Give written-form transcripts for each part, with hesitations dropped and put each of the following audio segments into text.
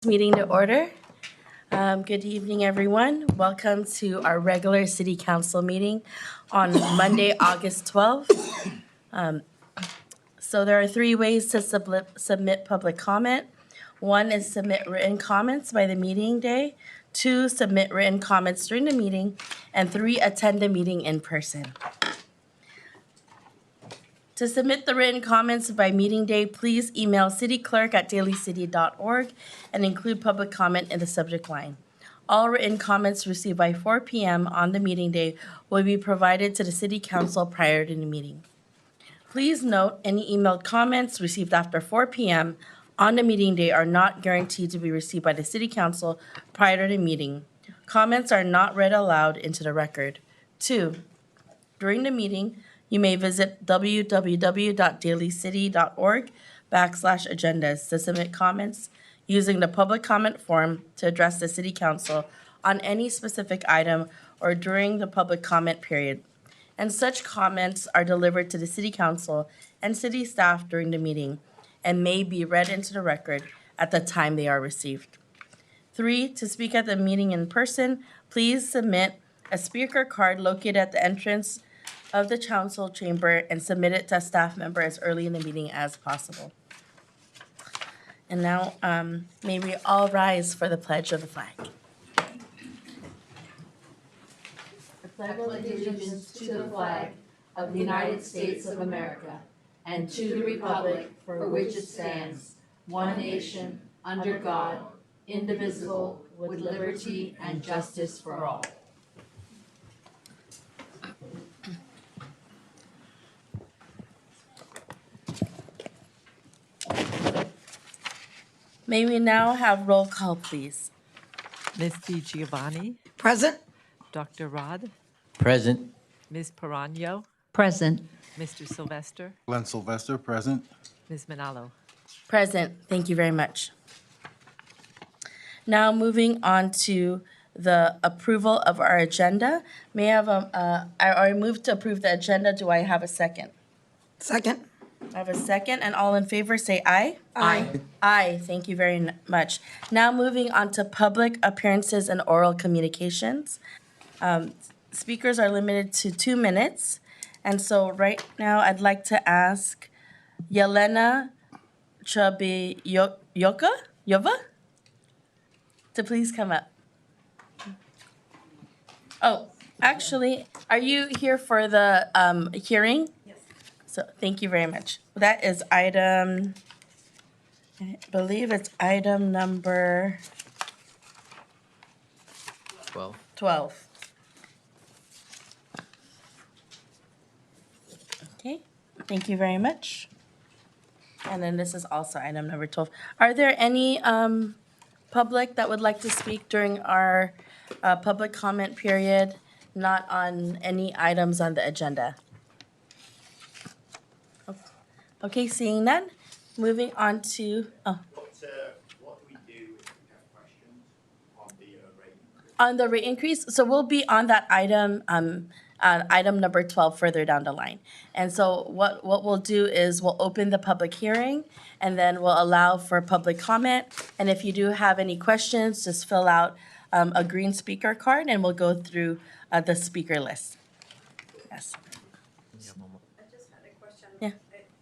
Meeting to order. Good evening, everyone. Welcome to our regular city council meeting on Monday, August 12th. So there are three ways to submit public comment. One is submit written comments by the meeting day. Two, submit written comments during the meeting. And three, attend the meeting in person. To submit the written comments by meeting day, please email cityclerk@dalycity.org and include public comment in the subject line. All written comments received by 4 p.m. on the meeting day will be provided to the city council prior to the meeting. Please note, any emailed comments received after 4 p.m. on the meeting day are not guaranteed to be received by the city council prior to the meeting. Comments are not read aloud into the record. 2, during the meeting, you may visit www.dalycity.org/agendas to submit comments using the public comment form to address the city council on any specific item or during the public comment period. And such comments are delivered to the city council and city staff during the meeting and may be read into the record at the time they are received. 3, to speak at the meeting in person, please submit a speaker card located at the entrance of the council chamber and submit it to a staff member as early in the meeting as possible. And now, may we all rise for the pledge of the flag. I pledge allegiance to the flag of the United States of America and to the republic for which it stands, one nation, under God, indivisible, with liberty and justice for all. May we now have roll call, please? Ms. Giovanni, Present. Dr. Rod, Present. Ms. Perano, Present. Mr. Sylvester, Glenn Sylvester, present. Ms. Manalo. Present. Thank you very much. Now, moving on to the approval of our agenda. May I have I move to approve the agenda. Do I have a second? Second. I have a second, and all in favor say aye. Aye. Aye, thank you very much. Now moving on to public appearances and oral communications. Speakers are limited to 2 minutes. And so right now, I'd like to ask Yelena Yova to please come up. Oh, actually, are you here for the hearing? Yes. So thank you very much. That is item, I believe it's item number 12. Okay, thank you very much. And then this is also item number 12. Are there any public that would like to speak during our public comment period, not on any items on the agenda? Okay, seeing none, moving on to, What do we do if we have questions on the rate increase? on the rate increase. So we'll be on that item, item number 12 further down the line. And so what we'll do is we'll open the public hearing and then we'll allow for public comment. And if you do have any questions, just fill out a green speaker card and we'll go through the speaker list. Yes. I just had a question. Yeah.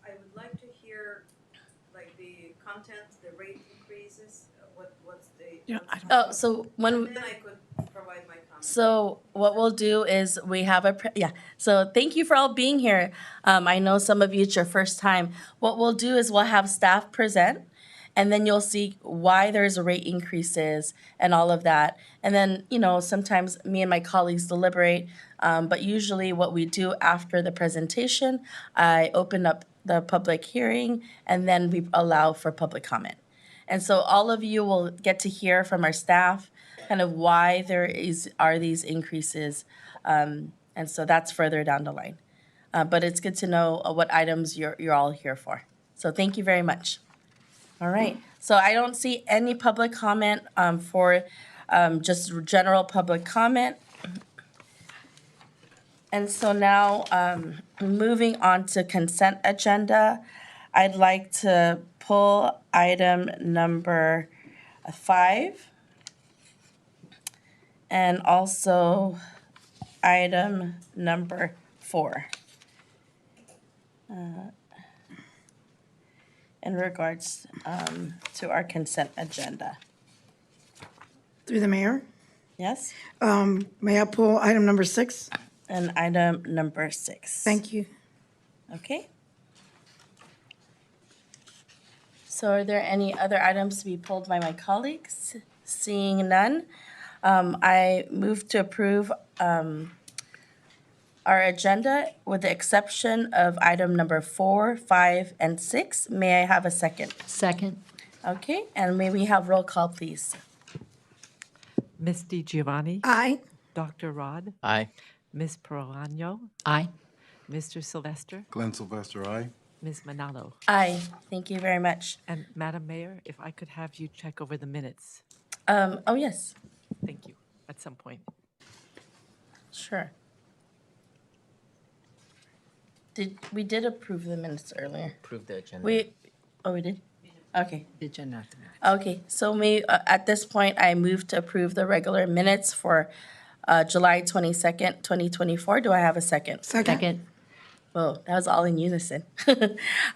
I would like to hear, like, the content, the rate increases, what's the. Yeah, I don't. Oh, so when. And then I could provide my comments. So what we'll do is we have so thank you for all being here. I know some of you, it's your first time. What we'll do is we'll have staff present, and then you'll see why there's rate increases and all of that. And then, sometimes me and my colleagues deliberate, but usually what we do after the presentation, I open up the public hearing, and then we allow for public comment. And so all of you will get to hear from our staff kind of why are these increases. And so that's further down the line. But it's good to know what items you're all here for. So thank you very much. All right. So I don't see any public comment for just general public comment. And so now, moving on to consent agenda, I'd like to pull item number 5, and also item number 4. In regards to our consent agenda. Through the mayor. Yes? May I pull item number 6? And item number 6. Thank you. Okay. So are there any other items to be pulled by my colleagues? Seeing none, I move to approve our agenda with the exception of item number 4, 5, and 6. May I have a second? Second. Okay, and may we have roll call, please? Ms. DiGiovanni, Aye. Dr. Rod, Aye. Ms. Perano, Aye. Mr. Sylvester, Glenn Sylvester, aye. Ms. Manalo. Aye, thank you very much. And Madam Mayor, if I could have you check over the minutes. Oh, yes, Thank you, at some point. sure. We did approve the minutes earlier. Approve the agenda. We did? Okay. Agenda. Okay, so at this point, I move to approve the regular minutes for July 22nd, 2024. Do I have a second? Second. Oh, that was all in unison.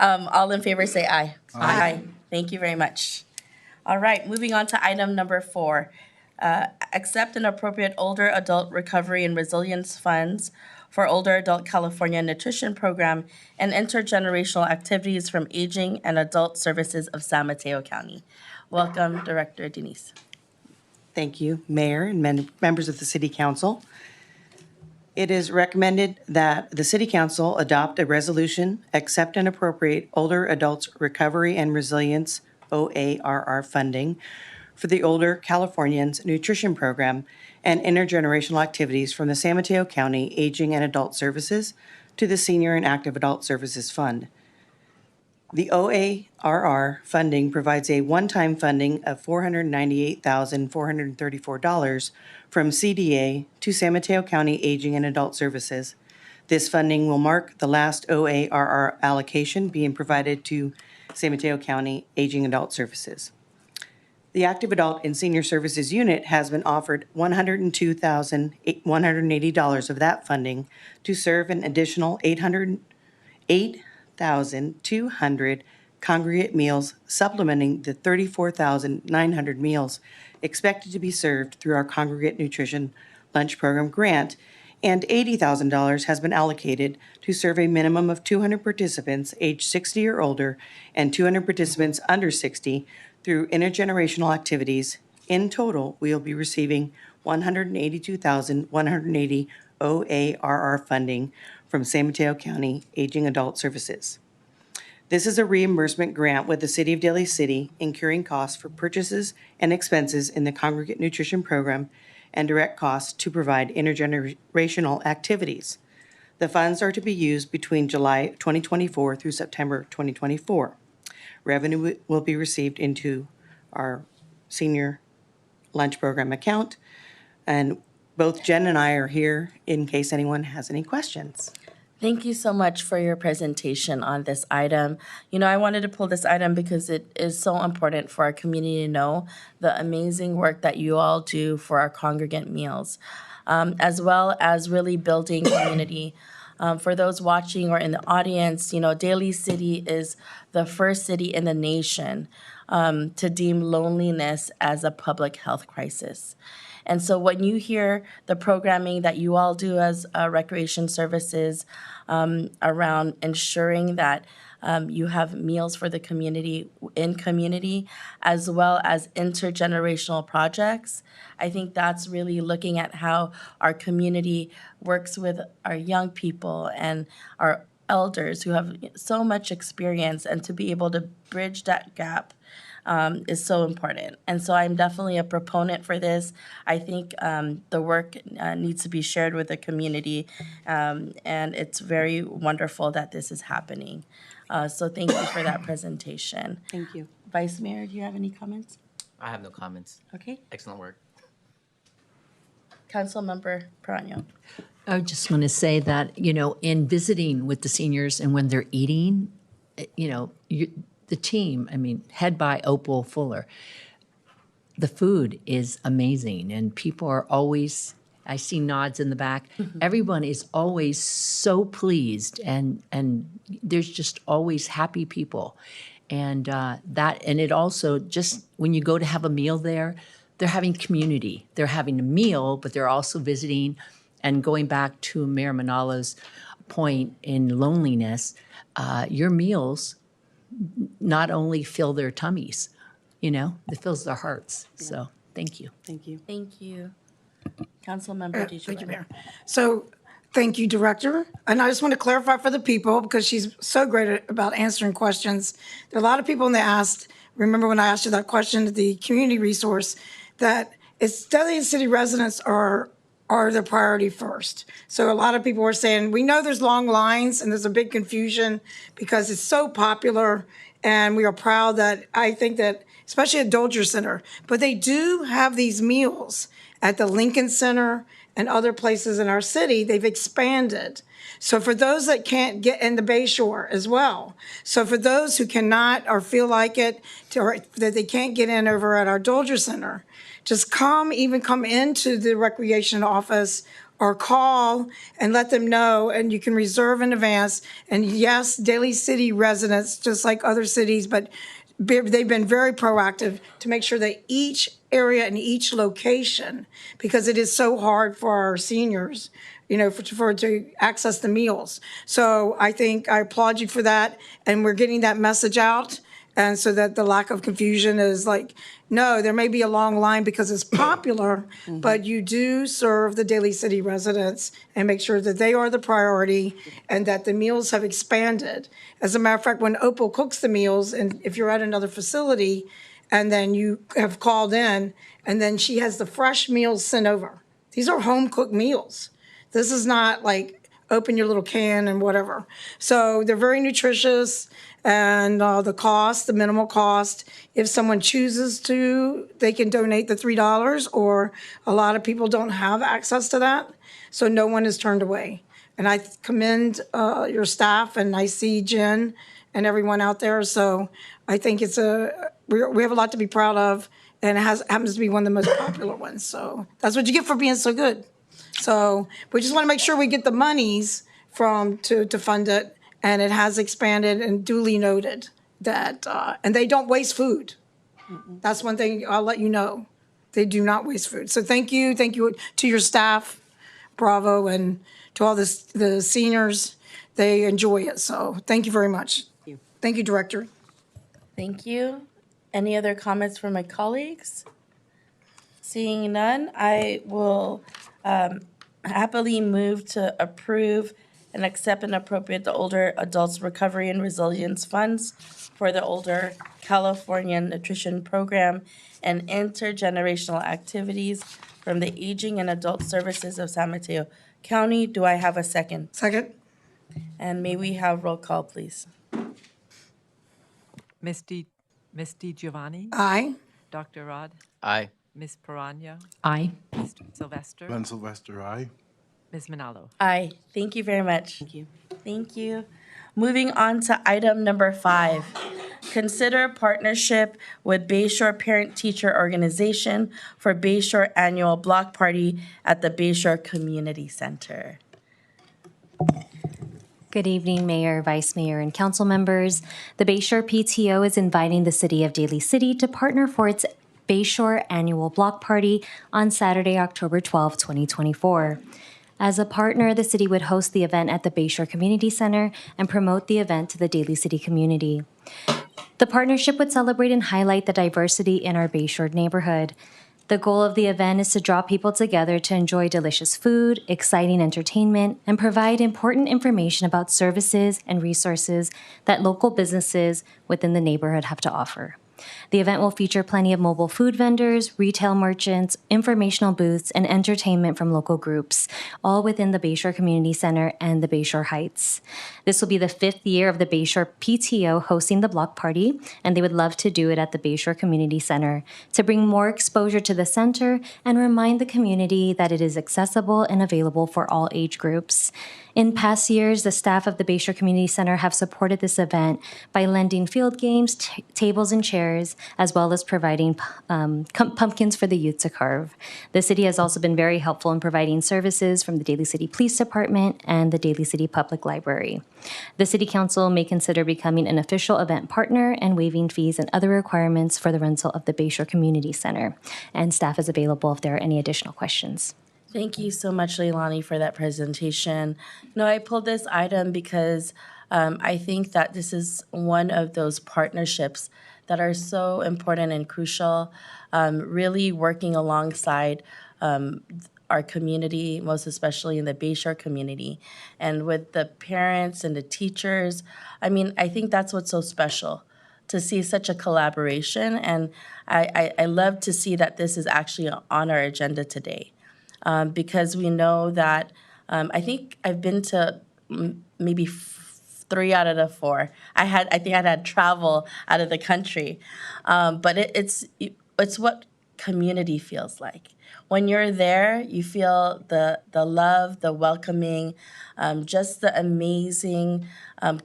All in favor, say aye. Aye. Thank you very much. All right, moving on to item number 4. Accept and appropriate older adult recovery and resilience funds for Older Adult California Nutrition Program and intergenerational activities from Aging and Adult Services of San Mateo County. Welcome, Director Denise. Thank you, Mayor and members of the City Council. It is recommended that the City Council adopt a resolution, accept and appropriate Older Adults Recovery and Resilience, OARR funding for the Older Californians Nutrition Program and intergenerational activities from the San Mateo County Aging and Adult Services to the Senior and Active Adult Services Fund. The OARR funding provides a one-time funding of $498,434 from CDA to San Mateo County Aging and Adult Services. This funding will mark the last OARR allocation being provided to San Mateo County Aging and Adult Services. The Active Adult and Senior Services Unit has been offered $102,180 of that funding to serve an additional 8,200 congregate meals, supplementing the 34,900 meals expected to be served through our Congregate Nutrition Lunch Program grant, and $80,000 has been allocated to serve a minimum of 200 participants aged 60 or older and 200 participants under 60 through intergenerational activities. In total, we will be receiving $182,180 OARR funding from San Mateo County Aging Adult Services. This is a reimbursement grant with the City of Daly City incurring costs for purchases and expenses in the Congregate Nutrition Program and direct costs to provide intergenerational activities. The funds are to be used between July 2024 through September 2024. Revenue will be received into our senior lunch program account. And both Jen and I are here in case anyone has any questions. Thank you so much for your presentation on this item. You know, I wanted to pull this item because it is so important for our community to know the amazing work that you all do for our congregant meals, as well as really building community. For those watching or in the audience, you know, Daly City is the first city in the nation to deem loneliness as a public health crisis. And so when you hear the programming that you all do as recreation services around ensuring that you have meals for the community, as well as intergenerational projects, I think that's really looking at how our community works with our young people and our elders who have so much experience, and to be able to bridge that gap is so important. And so I'm definitely a proponent for this. I think the work needs to be shared with the community, and it's very wonderful that this is happening. So thank you for that presentation. Thank you. Vice Mayor, do you have any comments? I have no comments. Okay. Excellent work. Councilmember Perano. I just want to say that, you know, in visiting with the seniors and when they're eating, you know, the team, I mean, head by Opal Fuller, the food is amazing, and people are always, I see nods in the back. Everyone is always so pleased, and there's just always happy people. And and it also, just when you go to have a meal there, they're having community. They're having a meal, but they're also visiting. And going back to Mayor Manalo's point in loneliness, your meals not only fill their tummies, it fills their hearts. So thank you. Thank you. Thank you. Councilmember DiGiovanni. Thank you, Mayor. So, thank you, Director. And I just want to clarify for the people, because she's so great about answering questions. There are a lot of people, and they asked, remember when I asked you that question at the community resource, that it's Daly City residents are the priority first. So a lot of people were saying, we know there's long lines and there's a big confusion because it's so popular, and we are proud that, I think that, especially at Dolger Center, but they do have these meals at the Lincoln Center and other places in our city. They've expanded. So for those that can't get in the Bayshore as well. So for those who cannot or feel like it, or that they can't get in over at our Dolger Center, just come into the recreation office or call and let them know, and you can reserve in advance. And yes, Daly City residents, just like other cities, but they've been very proactive to make sure that each area and each location, because it is so hard for our seniors, to access the meals. So I think I applaud you for that, and we're getting that message out. And so that the lack of confusion is like, no, there may be a long line because it's popular, but you do serve the Daly City residents and make sure that they are the priority and that the meals have expanded. As a matter of fact, when Opal cooks the meals, and if you're at another facility and then you have called in, and then she has the fresh meals sent over. These are home-cooked meals. This is not like open your little can and whatever. So they're very nutritious. And the minimal cost, if someone chooses to, they can donate the $3, or a lot of people don't have access to that. So no one is turned away. And I commend your staff, and I see Jen and everyone out there. So I think we have a lot to be proud of, and it happens to be one of the most popular ones. So that's what you get for being so good. So we just want to make sure we get the monies to fund it. And it has expanded, and duly noted that, and they don't waste food. That's one thing I'll let you know. They do not waste food. So thank you to your staff, bravo, and to all the seniors. They enjoy it, so thank you very much. Thank you, Director. Thank you. Any other comments from my colleagues? Seeing none, I will happily move to approve and accept and appropriate the Older Adults Recovery and Resilience Funds for the Older California Nutrition Program and intergenerational activities from the Aging and Adult Services of San Mateo County. Do I have a second? Second. And may we have roll call, please? Ms. DiGiovanni? Aye. Dr. Rod? Aye. Ms. Piranha? Aye. Mr. Sylvester? Glenn Sylvester, aye. Ms. Manalo? Aye. Thank you very much. Thank you. Thank you. Moving on to item number 5. Consider partnership with Bayshore Parent Teacher Organization for Bayshore Annual Block Party at the Bayshore Community Center. Good evening, Mayor, Vice Mayor, and council members. The Bayshore PTO is inviting the City of Daly City to partner for its Bayshore Annual Block Party on Saturday, October 12, 2024. As a partner, the city would host the event at the Bayshore Community Center and promote the event to the Daly City community. The partnership would celebrate and highlight the diversity in our Bayshore neighborhood. The goal of the event is to draw people together to enjoy delicious food, exciting entertainment, and provide important information about services and resources that local businesses within the neighborhood have to offer. The event will feature plenty of mobile food vendors, retail merchants, informational booths, and entertainment from local groups, all within the Bayshore Community Center and the Bayshore Heights. This will be the 5th year of the Bayshore PTO hosting the block party, and they would love to do it at the Bayshore Community Center to bring more exposure to the center and remind the community that it is accessible and available for all age groups. In past years, the staff of the Bayshore Community Center have supported this event by lending field games, tables and chairs, fairs, as well as providing pumpkins for the youth to carve. The city has also been very helpful in providing services from the Daly City Police Department and the Daly City Public Library. The City Council may consider becoming an official event partner and waiving fees and other requirements for the rental of the Bayshore Community Center. And staff is available if there are any additional questions. Thank you so much, Leilani, for that presentation. No, I pulled this item because I think that this is one of those partnerships that are so important and crucial, really working alongside our community, most especially in the Bayshore community, and with the parents and the teachers. I mean, I think that's what's so special, to see such a collaboration, and I love to see that this is actually on our agenda today. Because we know that I think I've been to maybe 3 out of the 4. I think I had travel out of the country, but it's what community feels like. When you're there, you feel the love, the welcoming, just the amazing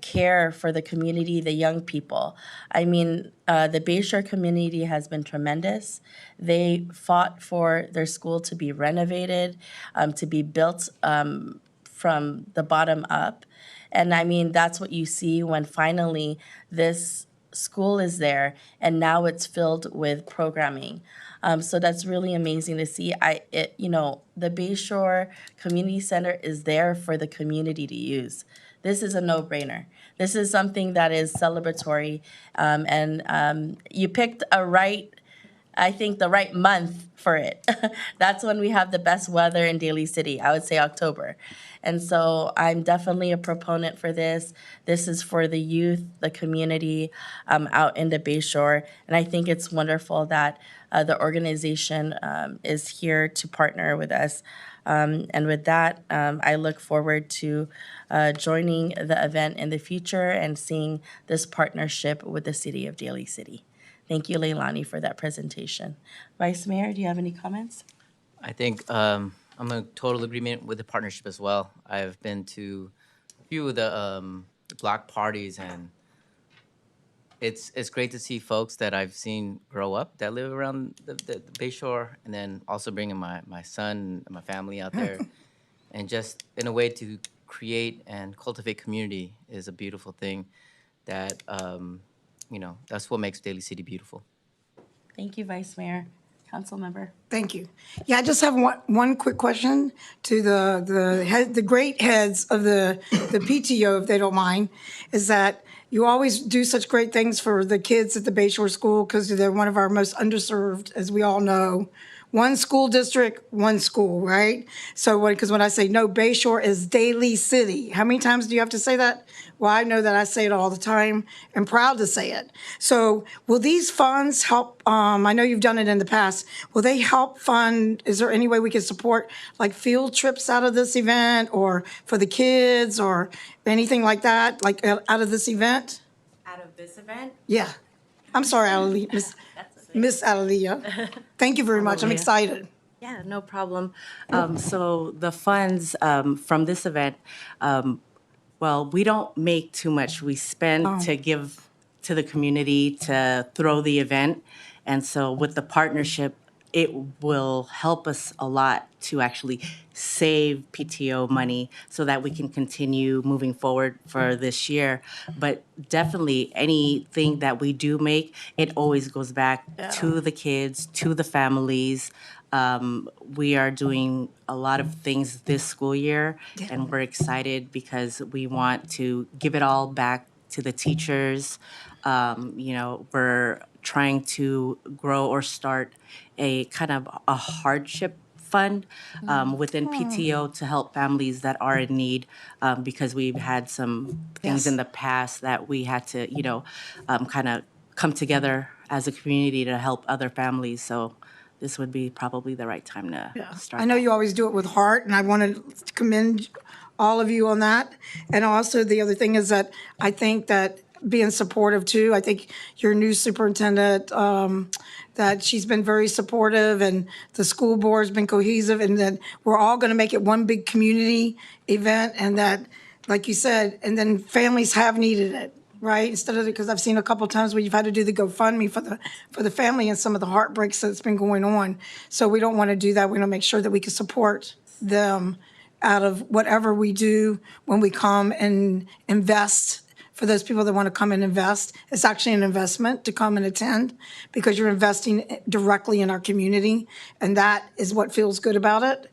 care for the community, the young people. I mean, the Bayshore community has been tremendous. They fought for their school to be renovated, to be built from the bottom up. And I mean, that's what you see when finally this school is there and now it's filled with programming. So that's really amazing to see. The Bayshore Community Center is there for the community to use. This is a no-brainer. This is something that is celebratory, and you picked I think the right month for it. That's when we have the best weather in Daly City. I would say October. And so I'm definitely a proponent for this. This is for the youth, the community out in the Bayshore. And I think it's wonderful that the organization is here to partner with us. And with that, I look forward to joining the event in the future and seeing this partnership with the city of Daly City. Thank you, Leilani, for that presentation. Vice Mayor, do you have any comments? I think I'm in total agreement with the partnership as well. I've been to a few of the block parties, and it's great to see folks that I've seen grow up that live around the Bayshore, and then also bringing my son and my family out there. And just in a way to create and cultivate community is a beautiful thing that, that's what makes Daly City beautiful. Thank you, Vice Mayor. Council member. Thank you. Yeah, I just have one quick question to the great heads of the PTO, if they don't mind, is that you always do such great things for the kids at the Bayshore School because they're one of our most underserved, as we all know. One school district, one school, right? So, because when I say no, Bayshore is Daly City. How many times do you have to say that? Well, I know that I say it all the time and proud to say it. So will these funds help, I know you've done it in the past, will they help fund, is there any way we could support like field trips out of this event or for the kids or anything like that, like out of this event? Out of this event? Yeah. I'm sorry, Miss Adelia. Thank you very much. I'm excited. Yeah, no problem. So the funds from this event, well, we don't make too much. We spend to give to the community to throw the event. And so with the partnership, it will help us a lot to actually save PTO money so that we can continue moving forward for this year. But definitely anything that we do make, it always goes back to the kids, to the families. We are doing a lot of things this school year, and we're excited because we want to give it all back to the teachers. We're trying to grow or start a kind of a hardship fund within PTO to help families that are in need because we've had some things in the past that we had to, kind of come together as a community to help other families. So this would be probably the right time to start. I know you always do it with heart, and I want to commend all of you on that. And also the other thing is that I think that being supportive too, I think your new superintendent, that she's been very supportive and the school board's been cohesive and that we're all going to make it one big community event and that, like you said, and then families have needed it. right? Instead of, because I've seen a couple times where you've had to do the GoFundMe for the family and some of the heartbreaks that's been going on. So we don't want to do that. We want to make sure that we can support them out of whatever we do when we come and invest. For those people that want to come and invest, it's actually an investment to come and attend because you're investing directly in our community, and that is what feels good about it.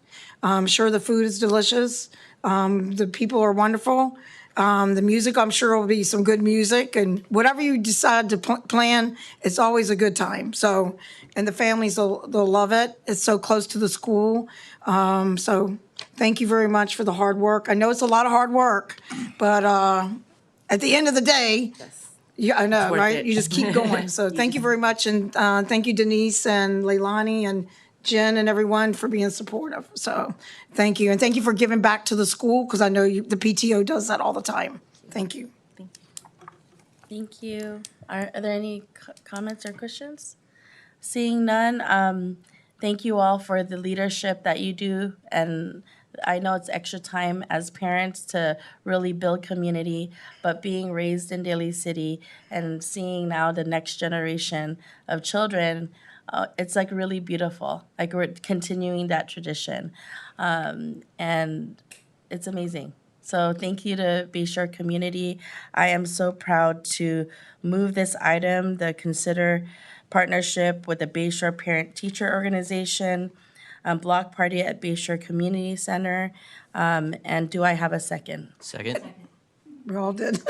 Sure, the food is delicious. The people are wonderful. The music, I'm sure, will be some good music, and whatever you decide to plan, it's always a good time. So, and the families, they'll love it. It's so close to the school. So thank you very much for the hard work. I know it's a lot of hard work, but at the end of the day, yeah, I know, worth right? it. You just keep going. So thank you very much, and thank you, Denise and Leilani and Jen and everyone for being supportive. So thank you, and thank you for giving back to the school, because I know the PTO does that all the time. Thank you. Thank you. Are there any comments or questions? Seeing none, thank you all for the leadership that you do. And I know it's extra time as parents to really build community, but being raised in Daly City and seeing now the next generation of children, it's like really beautiful. Like we're continuing that tradition. And it's amazing. So thank you to Bayshore community. I am so proud to move this item, the consider partnership with the Bayshore Parent Teacher Organization, block party at Bayshore Community Center. And do I have a second? Second. We all did.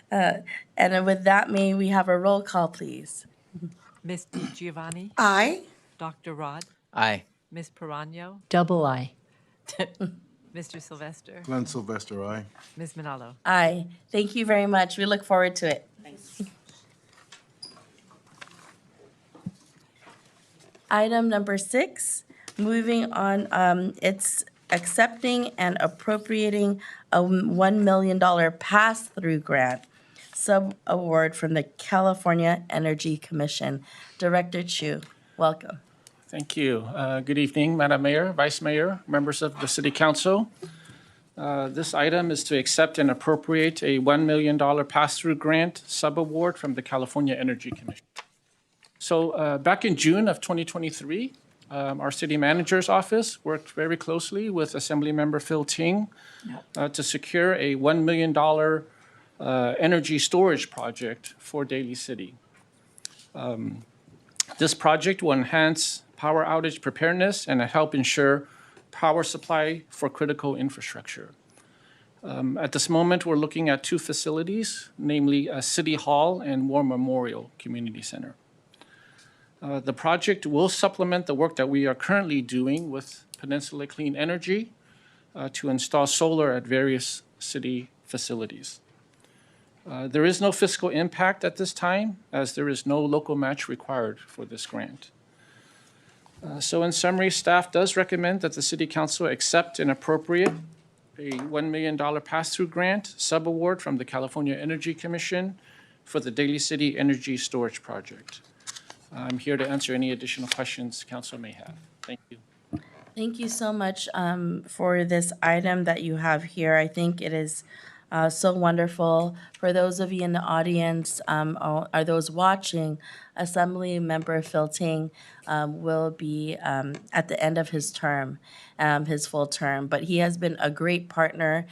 And then with that, may we have a roll call, please? Ms. Giovanni, Aye. Dr. Rod, Aye. Ms. Perano, Double I. Mr. Sylvester, Glenn Sylvester, aye. Ms. Manalo. Aye. Thank you very much. We look forward to it. Item number 6, moving on, it's accepting and appropriating a $1 million pass-through grant sub-award from the California Energy Commission. Director Chu, welcome. Thank you. Good evening, Madam Mayor, Vice Mayor, members of the City Council. This item is to accept and appropriate a $1 million pass-through grant sub-award from the California Energy Commission. So back in June of 2023, our city manager's office worked very closely with Assemblymember Phil Ting to secure a $1 million energy storage project for Daly City. This project will enhance power outage preparedness and help ensure power supply for critical infrastructure. At this moment, we're looking at 2 facilities, namely City Hall and War Memorial Community Center. The project will supplement the work that we are currently doing with Peninsula Clean Energy to install solar at various city facilities. There is no fiscal impact at this time, as there is no local match required for this grant. So in summary, staff does recommend that the City Council accept and appropriate a $1 million pass-through grant sub-award from the California Energy Commission for the Daly City Energy Storage Project. I'm here to answer any additional questions council may have. Thank you. Thank you so much for this item that you have here. I think it is so wonderful. For those of you in the audience, or those watching, Assembly Member Phil Ting will be at the end of his term, his full term. But he has been a great partner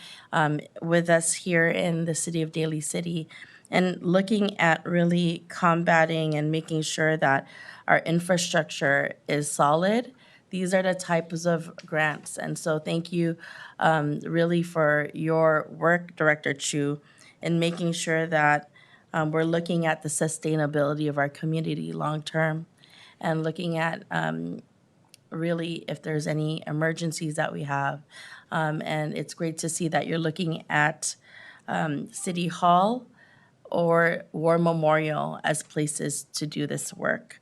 with us here in the city of Daly City, and looking at really combating and making sure that our infrastructure is solid. These are the types of grants. And so thank you really for your work, Director Chu, in making sure that we're looking at the sustainability of our community long-term and looking at really if there's any emergencies that we have. And it's great to see that you're looking at City Hall or War Memorial as places to do this work.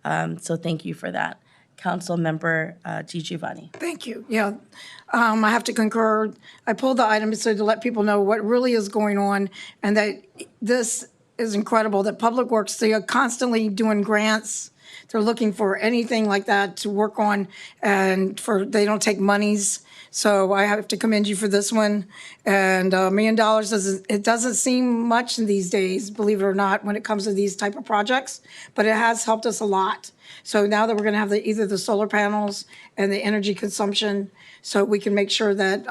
So thank you for that. Council Member Giovanni. Thank you. Yeah, I have to concur. I pulled the item so to let people know what really is going on, and that this is incredible, that Public Works, they are constantly doing grants. They're looking for anything like that to work on, and they don't take monies So I have to commend you for this one. And $1 million doesn't seem much in these days, believe it or not, when it comes to these type of projects, but it has helped us a lot. So now that we're going to have either the solar panels and the energy consumption, so we can make sure that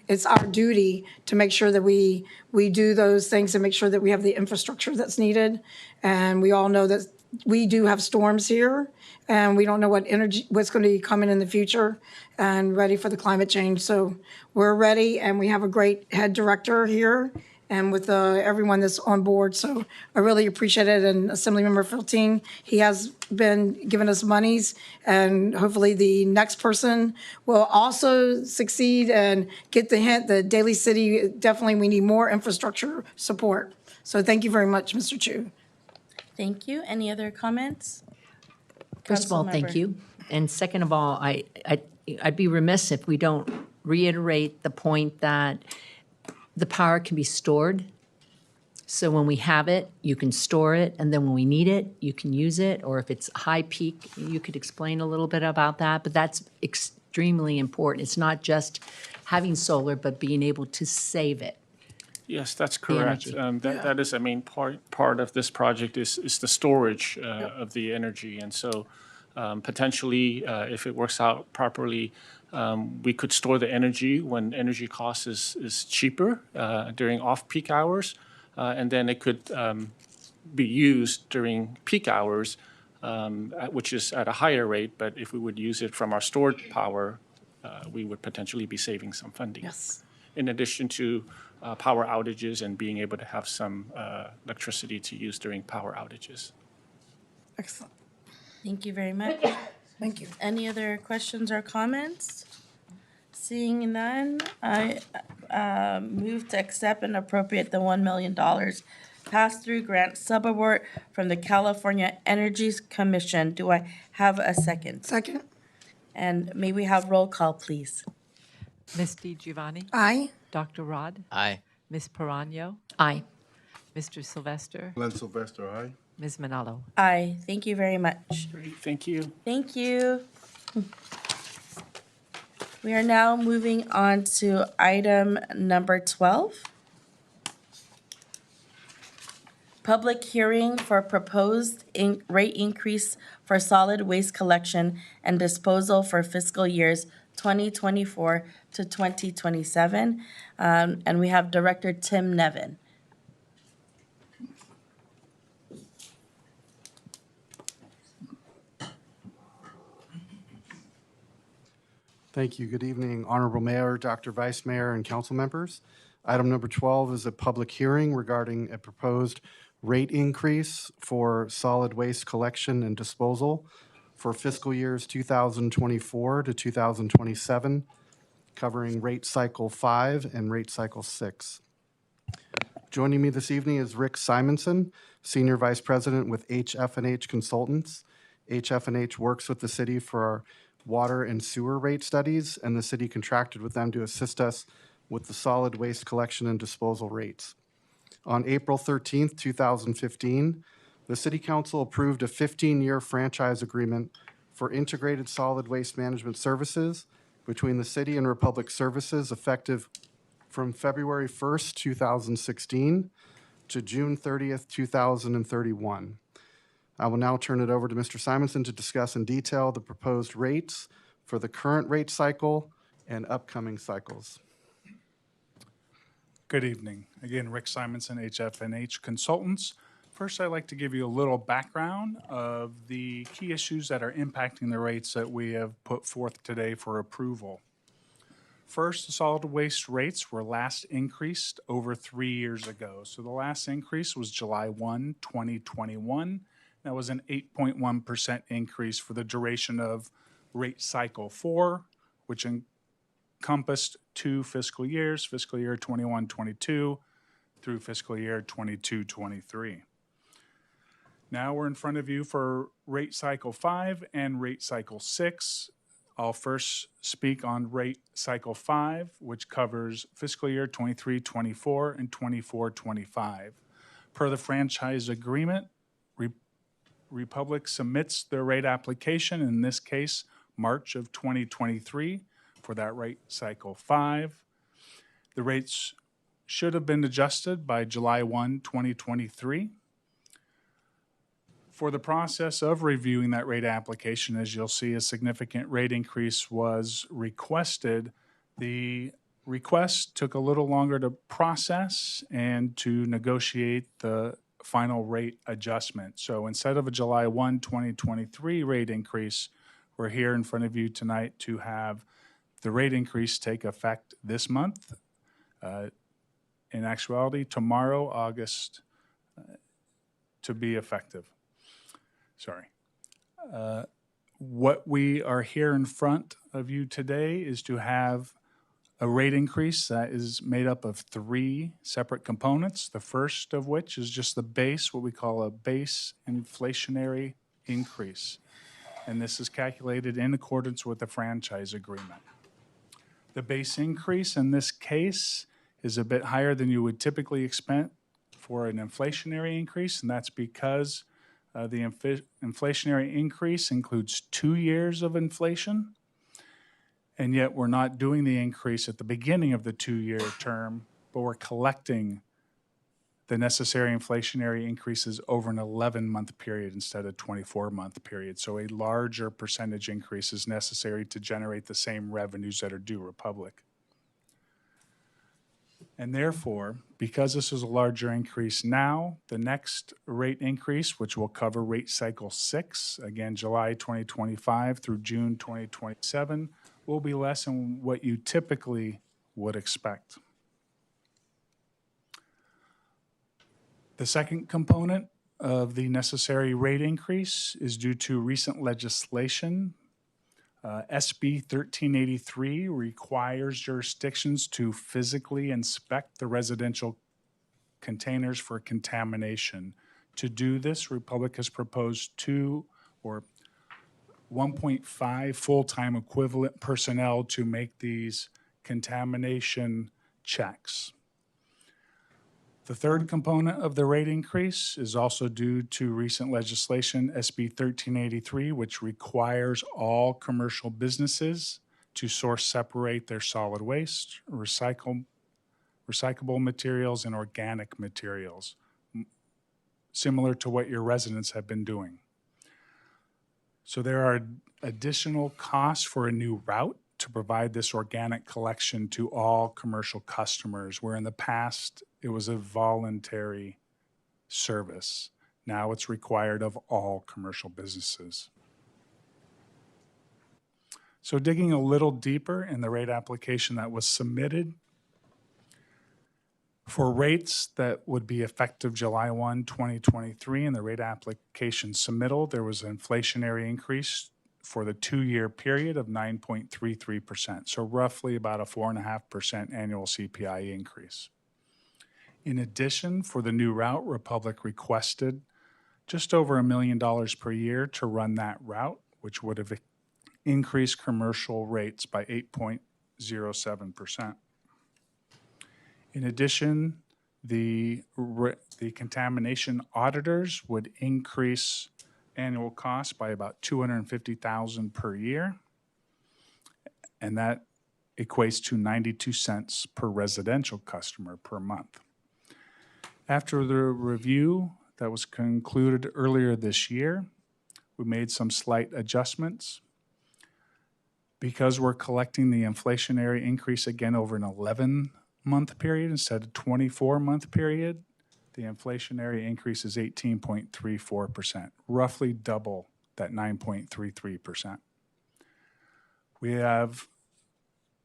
it's our duty to make sure that we do those things and make sure that we have the infrastructure that's needed. And we all know that we do have storms here, and we don't know what's going to be coming in the future, and ready for the climate change. So we're ready, and we have a great head director here, and with everyone that's on board. So I really appreciate it. And Assemblymember Filtine, he has been giving us monies, and hopefully the next person will also succeed and get the hint that Daly City, definitely we need more infrastructure support. So thank you very much, Mr. Chu. Thank you. Any other comments? First of all, thank Councilmember. you. And second of all, I'd be remiss if we don't reiterate the point that the power can be stored. So when we have it, you can store it, and then when we need it, you can use it. Or if it's high peak, you could explain a little bit about that. But that's extremely important. It's not just having solar, but being able to save it. Yes, that's The correct. energy. That is a main part of this project is the storage of the energy. And so potentially, if it works out properly, we could store the energy when energy cost is cheaper during off-peak hours. And then it could be used during peak hours, which is at a higher rate. But if we would use it from our stored power, we would potentially be saving some funding. Yes. In addition to power outages and being able to have some electricity to use during power outages. Excellent. Thank you very much. Thank you. Any other questions or comments? Seeing none, I move to accept and appropriate the $1 million pass-through grant subaward from the California Energy Commission. Do I have a second? Second. And may we have roll call, please? Ms. DiGiovanni? Aye. Dr. Rod? Aye. Ms. Perano? Aye. Mr. Sylvester? Glenn Sylvester, aye. Ms. Manalo? Aye. Thank you very much. Great, thank you. Thank you. We are now moving on to item number 12. Public hearing for proposed rate increase for solid waste collection and disposal for fiscal years 2024 to 2027. And we have Director Tim Nevin. Thank you. Good evening, Honorable Mayor, Dr. Vice Mayor, and council members. Item number 12 is a public hearing regarding a proposed rate increase for solid waste collection and disposal for fiscal years 2024 to 2027, covering rate cycle 5 and rate cycle 6. Joining me this evening is Rick Simonson, Senior Vice President with HF&H Consultants. HF&H works with the city for our water and sewer rate studies, and the city contracted with them to assist us with the solid waste collection and disposal rates. On April 13th, 2015, the City Council approved a 15-year franchise agreement for integrated solid waste management services between the city and Republic Services effective from February 1st, 2016 to June 30th, 2031. I will now turn it over to Mr. Simonson to discuss in detail the proposed rates for the current rate cycle and upcoming cycles. Good evening. Again, Rick Simonson, HF&H Consultants. First, I'd like to give you a little background of the key issues that are impacting the rates that we have put forth today for approval. First, the solid waste rates were last increased over 3 years ago. So the last increase was July 1, 2021. That was an 8.1% increase for the duration of rate cycle 4, which encompassed 2 fiscal years, fiscal year 21-22 through fiscal year 22-23. Now we're in front of you for rate cycle 5 and rate cycle 6. I'll first speak on rate cycle 5, which covers fiscal year 23-24 and 24-25. Per the franchise agreement, Republic submits their rate application, in this case, March of 2023, for that rate cycle 5. The rates should have been adjusted by July 1, 2023. For the process of reviewing that rate application, as you'll see, a significant rate increase was requested. The request took a little longer to process and to negotiate the final rate adjustment. So instead of a July 1, 2023 rate increase, we're here in front of you tonight to have the rate increase take effect this month. In actuality, tomorrow, August, to be effective. Sorry. What we are here in front of you today is to have a rate increase that is made up of 3 separate components. The first of which is just the base, what we call a base inflationary increase. And this is calculated in accordance with the franchise agreement. The base increase in this case is a bit higher than you would typically expect for an inflationary increase, and that's because the inflationary increase includes 2 years of inflation, and yet we're not doing the increase at the beginning of the 2-year term, but we're collecting the necessary inflationary increases over an 11-month period instead of 24-month period. So a larger percentage increase is necessary to generate the same revenues that are due Republic. And therefore, because this is a larger increase now, the next rate increase, which will cover rate cycle 6, again, July 2025 through June 2027, will be less than what you typically would expect. The second component of the necessary rate increase is due to recent legislation. SB 1383 requires jurisdictions to physically inspect the residential containers for contamination. To do this, Republic has proposed 2 or 1.5 full-time equivalent personnel to make these contamination checks. The third component of the rate increase is also due to recent legislation, SB 1383, which requires all commercial businesses to separate their solid waste, recyclable materials, and organic materials, similar to what your residents have been doing. So there are additional costs for a new route to provide this organic collection to all commercial customers, where in the past it was a voluntary service. Now it's required of all commercial businesses. So digging a little deeper in the rate application that was submitted, for rates that would be effective July 1, 2023, in the rate application submittal, there was an inflationary increase for the 2-year period of 9.33%, so roughly about a 4.5% annual CPI increase. In addition, for the new route, Republic requested just over $1 million per year to run that route, which would have increased commercial rates by 8.07%. In addition, the contamination auditors would increase annual costs by about $250,000 per year, and that equates to 92 cents per residential customer per month. After the review that was concluded earlier this year, we made some slight adjustments. Because we're collecting the inflationary increase again over an 11-month period instead of 24-month period, the inflationary increase is 18.34%, roughly double that 9.33%. We have,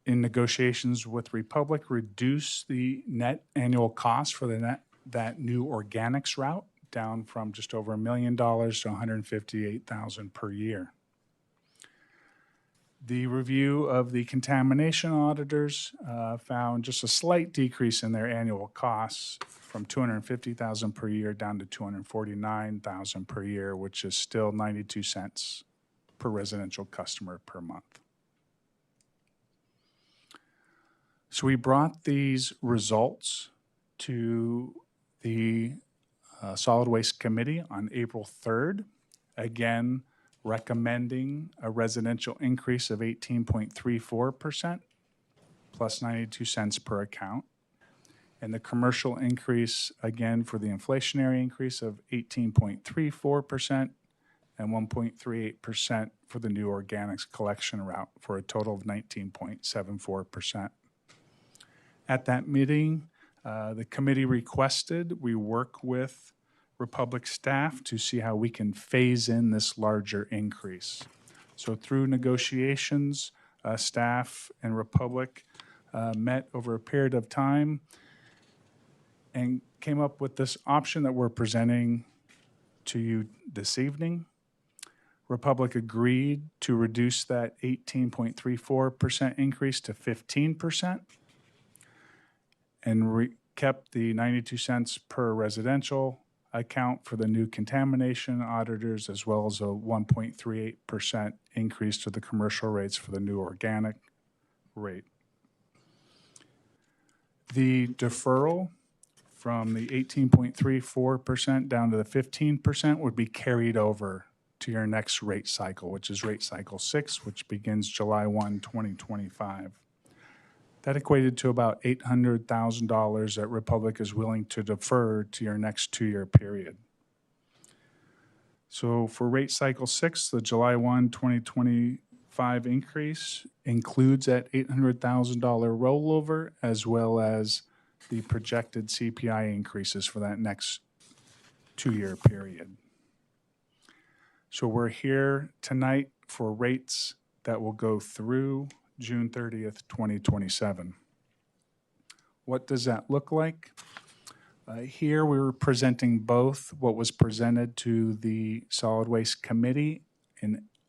in negotiations with Republic, reduced the net annual cost for that new organics route down from just over $1 million to $158,000 per year. The review of the contamination auditors found just a slight decrease in their annual costs from $250,000 per year down to $249,000 per year, which is still 92 cents per residential customer per month. So we brought these results to the Solid Waste Committee on April 3rd. Again, recommending a residential increase of 18.34% plus 92 cents per account. And the commercial increase, again, for the inflationary increase of 18.34% and 1.38% for the new organics collection route for a total of 19.74%. At that meeting, the committee requested we work with Republic staff to see how we can phase in this larger increase. So through negotiations, staff and Republic met over a period of time and came up with this option that we're presenting to you this evening. Republic agreed to reduce that 18.34% increase to 15% and kept the 92 cents per residential account for the new contamination auditors, as well as a 1.38% increase to the commercial rates for the new organic rate. The deferral from the 18.34% down to the 15% would be carried over to your next rate cycle, which is rate cycle 6, which begins July 1, 2025. That equated to about $800,000 that Republic is willing to defer to your next 2-year period. So for rate cycle 6, the July 1, 2025 increase includes that $800,000 rollover, as well as the projected CPI increases for that next 2-year period. So we're here tonight for rates that will go through June 30th, 2027. What does that look like? Here we were presenting both what was presented to the Solid Waste Committee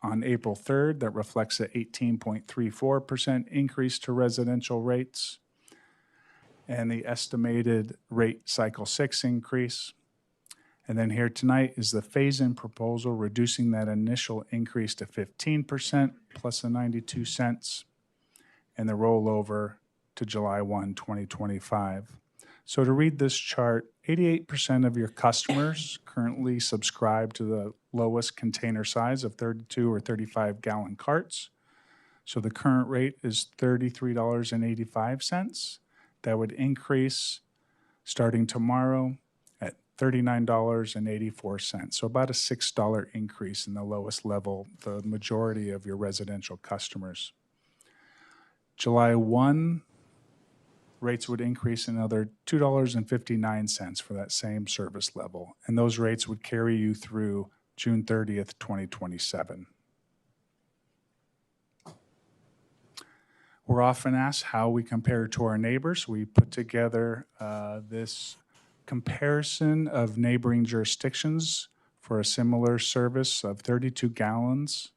on April 3rd that reflects an 18.34% increase to residential rates and the estimated rate cycle 6 increase. And then here tonight is the phase-in proposal reducing that initial increase to 15% plus the 92 cents and the rollover to July 1, 2025. So to read this chart, 88% of your customers currently subscribe to the lowest container size of 32 or 35 gallon carts. So the current rate is $33.85. That would increase starting tomorrow at $39.84. So about a $6 increase in the lowest level, the majority of your residential customers. July 1, rates would increase another $2.59 for that same service level. And those rates would carry you through June 30th, 2027. We're often asked how we compare to our neighbors. We put together this comparison of neighboring jurisdictions for a similar service of 32 gallons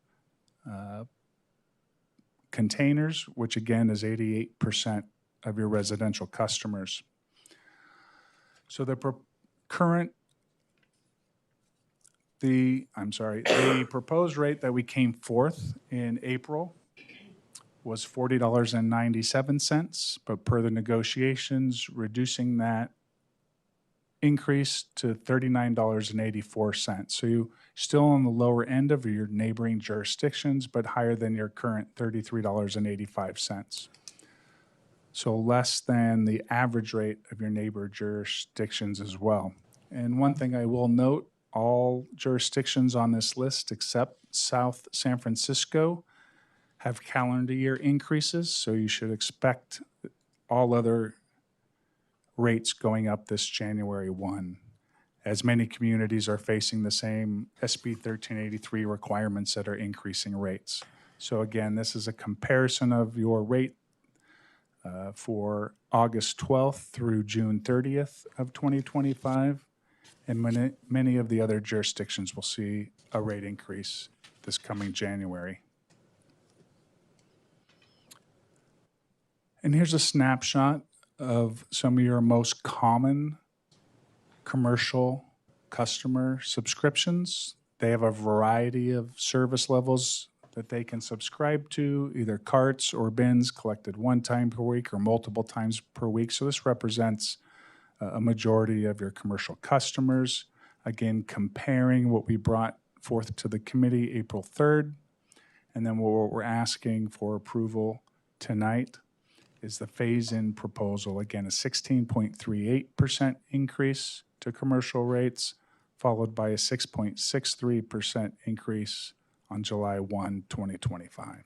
containers, which again is 88% of your residential customers. So the proposed rate that we came forth in April was $40.97, but per the negotiations, reducing that increase to $39.84. So you're still on the lower end of your neighboring jurisdictions, but higher than your current $33.85. So less than the average rate of your neighbor jurisdictions as well. And one thing I will note, all jurisdictions on this list except South San Francisco have calendar year increases, so you should expect all other rates going up this January 1, as many communities are facing the same SB 1383 requirements that are increasing rates. So again, this is a comparison of your rate for August 12th through June 30th of 2025, and many of the other jurisdictions will see a rate increase this coming January. And here's a snapshot of some of your most common commercial customer subscriptions. They have a variety of service levels that they can subscribe to, either carts or bins collected one time per week or multiple times per week. So this represents a majority of your commercial customers. Again, comparing what we brought forth to the committee April 3rd. And then what we're asking for approval tonight is the phase-in proposal, again, a 16.38% increase to commercial rates, followed by a 6.63% increase on July 1, 2025.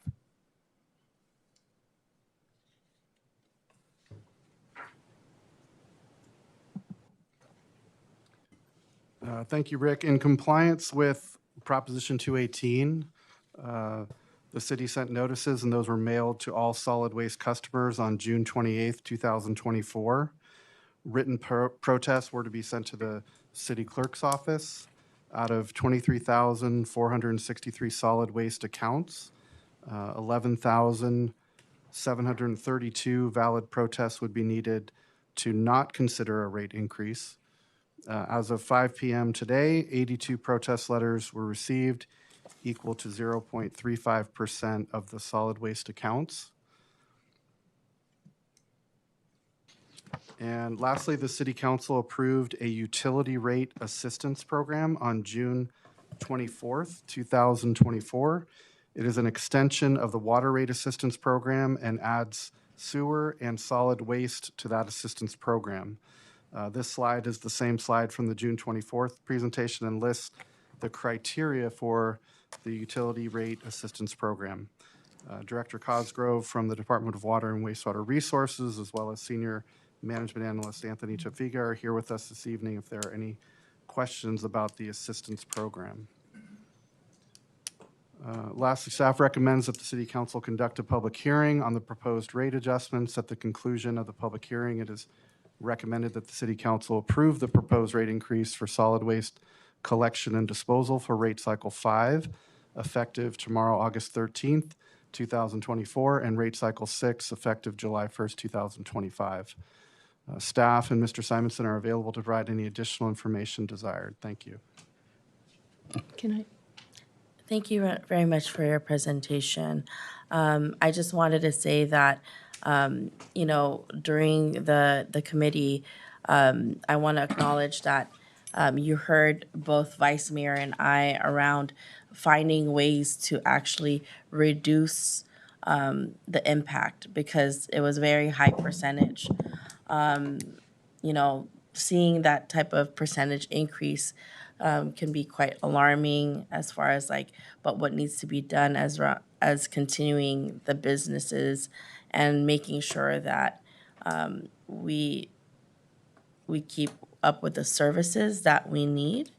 Thank you, Rick. In compliance with Proposition 218, the city sent notices, and those were mailed to all solid waste customers on June 28th, 2024. Written protests were to be sent to the city clerk's office. Out of 23,463 solid waste accounts, 11,732 valid protests would be needed to not consider a rate increase. As of 5 p.m. today, 82 protest letters were received, equal to 0.35% of the solid waste accounts. And lastly, the City Council approved a utility rate assistance program on June 24th, 2024. It is an extension of the water rate assistance program and adds sewer and solid waste to that assistance program. This slide is the same slide from the June 24th presentation and lists the criteria for the utility rate assistance program. Director Cosgrove from the Department of Water and Wastewater Resources, as well as Senior Management Analyst Anthony Chafiga, are here with us this evening if there are any questions about the assistance program. Lastly, staff recommends that the City Council conduct a public hearing on the proposed rate adjustments. At the conclusion of the public hearing, it is recommended that the City Council approve the proposed rate increase for solid waste collection and disposal for rate cycle 5, effective tomorrow, August 13th, 2024, and rate cycle 6, effective July 1st, 2025. Staff and Mr. Simonson are available to provide any additional information desired. Thank you. Can I? Thank you very much for your presentation. I just wanted to say that, you know, during the committee, I want to acknowledge that you heard both Vice Mayor and I around finding ways to actually reduce the impact because it was very high percentage. You know, seeing that type of percentage increase can be quite alarming as far as like, but what needs to be done as continuing the businesses and making sure that we keep up with the services that we need.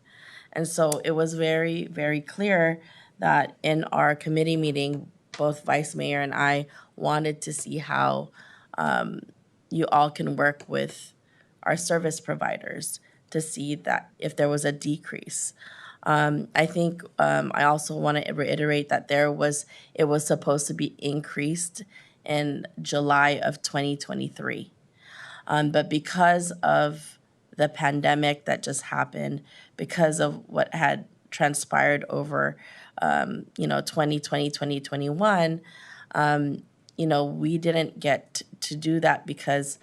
And so it was very, very clear that in our committee meeting, both Vice Mayor and I wanted to see how you all can work with our service providers to see that if there was a decrease. I think I also want to reiterate that it was supposed to be increased in July of 2023. But because of the pandemic that just happened, because of what had transpired over, 2020, 2021, we didn't get to do that because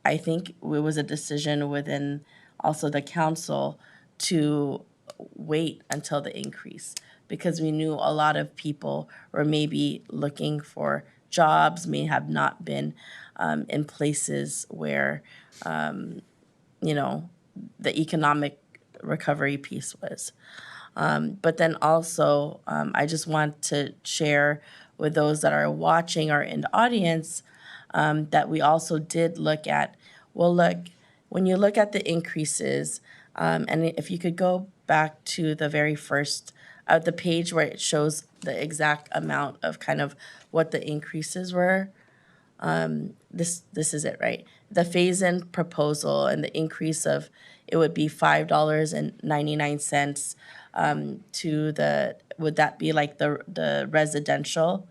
I think it was a decision within also the council to wait until the increase because we knew a lot of people were maybe looking for jobs, may have not been in places where, the economic recovery piece was. But then also, I just want to share with those that are watching or in the audience that we also did look at, when you look at the increases, and if you could go back to the very first, the page where it shows the exact amount of kind of what the increases were, this is it, right? The phase-in proposal and the increase of, it would be $5.99 would that be like the residential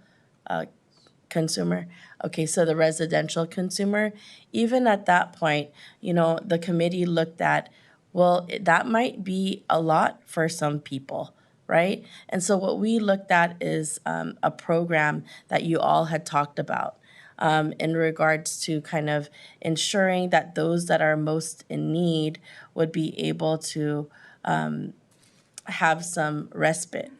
consumer? Okay, so the residential consumer, even at that point, the committee looked at, well, that might be a lot for some people, right? And so what we looked at is a program that you all had talked about in regards to kind of ensuring that those that are most in need would be able to have some respite.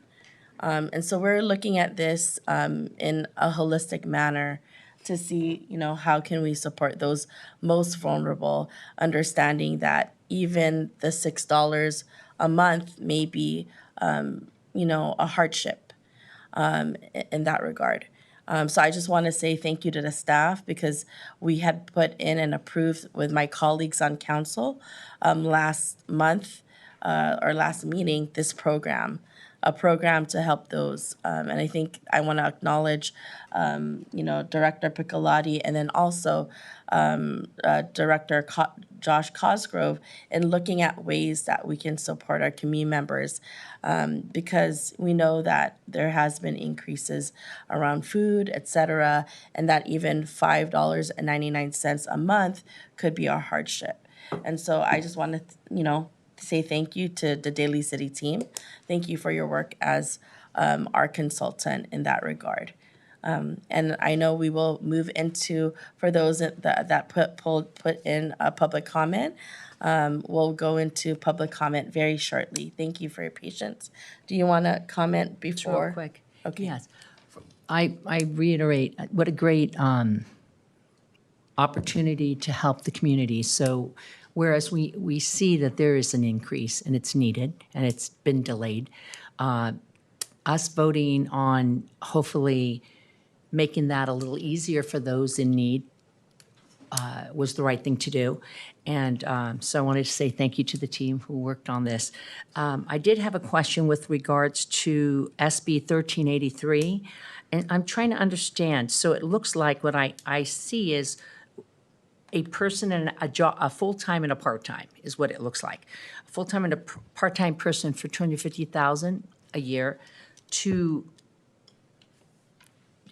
And so we're looking at this in a holistic manner to see, how can we support those most vulnerable, understanding that even the $6 a month may be, a hardship in that regard. So I just want to say thank you to the staff because we had put in and approved with my colleagues on council last month or last meeting this program, a program to help those. And I think I want to acknowledge, Director Piccolotti and then also Director Josh Cosgrove in looking at ways that we can support our community members because we know that there has been increases around food, et cetera, and that even $5.99 a month could be a hardship. And so I just want to, say thank you to the Daly City team. Thank you for your work as our consultant in that regard. And I know we will move into, for those that put in a public comment, we'll go into public comment very shortly. Thank you for your patience. Do you want to comment before? Real quick. Okay. Yes. I reiterate, what a great opportunity to help the community. So whereas we see that there is an increase and it's needed and it's been delayed, us voting on hopefully making that a little easier for those in need was the right thing to do. And so I wanted to say thank you to the team who worked on this. I did have a question with regards to SB 1383, and I'm trying to understand. So it looks like what I see is a person and a job, a full-time and a part-time is what it looks like. A full-time and a part-time person for $250,000 a year to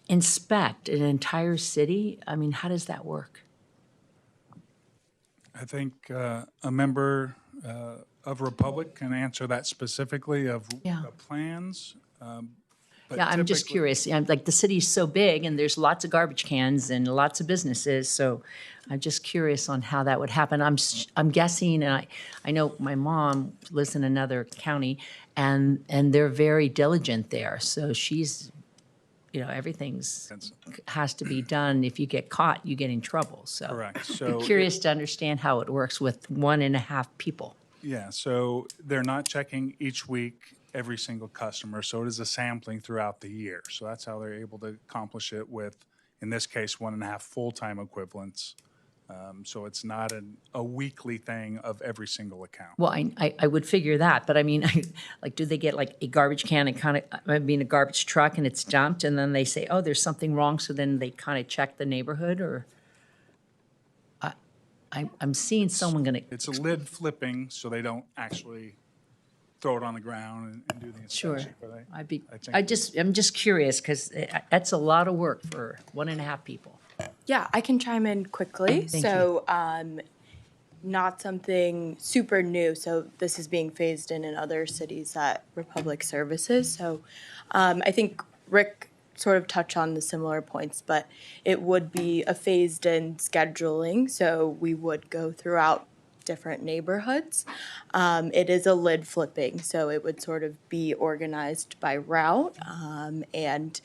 inspect an entire city. I mean, how does that work? I think a member of Republic can answer that specifically of Yeah. plans. But Yeah, I'm just typically- curious. Like the city's so big and there's lots of garbage cans and lots of businesses. So I'm just curious on how that would happen. I'm guessing, and I know my mom lives in another county and they're very diligent there. So she's, everything's has to be done. If you get caught, you get in trouble. So Correct. I'm So curious to understand how it works with 1.5 people. Yeah, so they're not checking each week every single customer, so it is a sampling throughout the year. So that's how they're able to accomplish it with, in this case, 1.5 full-time equivalents. So it's not a weekly thing of every single account. Well, I would figure that, but I mean, like, do they get like a garbage can and a garbage truck and it's dumped and then they say, oh, there's something wrong, so then they kind of check the neighborhood or? I'm seeing someone gonna, It's a lid flipping, so they don't actually throw it on the ground and do the sure, inspection. but I'm just curious, because that's a lot of work for 1.5 people. Yeah, I can chime in quickly. Thank So, not something super new. So this is being phased in other cities at Republic Services. So, I think Rick sort of touched on the similar points, but it would be a phased in scheduling. So we would go throughout different neighborhoods. It is a lid flipping, so it would sort of be organized by route. And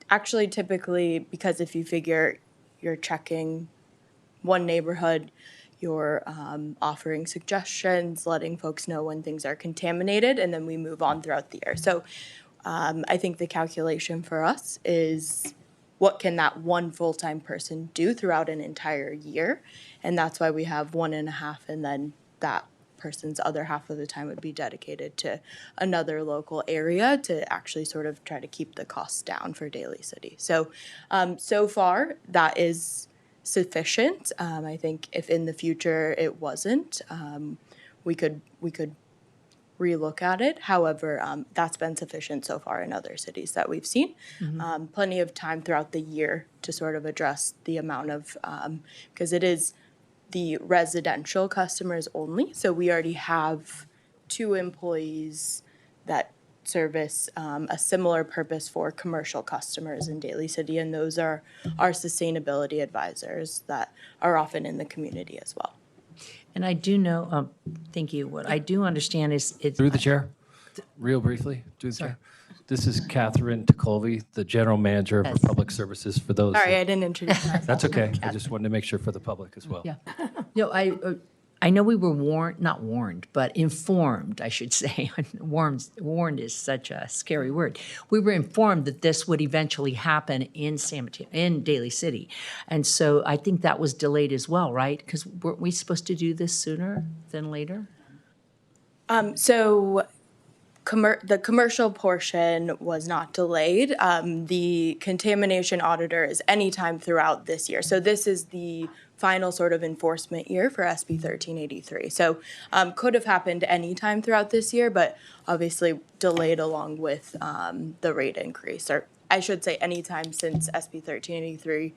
actually, typically, because if you figure you're checking one neighborhood, you're offering suggestions, letting folks know when things are contaminated, and then we move on throughout the year. So I think the calculation for us is what can that one full-time person do throughout an entire year? And that's why we have 1.5, and then that person's other half of the time would be dedicated to another local area to actually sort of try to keep the costs down for Daly City. So, so far, that is sufficient. I think if in the future it wasn't, we could relook at it. However, that's been sufficient so far in other cities that we've seen. Plenty of time throughout the year to sort of address the amount of, because it is the residential customers only. So we already have 2 employees that service a similar purpose for commercial customers in Daly City, and those are our sustainability advisors that are often in the community as well. And I do know, thank you, what I do understand is it's. Through the chair, Real briefly, through the chair. This is Catherine Tekulve, the General Manager of Yes. Public Services for those. Sorry, that- I didn't introduce myself. That's okay. I just wanted to make sure for the public as well. Yeah. No, I know we were not warned, but informed, I should say. Warned is such a scary word. We were informed that this would eventually happen in Daly City. And so I think that was delayed as well, right? Because weren't we supposed to do this sooner than later? So the commercial portion was not delayed. The contamination auditor is anytime throughout this year. So this is the final sort of enforcement year for SB 1383. So could have happened anytime throughout this year, but obviously delayed along with the rate increase, or I should say anytime since SB 1383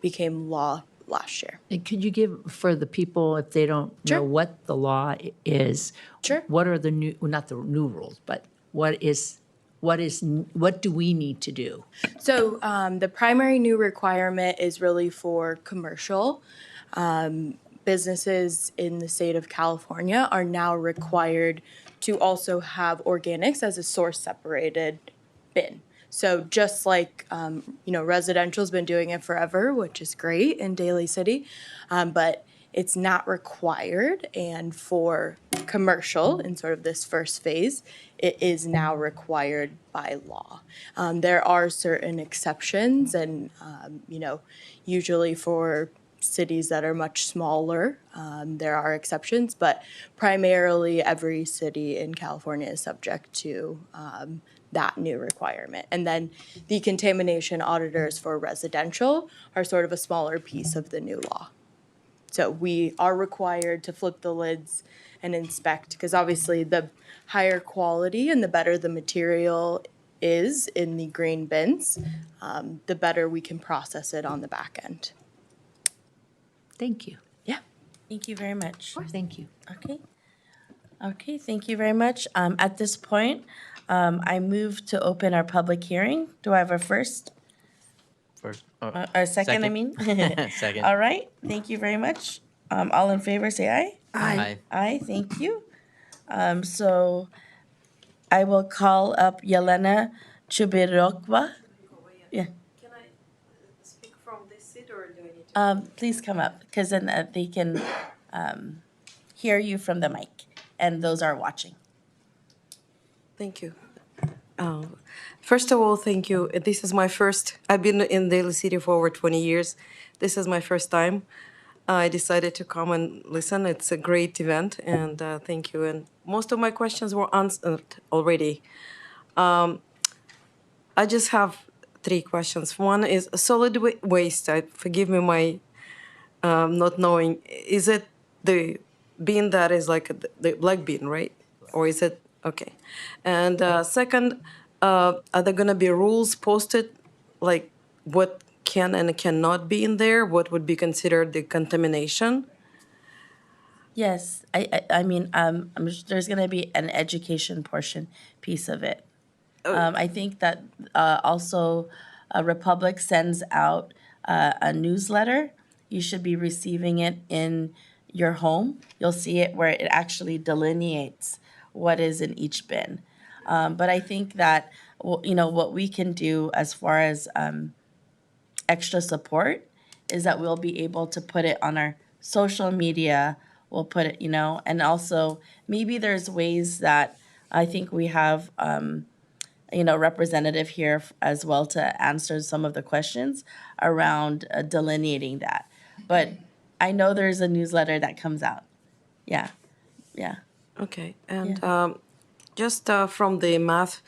became law last year. And could you give, for the people, if they don't Sure. know what the law is? Sure. What are the new, well, not the new rules, but what do we need to do? So the primary new requirement is really for commercial. Businesses in the state of California are now required to also have organics as a source separated bin. So just like, residential's been doing it forever, which is great in Daly City, but it's not required. And for commercial, in sort of this first phase, it is now required by law. There are certain exceptions and, usually for cities that are much smaller, there are exceptions, but primarily every city in California is subject to that new requirement. And then the contamination auditors for residential are sort of a smaller piece of the new law. So we are required to flip the lids and inspect, because obviously the higher quality and the better the material is in the green bins, the better we can process it on the back end. Thank you. Yeah. Thank you very much. Thank you. Okay, thank you very much. At this point, I move to open our public hearing. Do I have a first? First. A second, I mean? Second. All right, thank you very much. All in favor, say aye. Aye. Aye, thank you. So I will call up Yelena Chubirokwa. Yeah, Can I speak from this seat or do I need to? please come up, because then they can hear you from the mic, and those are watching. Thank you. First of all, thank you. This is my first, I've been in Daly City for over 20 years. This is my first time. I decided to come and listen. It's a great event, and thank you. And most of my questions were answered already. I just have 3 questions. One is solid waste. Forgive me my not knowing. Is it the bin that is like the black bin, right? Or is it, okay. And second, are there gonna be rules posted, like what can and cannot be in there? What would be considered the contamination? Yes, I mean, there's gonna be an education portion piece of it. I think that also Republic sends out a newsletter. You should be receiving it in your home. You'll see it where it actually delineates what is in each bin. But I think that, what we can do as far as extra support is that we'll be able to put it on our social media. We'll put it, and also maybe there's ways that I think we have, representative here as well to answer some of the questions around delineating that. But I know there's a newsletter that comes out. Yeah. Okay, and just from the math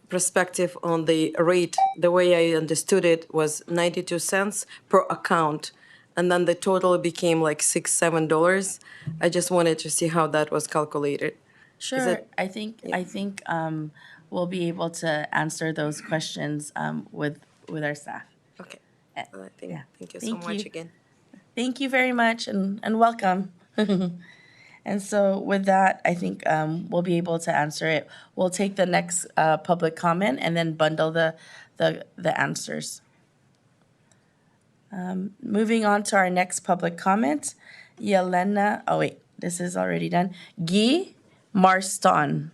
perspective on the rate, the way I understood it was 92 cents per account, and then the total became like $6-7. I just wanted to see how that was calculated. Sure. I think we'll be able to answer those questions with our staff. Okay. Yeah. Thank you so much again. Thank you very much, and welcome. And so with that, I think we'll be able to answer it. We'll take the next public comment and then bundle the answers. Moving on to our next public comment, Yelena, this is already done. Guy Marston.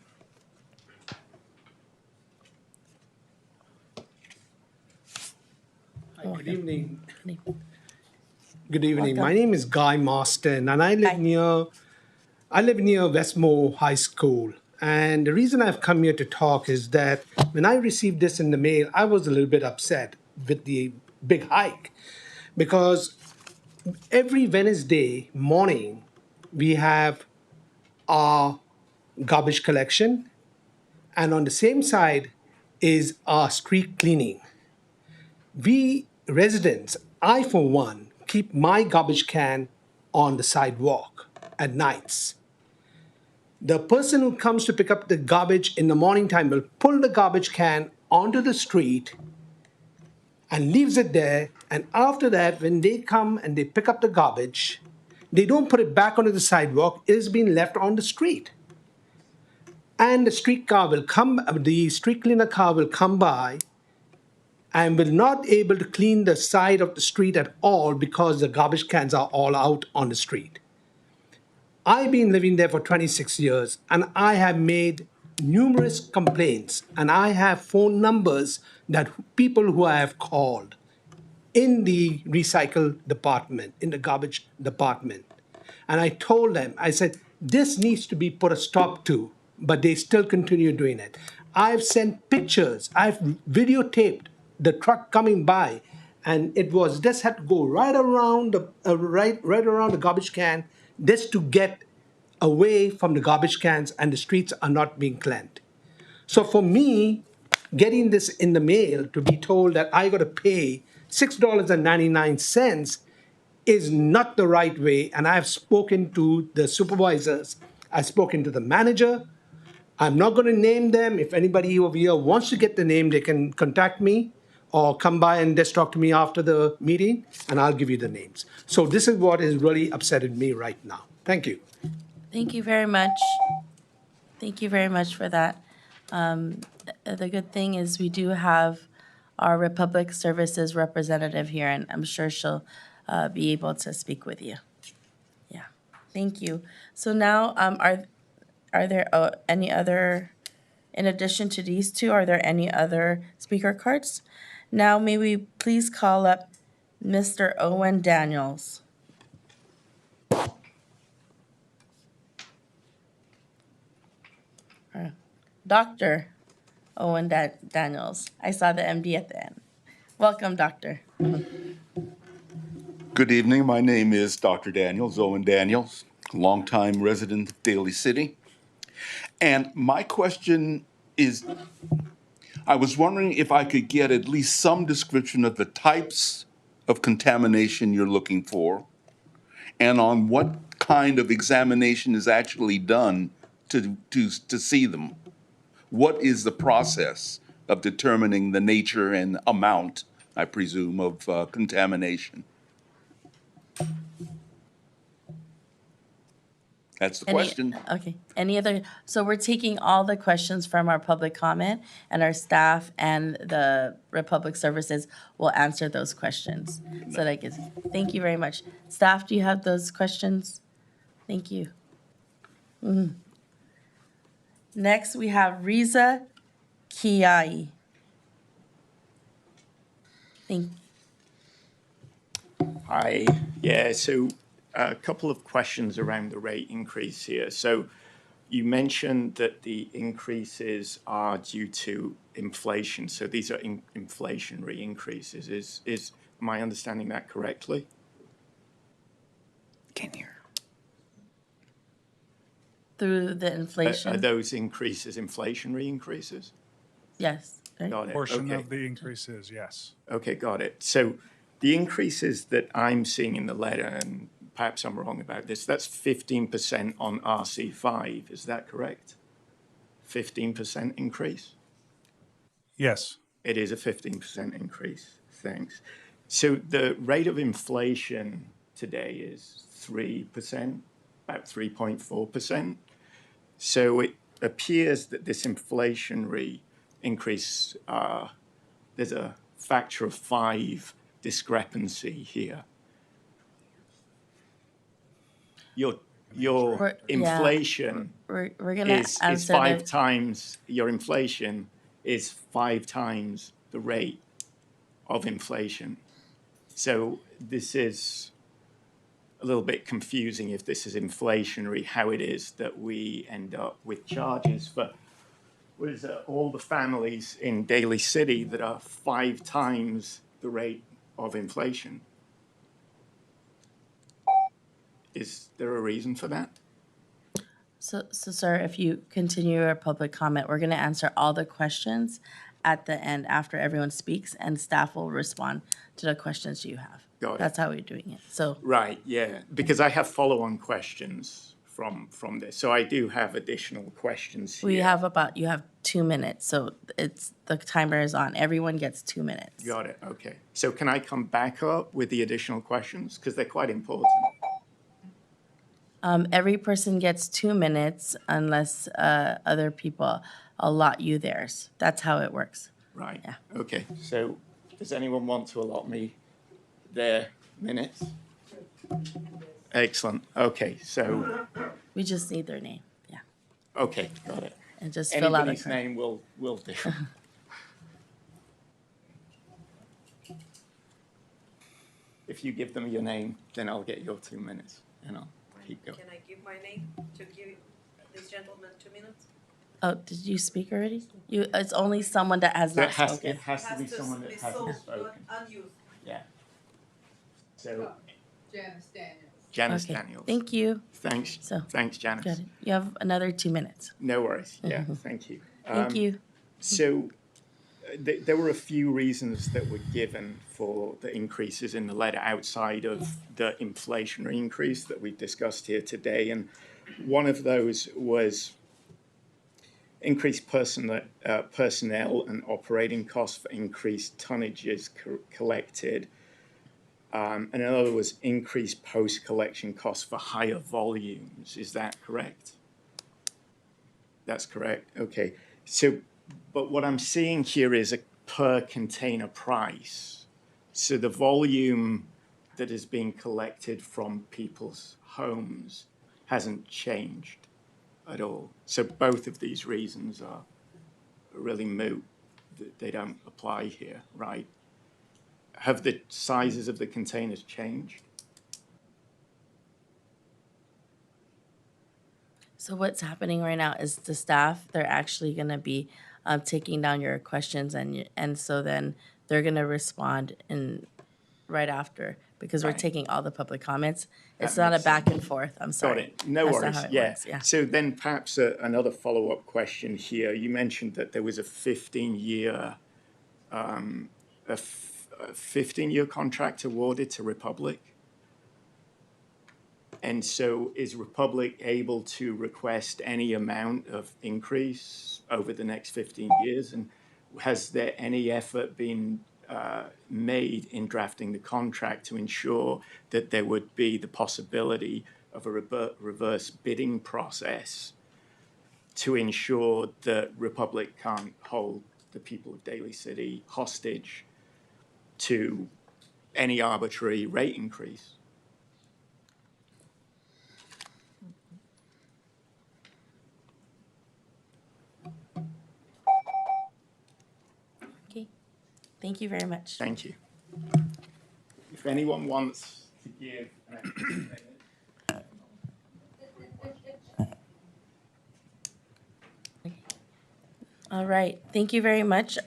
Good evening. Good evening. Good evening. My Welcome. name is Guy Marston, and I live near Westmore High School. And the reason I've come here to talk is that when I received this in the mail, I was a little bit upset with the big hike because every Wednesday morning we have our garbage collection, and on the same side is our street cleaning. We residents, I for one, keep my garbage can on the sidewalk at nights. The person who comes to pick up the garbage in the morning time will pull the garbage can onto the street and leaves it there. And after that, when they come and they pick up the garbage, they don't put it back onto the sidewalk. It has been left on the street. And the street cleaner car will come by and will not able to clean the side of the street at all because the garbage cans are all out on the street. I've been living there for 26 years and I have made numerous complaints and I have phone numbers that people who I have called in the recycle department, in the garbage department. And I told them, I said, this needs to be put a stop to, but they still continue doing it. I've sent pictures, I've videotaped the truck coming by, and this had to go right around right around the garbage can, just to get away from the garbage cans, and the streets are not being cleaned. So for me, getting this in the mail to be told that I got to pay $6.99 is not the right way. And I've spoken to the supervisors, I've spoken to the manager. I'm not going to name them. If anybody over here wants to get the name, they can contact me or come by and just talk to me after the meeting, and I'll give you the names. So this is what is really upsetting me right now. Thank you. Thank you very much. Thank you very much for that. The good thing is we do have our Republic Services representative here, and I'm sure she'll be able to speak with you. Yeah, thank you. So now, are there any other, in addition to these two, are there any other speaker cards? Now, may we please call up Mr. Owen Daniels. Dr. Owen Daniels. I saw the MD at the end. Welcome, Doctor. Good evening. My name is Dr. Daniels, Owen Daniels, longtime resident of Daly City. And my question is, I was wondering if I could get at least some description of the types of contamination you're looking for and on what kind of examination is actually done to see them. What is the process of determining the nature and amount, I presume, of contamination? That's the question. Okay. Any other? So we're taking all the questions from our public comment, and our staff and the Republic Services will answer those questions. So that gives. Thank you very much. Staff, do you have those questions? Thank you. Next, we have Riza Kiai. Hi. Yeah, so a couple of questions around the rate increase here. So you mentioned that the increases are due to inflation. So these are inflationary increases. Am I understanding that correctly? Can you? Through the inflation. Are those increases inflationary increases? Yes. Right? Got it. Portion Okay. of the increase is, yes. Okay, got it. So the increases that I'm seeing in the letter, and perhaps I'm wrong about this, that's 15% on RC5. Is that correct? 15% increase? Yes. It is a 15% increase. Thanks. So the rate of inflation today is 3%, about 3.4%. So it appears that this inflationary increase, there's a factor of 5 discrepancy here. Your inflation we're gonna is 5 times, your inflation is 5 times the rate of inflation. So this is a little bit confusing if this is inflationary, how it is that we end up with charges for what is it, all the families in Daly City that are 5 times the rate of inflation. Is there a reason for that? So, sir, if you continue your public comment, we're going to answer all the questions at the end after everyone speaks, and staff will respond to the questions you have. Got it. That's how we're doing it. So, Right, yeah, because I have follow-on questions from this. So I do have additional questions here. you have 2 minutes. So the timer is on. Everyone gets 2 minutes. Got it, okay. So can I come back up with the additional questions? Because they're quite important. Every person gets 2 minutes unless other people allot you theirs. That's how it works. Right, Yeah. okay. So does anyone want to allot me their minutes? Excellent, okay, so, We just need their name. Yeah. okay, got it. And just fill out a Anybody's card. name will do. If you give them your name, then I'll get your 2 minutes, and I'll keep going. Can I give my name to give this gentleman 2 minutes? Oh, did you speak already? It's only someone that has not spoken. It has to be someone that hasn't spoken. Unused. Yeah. So, Janice Daniels. Janice Okay, Daniels. Thank you. Thanks, So, thanks, Janice. Good. You have another 2 minutes. No worries, yeah, thank you. Thank you. So, there were a few reasons that were given for the increases in the letter outside of the inflationary increase that we've discussed here today. And one of those was increased personnel and operating costs for increased tonnages collected. And another was increased post-collection costs for higher volumes. Is that correct? That's correct, okay. So, but what I'm seeing here is a per container price. So the volume that is being collected from people's homes hasn't changed at all. So both of these reasons are really moot. They don't apply here, right? Have the sizes of the containers changed? So what's happening right now is the staff, they're actually going to be taking down your questions, and so then they're going to respond right after, because we're Right. taking all the public comments. It's That not a makes back and forth. I'm Got sorry. it. No That's not worries. how it Yeah. works. Yeah. So then perhaps another follow-up question here. You mentioned that there was a 15-year 15-year contract awarded to Republic. And so is Republic able to request any amount of increase over the next 15 years? And has there any effort been made in drafting the contract to ensure that there would be the possibility of a reverse bidding process to ensure that Republic can't hold the people of Daly City hostage to any arbitrary rate increase? Okay. Thank you very much. Thank you. If anyone wants to give an extra minute. All right. Thank you very much.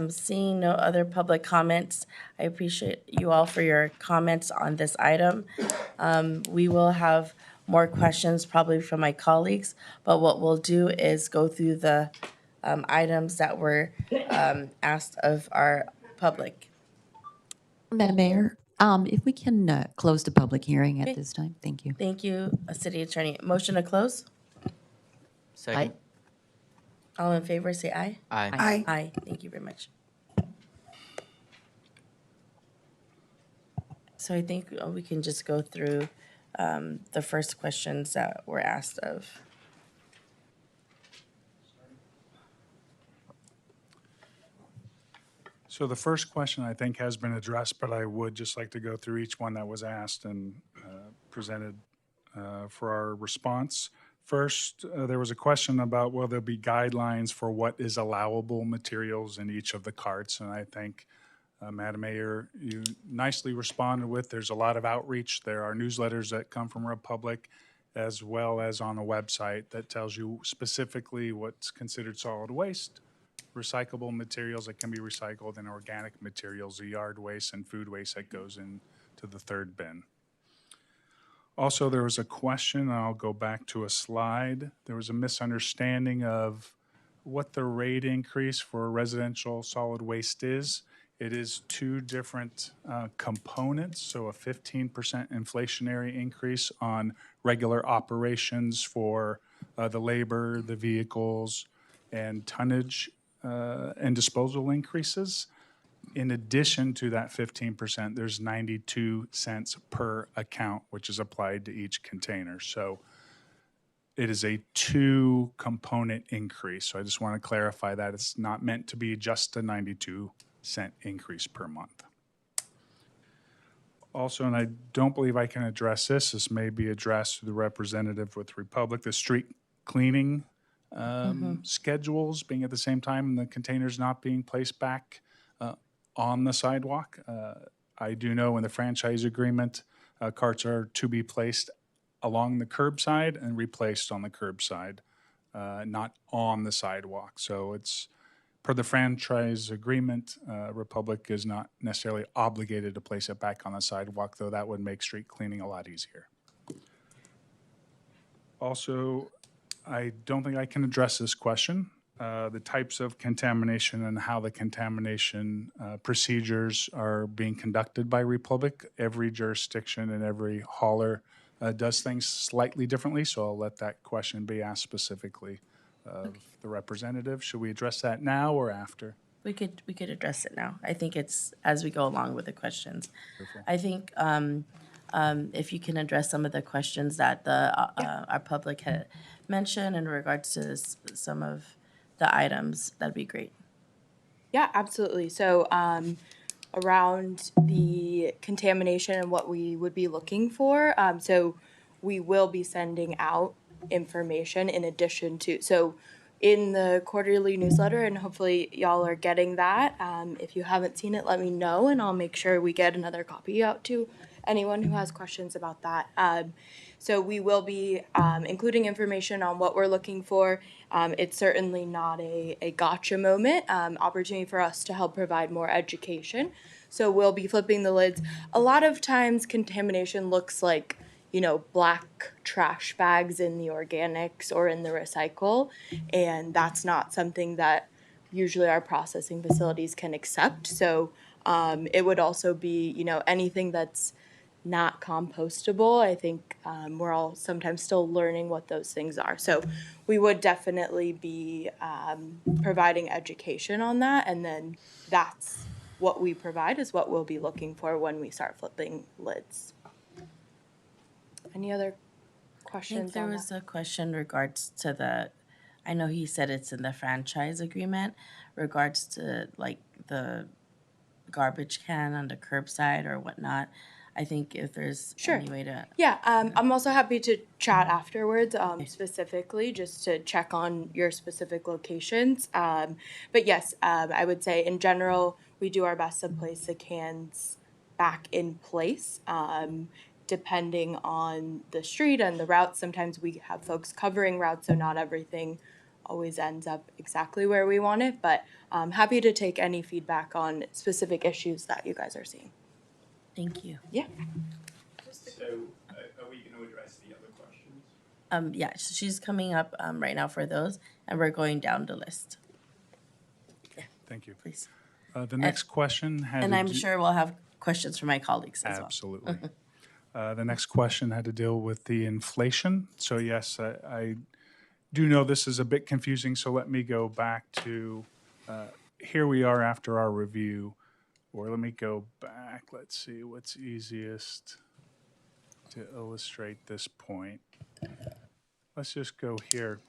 Seeing no other public comments, I appreciate you all for your comments on this item. We will have more questions probably from my colleagues, but what we'll do is go through the items that were asked of our public. Madam Mayor, if we can close the public hearing Okay. at this time, thank you. Thank you, City Attorney. Motion to close? Second. All in favor, say aye. Aye. Aye. Aye. Thank you very much. So I think we can just go through the first questions that were asked of. So the first question I think has been addressed, but I would just like to go through each one that was asked and presented for our response. First, there was a question about will there be guidelines for what is allowable materials in each of the carts, and I think Madam Mayor, you nicely responded with, there's a lot of outreach. There are newsletters that come from Republic, as well as on a website that tells you specifically what's considered solid waste, recyclable materials that can be recycled, and organic materials, the yard waste and food waste that goes into the third bin. Also, there was a question, and I'll go back to a slide. There was a misunderstanding of what the rate increase for residential solid waste is. It is two different components, so a 15% inflationary increase on regular operations for the labor, the vehicles, and tonnage and disposal increases. In addition to that 15%, there's 92 cents per account, which is applied to each container. So it is a two-component increase. So I just want to clarify that it's not meant to be just a 92-cent increase per month. Also, and I don't believe I can address this may be addressed to the representative with Republic, the street cleaning schedules being at the same time and the containers not being placed back on the sidewalk. I do know in the franchise agreement, carts are to be placed along the curbside and replaced on the curbside, not on the sidewalk. So it's per the franchise agreement, Republic is not necessarily obligated to place it back on the sidewalk, though that would make street cleaning a lot easier. Also, I don't think I can address this question. The types of contamination and how the contamination procedures are being conducted by Republic. Every jurisdiction and every hauler does things slightly differently, so I'll let that question be asked specifically of the representative. Should we address that now or after? We could address it now. I think it's as we go along with the questions. Wonderful. I think if you can address some of the questions that our public had mentioned in regards to some of the items, that'd be great. Yeah, absolutely. So around the contamination and what we would be looking for, so we will be sending out information in addition to, so in the quarterly newsletter, and hopefully y'all are getting that. If you haven't seen it, let me know and I'll make sure we get another copy out to anyone who has questions about that. So we will be including information on what we're looking for. It's certainly not a gotcha moment, opportunity for us to help provide more education. So we'll be flipping the lids. A lot of times contamination looks like, you know, black trash bags in the organics or in the recycle, and that's not something that usually our processing facilities can accept. So it would also be, you know, anything that's not compostable. I think we're all sometimes still learning what those things are. So we would definitely be providing education on that, and then that's what we provide is what we'll be looking for when we start flipping lids. Any other I questions think there on was that? a question regards to the, I know he said it's in the franchise agreement, regards to like the garbage can on the curbside or whatnot. I think if there's any way to. Yeah, I'm also happy to chat afterwards, specifically, just to check on your specific locations. But yes, I would say in general, we do our best to place the cans back in place. Depending on the street and the route, sometimes we have folks covering routes, so not everything always ends up exactly where we want it. But I'm happy to take any feedback on specific issues that you guys are seeing. Thank you. Yeah. So are we going to address the other questions? Yeah, so she's coming up right now for those, and we're going down the list. Thank you. Please. The next question had And to I'm do- sure we'll have questions from my colleagues as well. Absolutely. The next question had to deal with the inflation. So yes, I do know this is a bit confusing, so let me go back to, here we are after our review, or let me go back. Let's see what's easiest to illustrate this point. Let's just go here.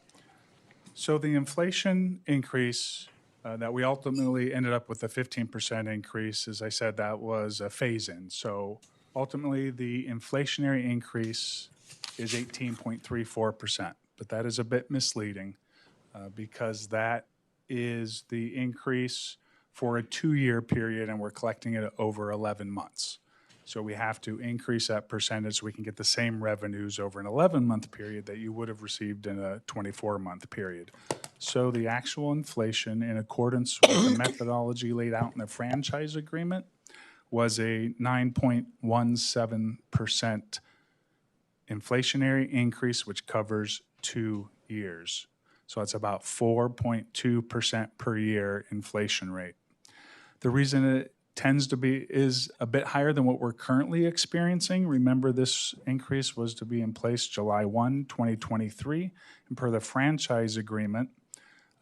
So the inflation increase that we ultimately ended up with a 15% increase, as I said, that was a phase-in. So ultimately, the inflationary increase is 18.34%, but that is a bit misleading because that is the increase for a 2-year period, and we're collecting it over 11 months. So we have to increase that percentage so we can get the same revenues over an 11-month period that you would have received in a 24-month period. So the actual inflation, in accordance with the methodology laid out in the franchise agreement, was a 9.17% inflationary increase, which covers 2 years. So it's about 4.2% per year inflation rate. The reason it tends to be is a bit higher than what we're currently experiencing. Remember, this increase was to be in place July 1, 2023, and per the franchise agreement,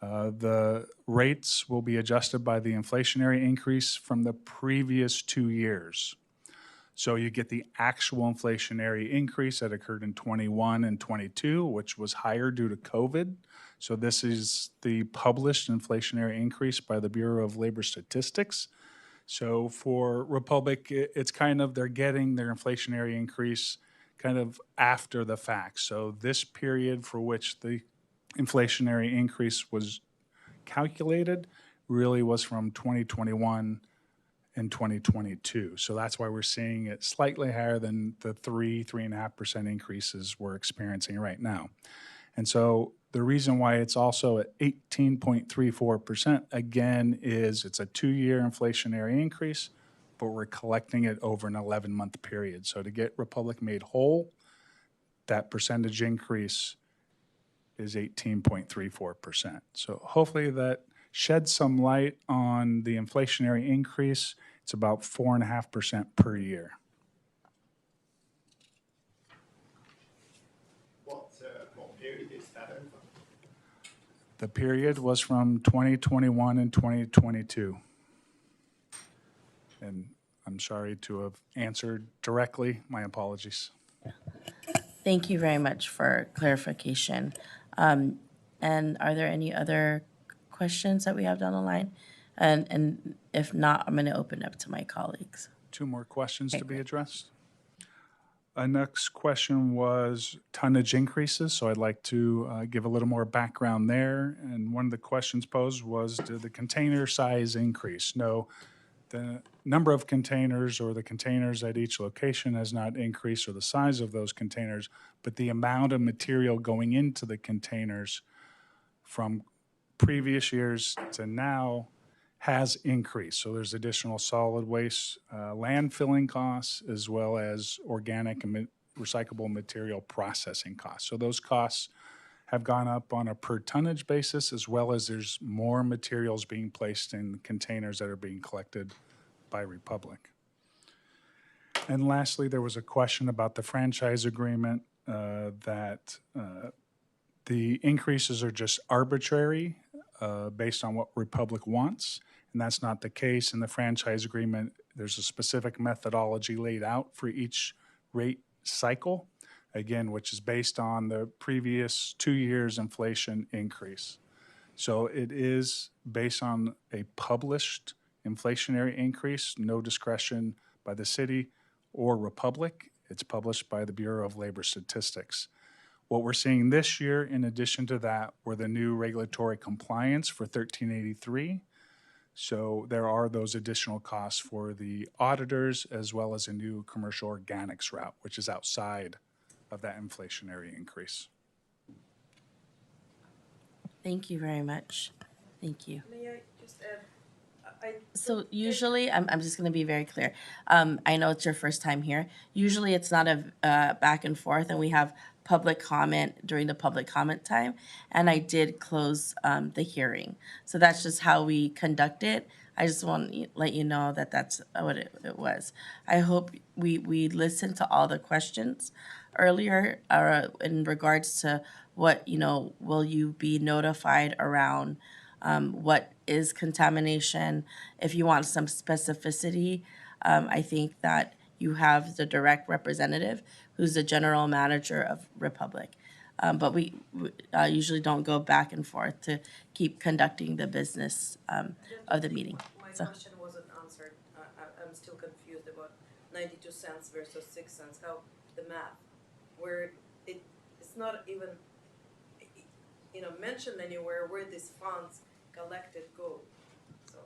the rates will be adjusted by the inflationary increase from the previous 2 years. So you get the actual inflationary increase that occurred in 21 and 22, which was higher due to COVID. So this is the published inflationary increase by the Bureau of Labor Statistics. So for Republic, it's kind of, they're getting their inflationary increase kind of after the fact. So this period for which the inflationary increase was calculated really was from 2021 and 2022. So that's why we're seeing it slightly higher than the 3.5% increases we're experiencing right now. And so the reason why it's also at 18.34%, again, is it's a 2-year inflationary increase, but we're collecting it over an 11-month period. So to get Republic made whole, that percentage increase is 18.34%. So hopefully that sheds some light on the inflationary increase. It's about 4.5% per year. What period is that over? The period was from 2021 and 2022. And I'm sorry to have answered directly. My apologies. Thank you very much for clarification. And are there any other questions that we have down the line? And if not, I'm going to open up to my colleagues. 2 more questions to be addressed. Next question was tonnage increases, so I'd like to give a little more background there. And one of the questions posed was, did the container size increase? No, the number of containers or the containers at each location has not increased, or the size of those containers, but the amount of material going into the containers from previous years to now has increased. So there's additional solid waste landfilling costs, as well as organic and recyclable material processing costs. So those costs have gone up on a per tonnage basis, as well as there's more materials being placed in containers that are being collected by Republic. And lastly, there was a question about the franchise agreement, that the increases are just arbitrary based on what Republic wants. And that's not the case. In the franchise agreement, there's a specific methodology laid out for each rate cycle, again, which is based on the previous 2 years' inflation increase. So it is based on a published inflationary increase, no discretion by the city or Republic. It's published by the Bureau of Labor Statistics. What we're seeing this year, in addition to that, were the new regulatory compliance for 1383. So there are those additional costs for the auditors, as well as a new commercial organics route, which is outside of that inflationary increase. Thank you very much. Thank you. May I just add? So usually, I'm just going to be very clear. I know it's your first time here. Usually it's not a back and forth, and we have public comment during the public comment time, and I did close the hearing. So that's just how we conduct it. I just want to let you know that that's what it was. I hope we listened to all the questions earlier in regards to what, will you be notified around what is contamination. If you want some specificity, I think that you have the direct representative who's the general manager of Republic. But we usually don't go back and forth to keep conducting the business of the meeting. My So. question wasn't answered. I'm still confused about 92 cents versus 6 cents. How the math, where it's not even mentioned anywhere where these funds collected go. So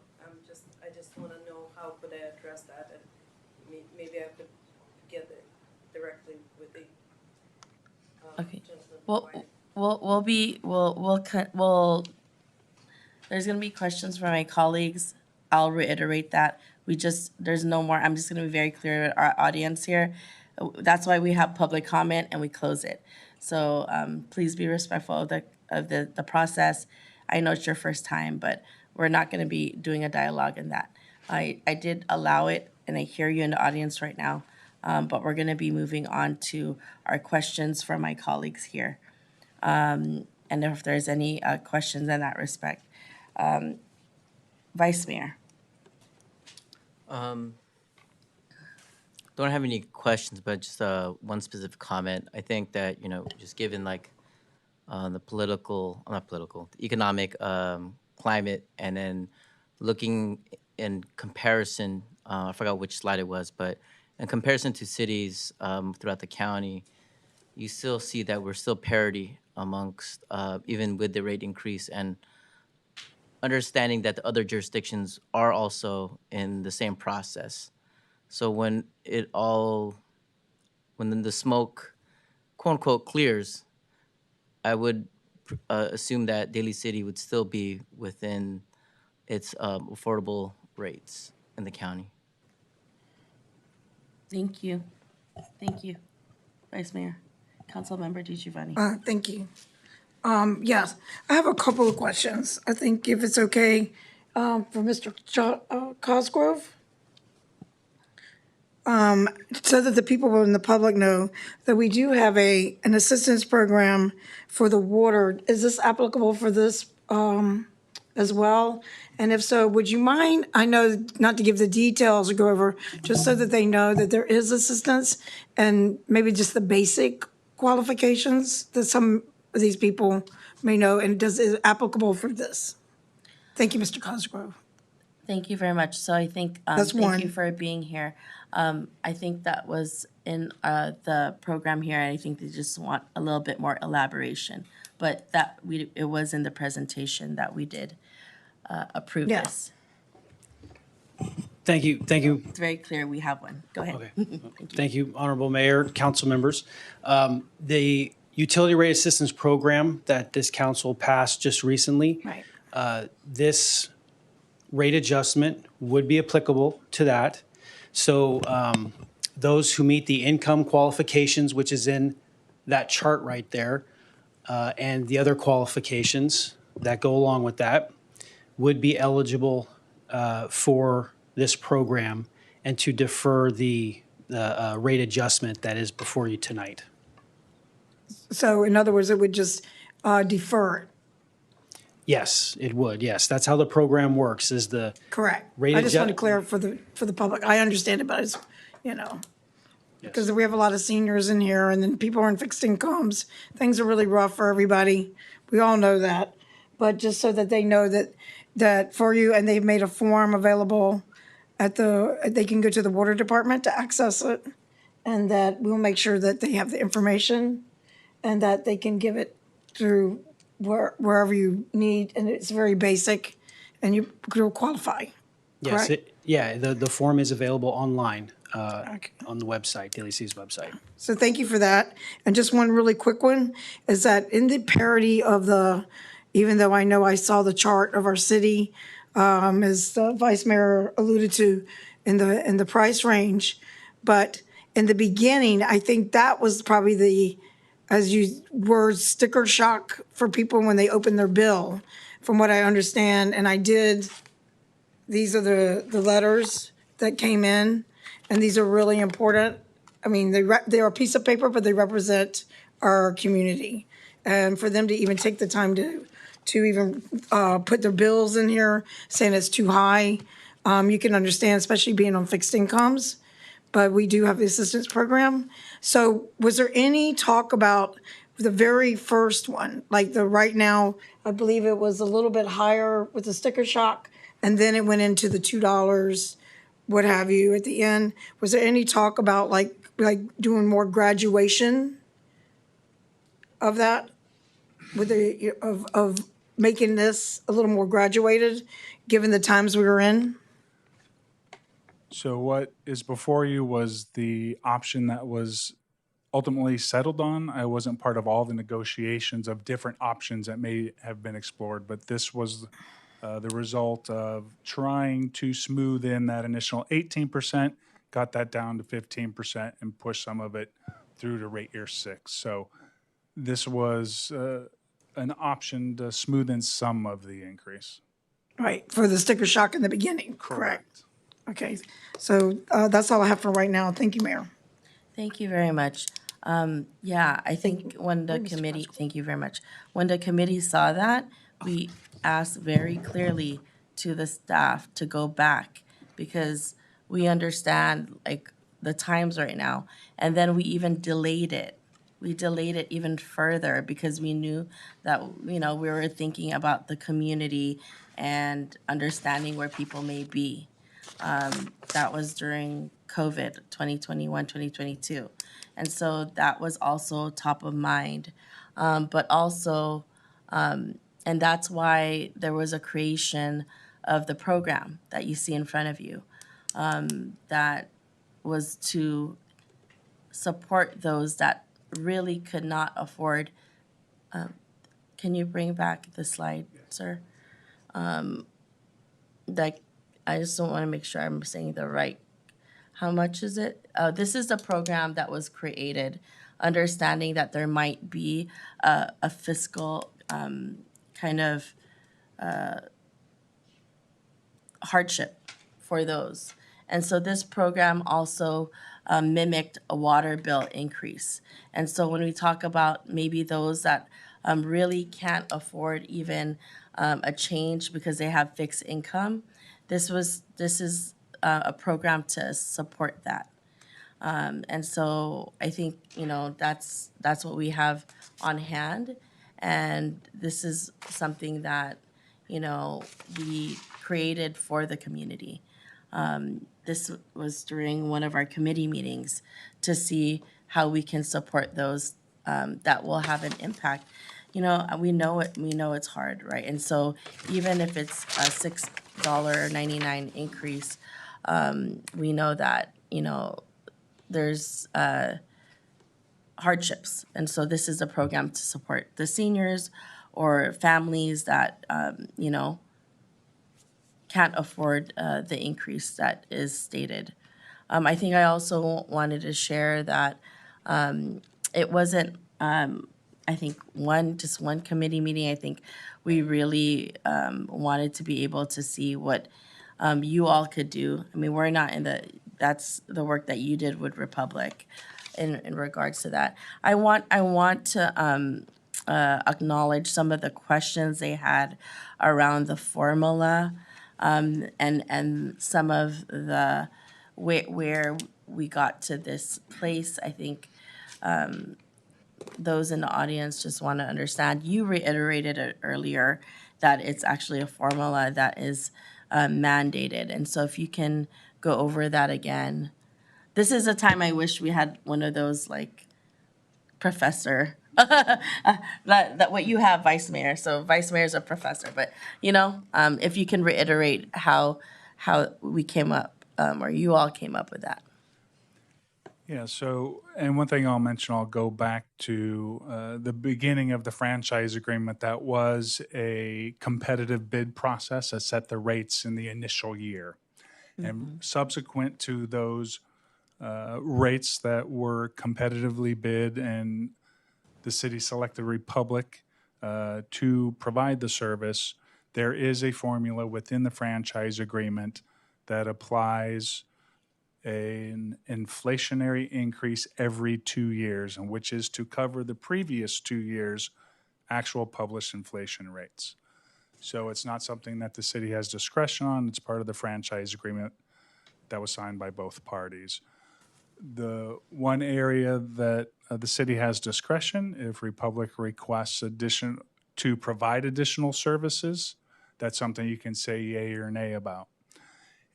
I just wanna know how could I address that, and maybe I could get it directly with the Okay. gentleman. We'll there's gonna be questions from my colleagues. I'll reiterate that. There's no more, I'm just gonna be very clear with our audience here. That's why we have public comment and we close it. So, please be respectful of the process. I know it's your first time, but we're not gonna be doing a dialogue in that. I did allow it, and I hear you in the audience right now, but we're gonna be moving on to our questions from my colleagues here. And if there's any questions in that respect. Vice Mayor. Don't have any questions, but just one specific comment. I think that, just given like the the economic climate, and then looking in comparison, I forgot which slide it was, but in comparison to cities throughout the county, you still see that we're still parity amongst, even with the rate increase, and understanding that the other jurisdictions are also in the same process. So when the smoke, quote unquote, clears, I would assume that Daly City would still be within its affordable rates in the county. Thank you. Thank you, Vice Mayor. Councilmember DiGiovanni. Thank you. Yes, I have a couple of questions. I think if it's okay, for Mr. Cosgrove. So that the people in the public know that we do have an assistance program for the water. Is this applicable for this, as well? And if so, would you mind, I know not to give the details or go over, just so that they know that there is assistance and maybe just the basic qualifications that some of these people may know, and is it applicable for this? Thank you, Mr. Cosgrove. Thank you very much. So I think, That's thank you one. for being here. I think that was in the program here, and I think they just want a little bit more elaboration. But it was in the presentation that we did approve Yeah. this. Thank you. It's very clear we have one. Go ahead. Okay. Thank you, Honorable Mayor, council members. The Utility Rate Assistance Program that this council passed just recently. Right. This rate adjustment would be applicable to that. So those who meet the income qualifications, which is in that chart right there, and the other qualifications that go along with that, would be eligible for this program and to defer the rate adjustment that is before you tonight. So in other words, it would just defer it. Yes, it would. Yes, that's how the program works. Is the Correct. rate I just want to adjust- clear for the public. I understand it, but it's, because we have a lot of seniors in here, and then people are in fixed incomes. Things are really rough for everybody. We all know that. But just so that they know that for you, and they've made a form available they can go to the water department to access it, and that we'll make sure that they have the information and that they can give it through wherever you need, and it's very basic, and you'll qualify. Yes, Correct? the form is available online on the website, Daly City's website. So thank you for that. And just one really quick one is that in the parity of even though I know I saw the chart of our city, as the Vice Mayor alluded to in the price range, but in the beginning, I think that was probably sticker shock for people when they open their bill, from what I understand. And these are the letters that came in, and these are really important. I mean, they're a piece of paper, but they represent our community. And for them to even take the time to even put their bills in here, saying it's too high, you can understand, especially being on fixed incomes. But we do have the assistance program. So was there any talk about the very first one, like right now, I believe it was a little bit higher with the sticker shock, and then it went into the $2, what have you, at the end? Was there any talk about like doing more graduation of that? With making this a little more graduated, given the times we were in? So what is before you was the option that was ultimately settled on. I wasn't part of all the negotiations of different options that may have been explored, but this was the result of trying to smooth in that initial 18%, got that down to 15%, and pushed some of it through to rate year 6. So this was an option to smooth in some of the increase. Right, for the sticker shock in the beginning, correct? Okay, so that's all I have for right now. Thank you, Mayor. Thank you very much. Yeah, I think when the committee, thank you very much. When the committee saw that, we asked very clearly to the staff to go back because we understand like the times right now. And then we even delayed it. We delayed it even further because we knew that, we were thinking about the community and understanding where people may be. That was during COVID, 2021, 2022. And so that was also top of mind. But also, and that's why there was a creation of the program that you see in front of you, that was to support those that really could not afford. Can you bring back the slide, sir? Like, I just don't want to make sure I'm saying the right. How much is it? This is a program that was created, understanding that there might be a fiscal kind of hardship for those. And so this program also mimicked a water bill increase. And so when we talk about maybe those that really can't afford even a change because they have fixed income, this is a program to support that. And so I think, that's what we have on hand. And this is something that, we created for the community. This was during one of our committee meetings to see how we can support those that will have an impact. We know it's hard, right? And so even if it's a $6.99 increase, we know that, there's hardships. And so this is a program to support the seniors or families that, can't afford the increase that is stated. I think I also wanted to share that it wasn't, I think, just one committee meeting. I think we really wanted to be able to see what you all could do. I mean, we're not that's the work that you did with Republic in regards to that. I want to acknowledge some of the questions they had around the formula, and some of the where we got to this place. I think those in the audience just want to understand. You reiterated it earlier that it's actually a formula that is mandated. And so if you can go over that again. This is a time I wish we had one of those like professor that what you have, Vice Mayor. So Vice Mayor is a professor, but if you can reiterate how we came up, or you all came up with that. Yeah, so, and one thing I'll mention, I'll go back to the beginning of the franchise agreement. That was a competitive bid process that set the rates in the initial year. And subsequent to those rates that were competitively bid and the city selected Republic to provide the service, there is a formula within the franchise agreement that applies an inflationary increase every 2 years, and which is to cover the previous 2 years' actual published inflation rates. So it's not something that the city has discretion on. It's part of the franchise agreement that was signed by both parties. The one area that the city has discretion, if Republic requests to provide additional services, that's something you can say yay or nay about.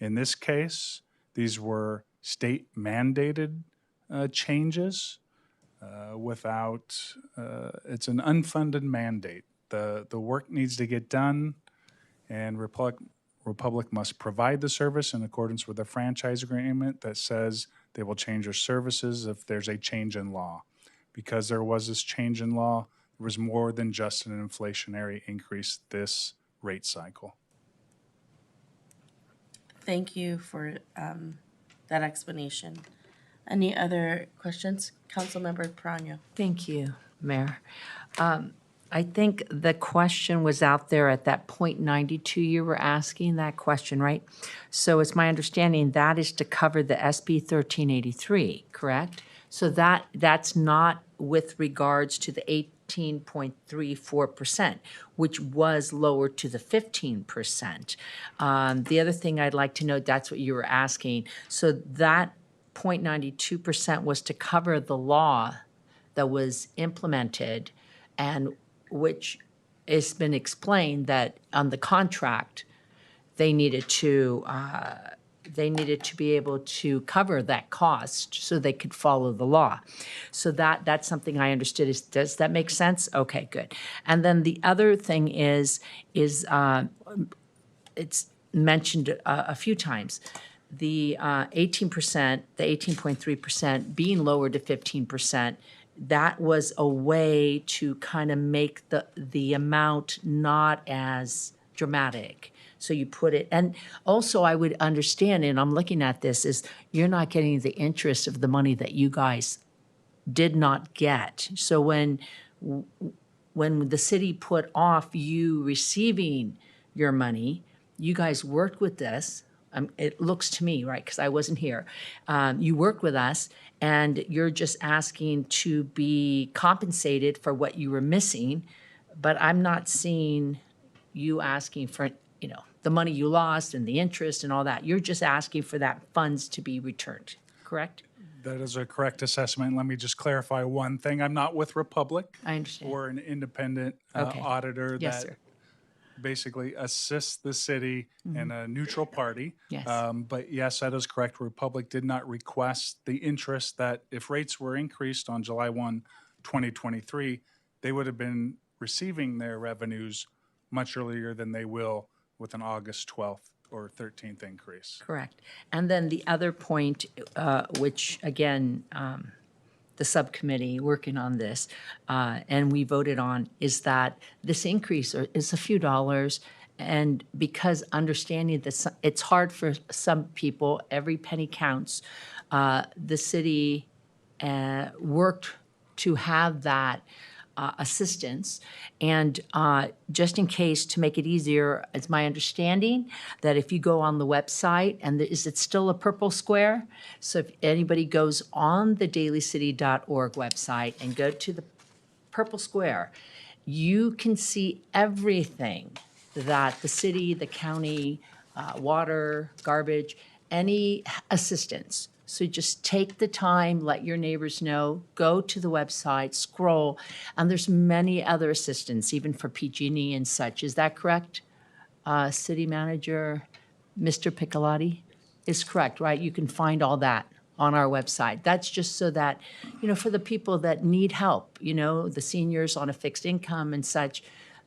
In this case, these were state mandated changes without, it's an unfunded mandate. the work needs to get done, and Republic must provide the service in accordance with a franchise agreement that says they will change their services if there's a change in law. Because there was this change in law, there was more than just an inflationary increase this rate cycle. Thank you for that explanation. Any other questions? Councilmember Perano. Thank you, Mayor. I think the question was out there at that .92 you were asking that question, right? So it's my understanding that is to cover the SB 1383, correct? So that's not with regards to the 18.34%, which was lowered to the 15%. The other thing I'd like to note, that's what you were asking. So that 0.92% was to cover the law that was implemented and which it's been explained that on the contract, they needed to be able to cover that cost so they could follow the law. So that's something I understood. Does that make sense? Okay, good. And then the other thing is it's mentioned a few times, the 18%, the 18.3% being lowered to 15%. That was a way to kind of make the amount not as dramatic. So you put it, and also I would understand, and I'm looking at this, is you're not getting the interest of the money that you guys did not get. So when the city put off you receiving your money, you guys worked with this. It looks to me, right, because I wasn't here. You worked with us, and you're just asking to be compensated for what you were missing, but I'm not seeing you asking for, the money you lost and the interest and all that. You're just asking for that funds to be returned, correct? That is a correct assessment. Let me just clarify one thing. I'm not with Republic. I understand. Or an independent Okay. auditor Yes, that sir. basically assists the city and a neutral party. Yes. But yes, that is correct. Republic did not request the interest that if rates were increased on July 1, 2023, they would have been receiving their revenues much earlier than they will with an August 12th or 13th increase. Correct. And then the other point, which again, the subcommittee working on this, and we voted on, is that this increase is a few dollars. And because understanding that it's hard for some people, every penny counts, the city worked to have that assistance. And just in case, to make it easier, it's my understanding that if you go on the website, and is it still a purple square? So if anybody goes on the dalycity.org website and go to the purple square, you can see everything that the city, the county, water, garbage, any assistance. So just take the time, let your neighbors know, go to the website, scroll, and there's many other assistance, even for PG&E and such. Is that correct? City Manager, Mr. Piccolotti? Is correct, right? You can find all that on our website. That's just so that, for the people that need help, the seniors on a fixed income and such,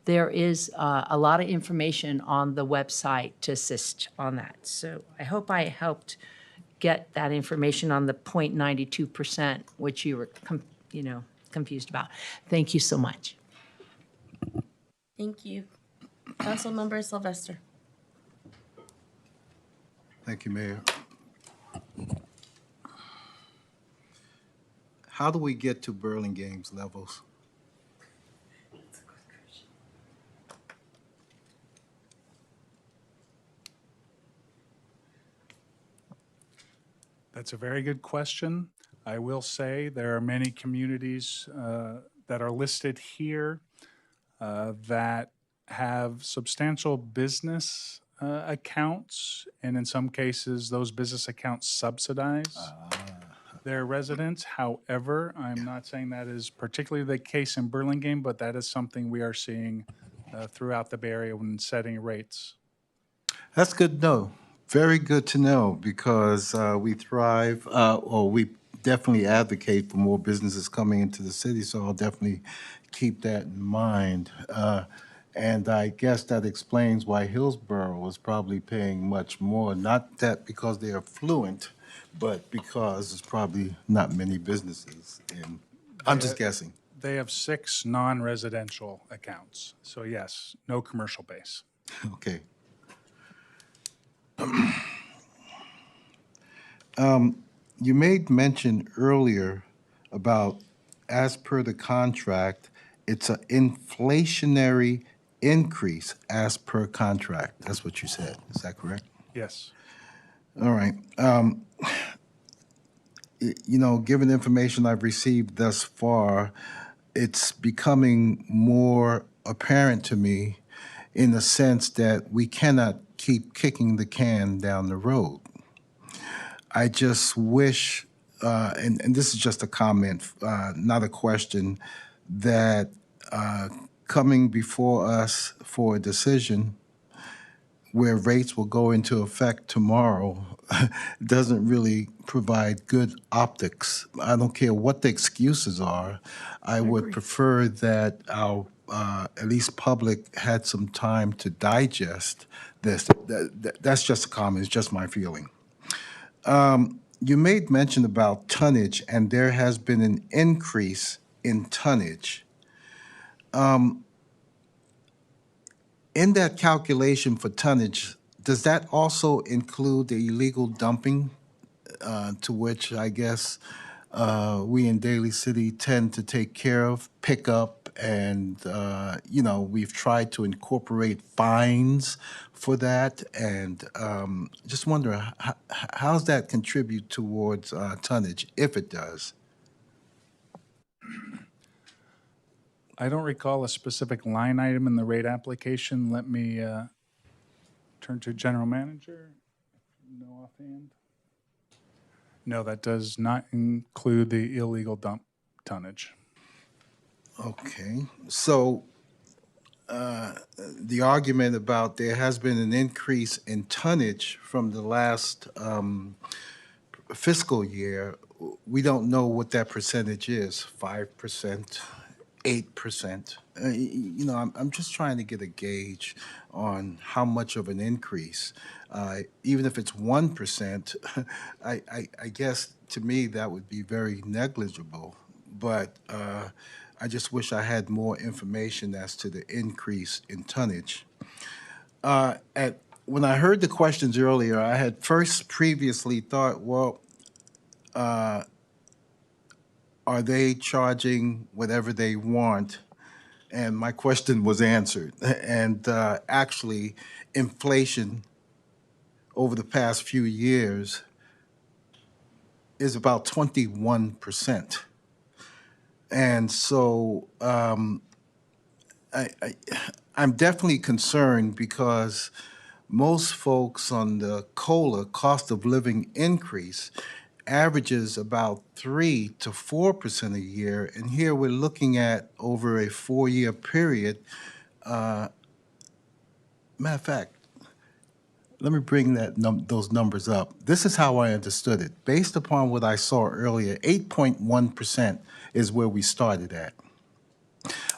there is a lot of information on the website to assist on that. So I hope I helped get that information on the 0.92%, which you were, confused about. Thank you so much. Thank you. Councilmember Sylvester. Thank you, Mayor. How do we get to Burlingame's levels? That's a very good question. I will say there are many communities that are listed here that have substantial business accounts, and in some cases, those business accounts subsidize their residents. However, I'm not saying that is particularly the case in Burlingame, but that is something we are seeing throughout the Bay Area when setting rates. That's good to know. Very good to know, because we thrive, or we definitely advocate for more businesses coming into the city, so I'll definitely keep that in mind. And I guess that explains why Hillsborough was probably paying much more, not that because they are affluent, but because there's probably not many businesses. And I'm just guessing. They have 6 non-residential accounts. So yes, no commercial base. Okay. You made mention earlier about, as per the contract, it's an inflationary increase as per contract. That's what you said. Is that correct? Yes. All right. You know, given the information I've received thus far, it's becoming more apparent to me in the sense that we cannot keep kicking the can down the road. I just wish, and this is just a comment, not a question, that coming before us for a decision where rates will go into effect tomorrow doesn't really provide good optics. I don't care what the excuses are. I would prefer that our, at least public, had some time to digest this. That's just a comment, it's just my feeling. You made mention about tonnage, and there has been an increase in tonnage. In that calculation for tonnage, does that also include the illegal dumping, to which I guess we in Daly City tend to take care of, pick up, and you know, we've tried to incorporate fines for that, and just wonder how's that contribute towards tonnage, if it does? I don't recall a specific line item in the rate application. Let me turn to general manager. No offhand. No, that does not include the illegal dump tonnage. Okay, so the argument about there has been an increase in tonnage from the last fiscal year, we don't know what that percentage is, 5%, 8%. You know, I'm just trying to get a gauge on how much of an increase. Even if it's 1%, I guess to me that would be very negligible. But I just wish I had more information as to the increase in tonnage. When I heard the questions earlier, I had first previously thought, well, are they charging whatever they want? And my question was answered. And actually, inflation over the past few years is about 21%. And so I'm definitely concerned because most folks on the COLA, cost of living increase, averages about 3 to 4% a year. And here we're looking at over a 4-year period. Matter of fact, let me bring those numbers up. This is how I understood it. Based upon what I saw earlier, 8.1% is where we started at.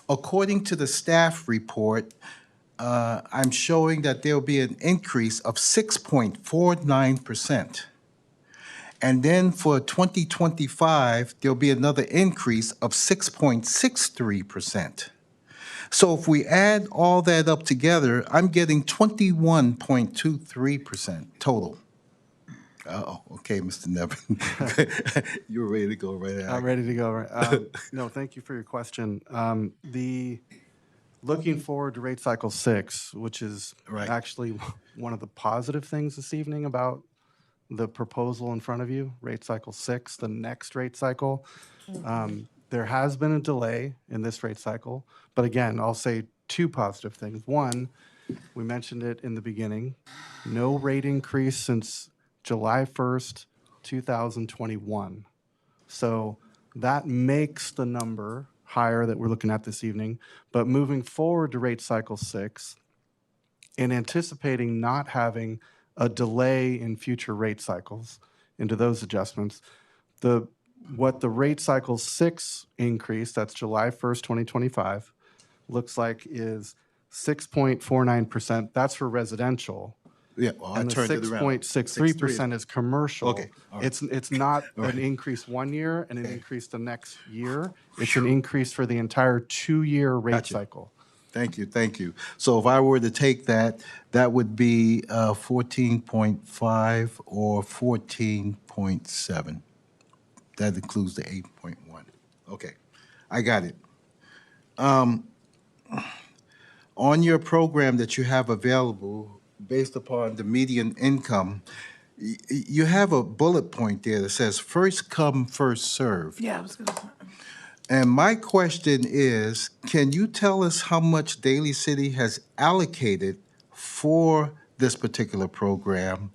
According to the staff report, I'm showing that there will be an increase of 6.49%. And then for 2025, there'll be another increase of 6.63%. So if we add all that up together, I'm getting 21.23% total. Oh, okay, Mr. Nevin. You're ready to go right now. I'm ready to go. No, thank you for your question. Looking forward to rate cycle 6, which is actually one of the positive things this evening about the proposal in front of you, rate cycle 6, the next rate cycle. There has been a delay in this rate cycle, but again, I'll say 2 positive things. One, we mentioned it in the beginning, no rate increase since July 1st, 2021. So that makes the number higher that we're looking at this evening. But moving forward to rate cycle 6 and anticipating not having a delay in future rate cycles into those adjustments, the what the rate cycle 6 increase, that's July 1st, 2025, looks like is 6.49%. That's for residential. Yeah, well, I And the turned it around. 6.63% is commercial. Okay, all right. It's not All right. an increase one year and an increase the next year. It's an increase for the entire 2-year rate Gotcha. cycle. Thank you, thank you. So if I were to take that, that would be 14.5 or 14.7. That includes the 8.1. Okay, I got it. On your program that you have available, based upon the median income, you have a bullet point there that says first come, first served. Yeah, I was gonna. And my question is, can you tell us how much Daly City has allocated for this particular program?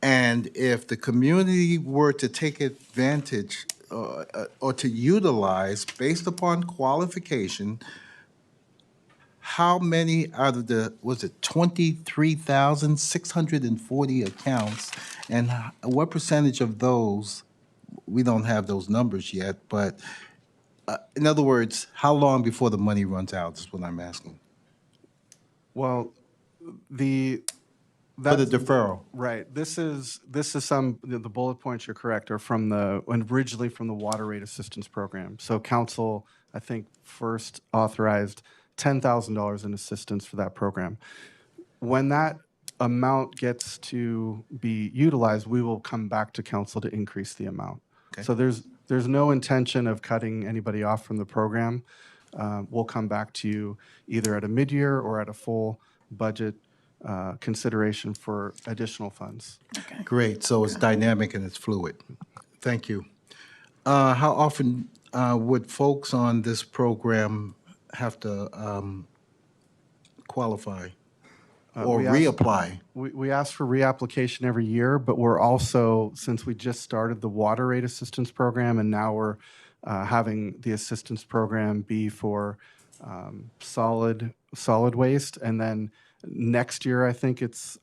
And if the community were to take advantage or to utilize, based upon qualification, how many out of the, was it 23,640 accounts? And what percentage of those, we don't have those numbers yet, but in other words, how long before the money runs out is what I'm asking. Well, the For the deferral. Right. This is some, the bullet points, you're correct, are from originally from the Water Rate Assistance Program. So council, I think, first authorized $10,000 in assistance for that program. When that amount gets to be utilized, we will come back to council to increase the amount. Okay. So there's no intention of cutting anybody off from the program. We'll come back to you either at a mid-year or at a full budget consideration for additional funds. Great, so it's dynamic and it's fluid. Thank you. How often would folks on this program have to qualify or We ask- reapply? We ask for reapplication every year, but we're also, since we just started the Water Rate Assistance Program, and now we're having the assistance program be for solid waste, and then next year, I think it's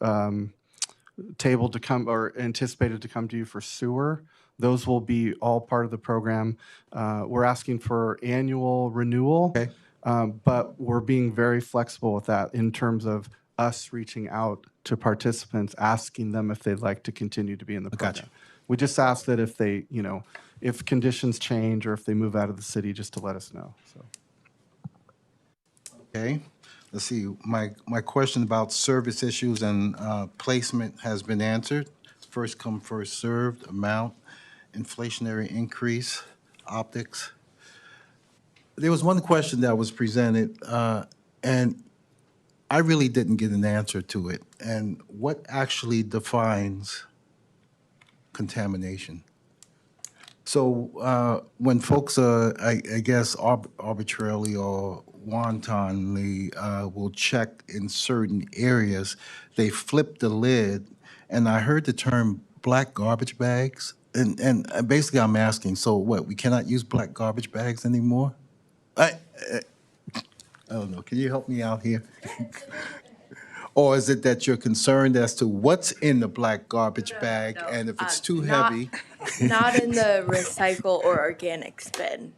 tabled to come or anticipated to come to you for sewer. Those will be all part of the program. We're asking for annual renewal, but we're being very flexible with that in terms of us reaching out to participants, asking them if they'd like to continue to be in the program. Gotcha. We just ask that if they, if conditions change or if they move out of the city, just to let us know. So. Okay, let's see, my question about service issues and placement has been answered. First come, first served, amount, inflationary increase, optics. There was one question that was presented, and I really didn't get an answer to it. And what actually defines contamination? So when folks, I guess, arbitrarily or wantonly will check in certain areas, they flip the lid, and I heard the term black garbage bags. And basically I'm asking, so what, we cannot use black garbage bags anymore? I don't know, can you help me out here? Or is it that you're concerned as to what's in the black garbage bag, and if it's too heavy? Not in the recycle or organic bin.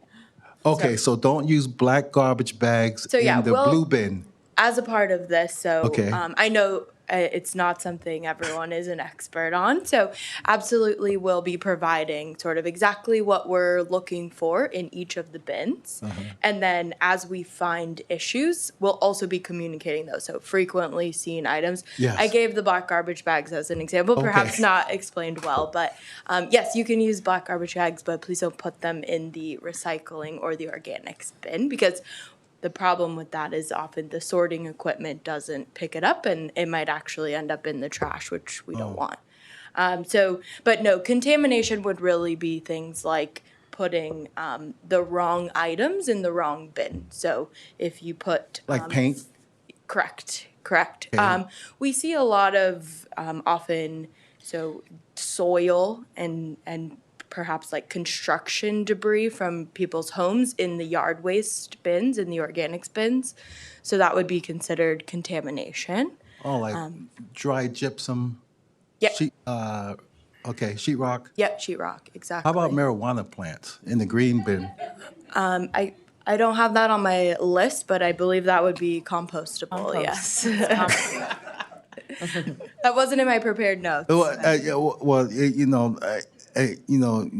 Okay, so don't use black garbage bags So, yeah, in the we'll- blue bin. As a part of this, so Okay. I know it's not something everyone is an expert on. So absolutely we'll be providing sort of exactly what we're looking for in each of the bins. And then as we find issues, we'll also be communicating those. So frequently seen items. Yes. I gave the black garbage bags as an example, perhaps Okay. not explained well, but yes, you can use black garbage bags, but please don't put them in the recycling or the organics bin, because the problem with that is often the sorting equipment doesn't pick it up, and it might actually end up in the trash, which we don't want. But no, contamination would really be things like putting the wrong items in the wrong bin. So if you put Like paint? Correct. Okay. We see a lot of often soil and perhaps like construction debris from people's homes in the yard waste bins, in the organics bins. So that would be considered contamination. Oh, like dry gypsum? Yep. Okay, sheetrock. Yep, sheetrock, exactly. How about marijuana plants in the green bin? I don't have that on my list, but I believe that would be compostable, yes. That wasn't in my prepared notes. You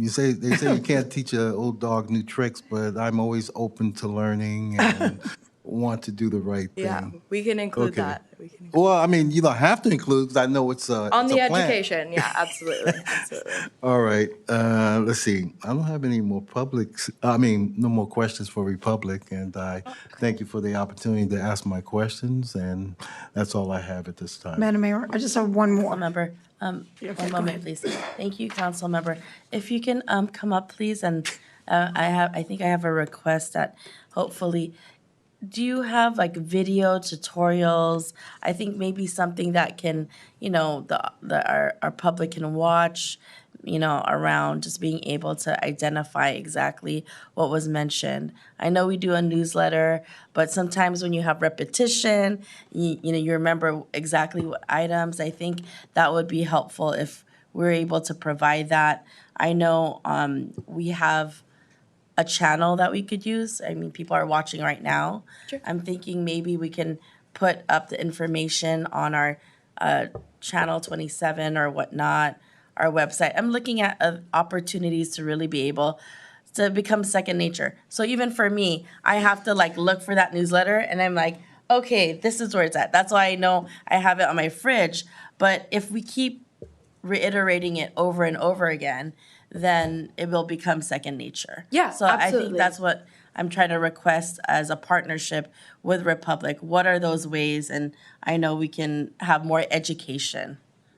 say they say you can't teach an old dog new tricks, but I'm always open to learning and want to do the right thing. Yeah, we can include Okay. that. Well, I mean, you don't have to include because I know it's a On it's the a plant. education, yeah, absolutely, absolutely. All right. Let's see. I don't have any more no more questions for Republic, and I thank you for the opportunity to ask my questions, and that's all I have at this time. Madam Mayor, I just have one more. Member, one moment, please. Thank you, Council Member. If you can come up, please, and I think I have a request that hopefully, do you have like video tutorials? I think maybe something that can, our public can watch, around just being able to identify exactly what was mentioned. I know we do a newsletter, but sometimes when you have repetition, you remember exactly what items. I think that would be helpful if we're able to provide that. I know we have a channel that we could use. I mean, people are watching right now. Sure. I'm thinking maybe we can put up the information on our channel 27 or whatnot, our website. I'm looking at opportunities to really be able to become second nature. So even for me, I have to like look for that newsletter and I'm like, okay, this is where it's at. That's why I know I have it on my fridge. But if we keep reiterating it over and over again, then it will become second nature. Yeah, So I think absolutely. that's what I'm trying to request as a partnership with Republic. What are those ways? And I know we can have more education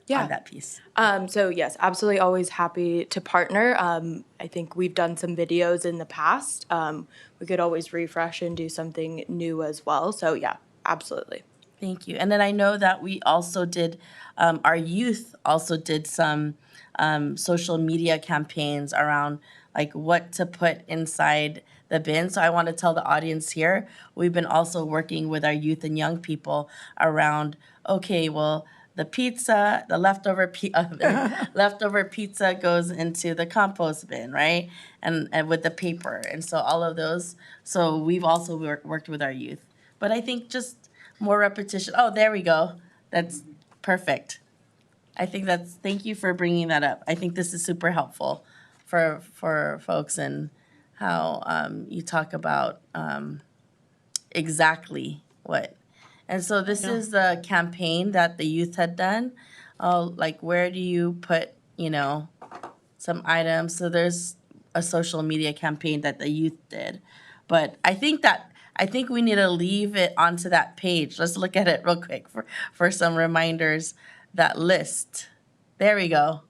on that piece. So yes, absolutely always happy to partner. I think we've done some videos in the past. We could always refresh and do something new as well. So yeah, absolutely. Thank you. And then I know that we also did, our youth also did some social media campaigns around like what to put inside the bin. So I want to tell the audience here, we've been also working with our youth and young people around, okay, well, the pizza, the leftover pizza goes into the compost bin, right? And with the paper. And so all of those. So we've also worked with our youth. But I think just more repetition. Oh, there we go. That's perfect. Thank you for bringing that up. I think this is super helpful for folks and how you talk about exactly what. And so this is the campaign that the youth had done. Like where do you put, some items? So there's a social media campaign that the youth did. But I think we need to leave it onto that page. Let's look at it real quick for some reminders. That list. There we go.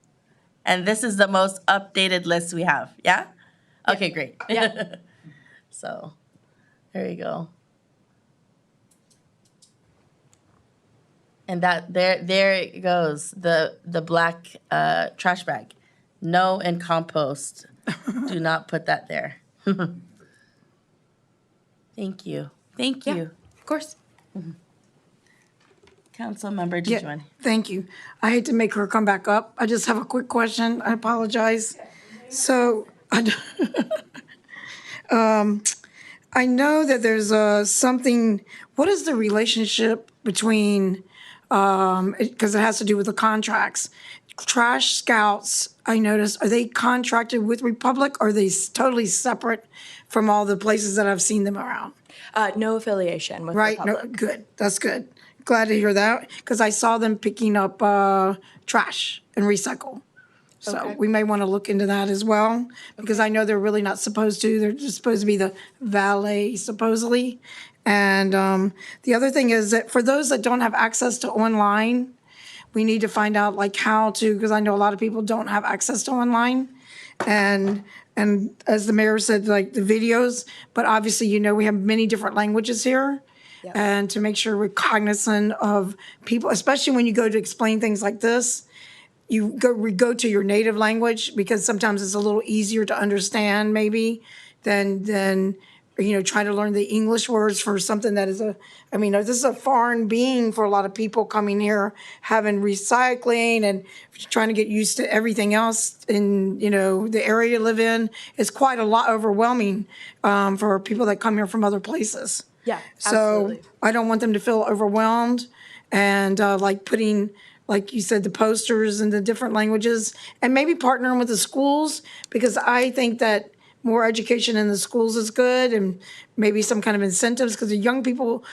And this is the most updated list we have. Yeah? Okay, great. Yeah. So, there you go. And that there it goes. The black trash bag. No and compost. Do not put that there. Thank you. Thank you. Yeah, of course. Council member, did you want? Thank you. I hate to make her come back up. I just have a quick question. I apologize. So, I know that there's something, what is the relationship between, because it has to do with the contracts. Trash scouts, I noticed, are they contracted with Republic or are they totally separate from all the places that I've seen them around? No affiliation with Right, no, Republic. good, that's good. Glad to hear that, because I saw them picking up trash and recycle. So Okay. we may want to look into that as well, because I know they're really not supposed to. They're just supposed to be the valet supposedly. And the other thing is that for those that don't have access to online, we need to find out like how to, because I know a lot of people don't have access to online. And as the mayor said, like the videos, but obviously, we have many different languages here. And to make sure we're cognizant of people, especially when you go to explain things like this, we go to your native language because sometimes it's a little easier to understand maybe than trying to learn the English words for something that is this is a foreign being for a lot of people coming here, having recycling and trying to get used to everything else in, the area you live in. It's quite a lot overwhelming for people that come here from other places. Yeah, So absolutely. I don't want them to feel overwhelmed and like putting, like you said, the posters in the different languages and maybe partnering with the schools, because I think that more education in the schools is good, and maybe some kind of incentives, because the young people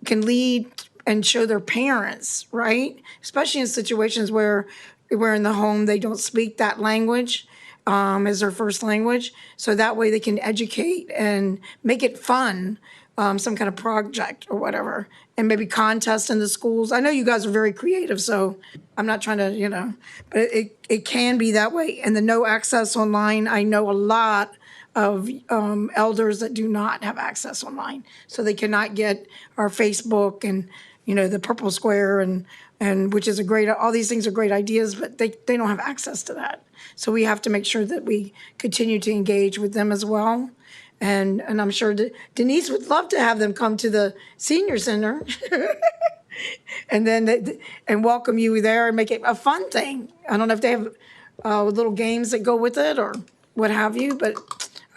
can lead and show their parents, right? Especially in situations where in the home they don't speak that language as their first language. So that way they can educate and make it fun, some kind of project or whatever, and maybe contest in the schools. I know you guys are very creative, so I'm not trying to, but it can be that way. And the no access online, I know a lot of elders that do not have access online. So they cannot get our Facebook and, the Purple Square and which is all these things are great ideas, but they don't have access to that. So we have to make sure that we continue to engage with them as well. And I'm sure Denise would love to have them come to the senior center and then and welcome you there and make it a fun thing. I don't know if they have little games that go with it or what have you, but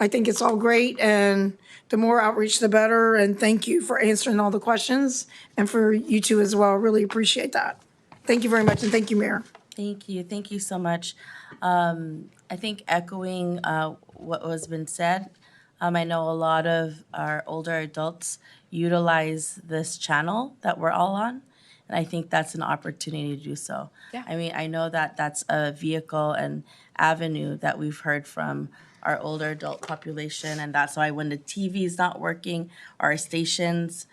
I think it's all great, and the more outreach, the better. And thank you for answering all the questions, and for you two as well. Really appreciate that. Thank you very much, and thank you, Mayor. Thank you. Thank you so much. I think echoing what was been said, I know a lot of our older adults utilize this channel that we're all on, and I think that's an opportunity to do so. Yeah. I know that that's a vehicle and avenue that we've heard from our older adult population, and that's why when the TV is not working, our stations,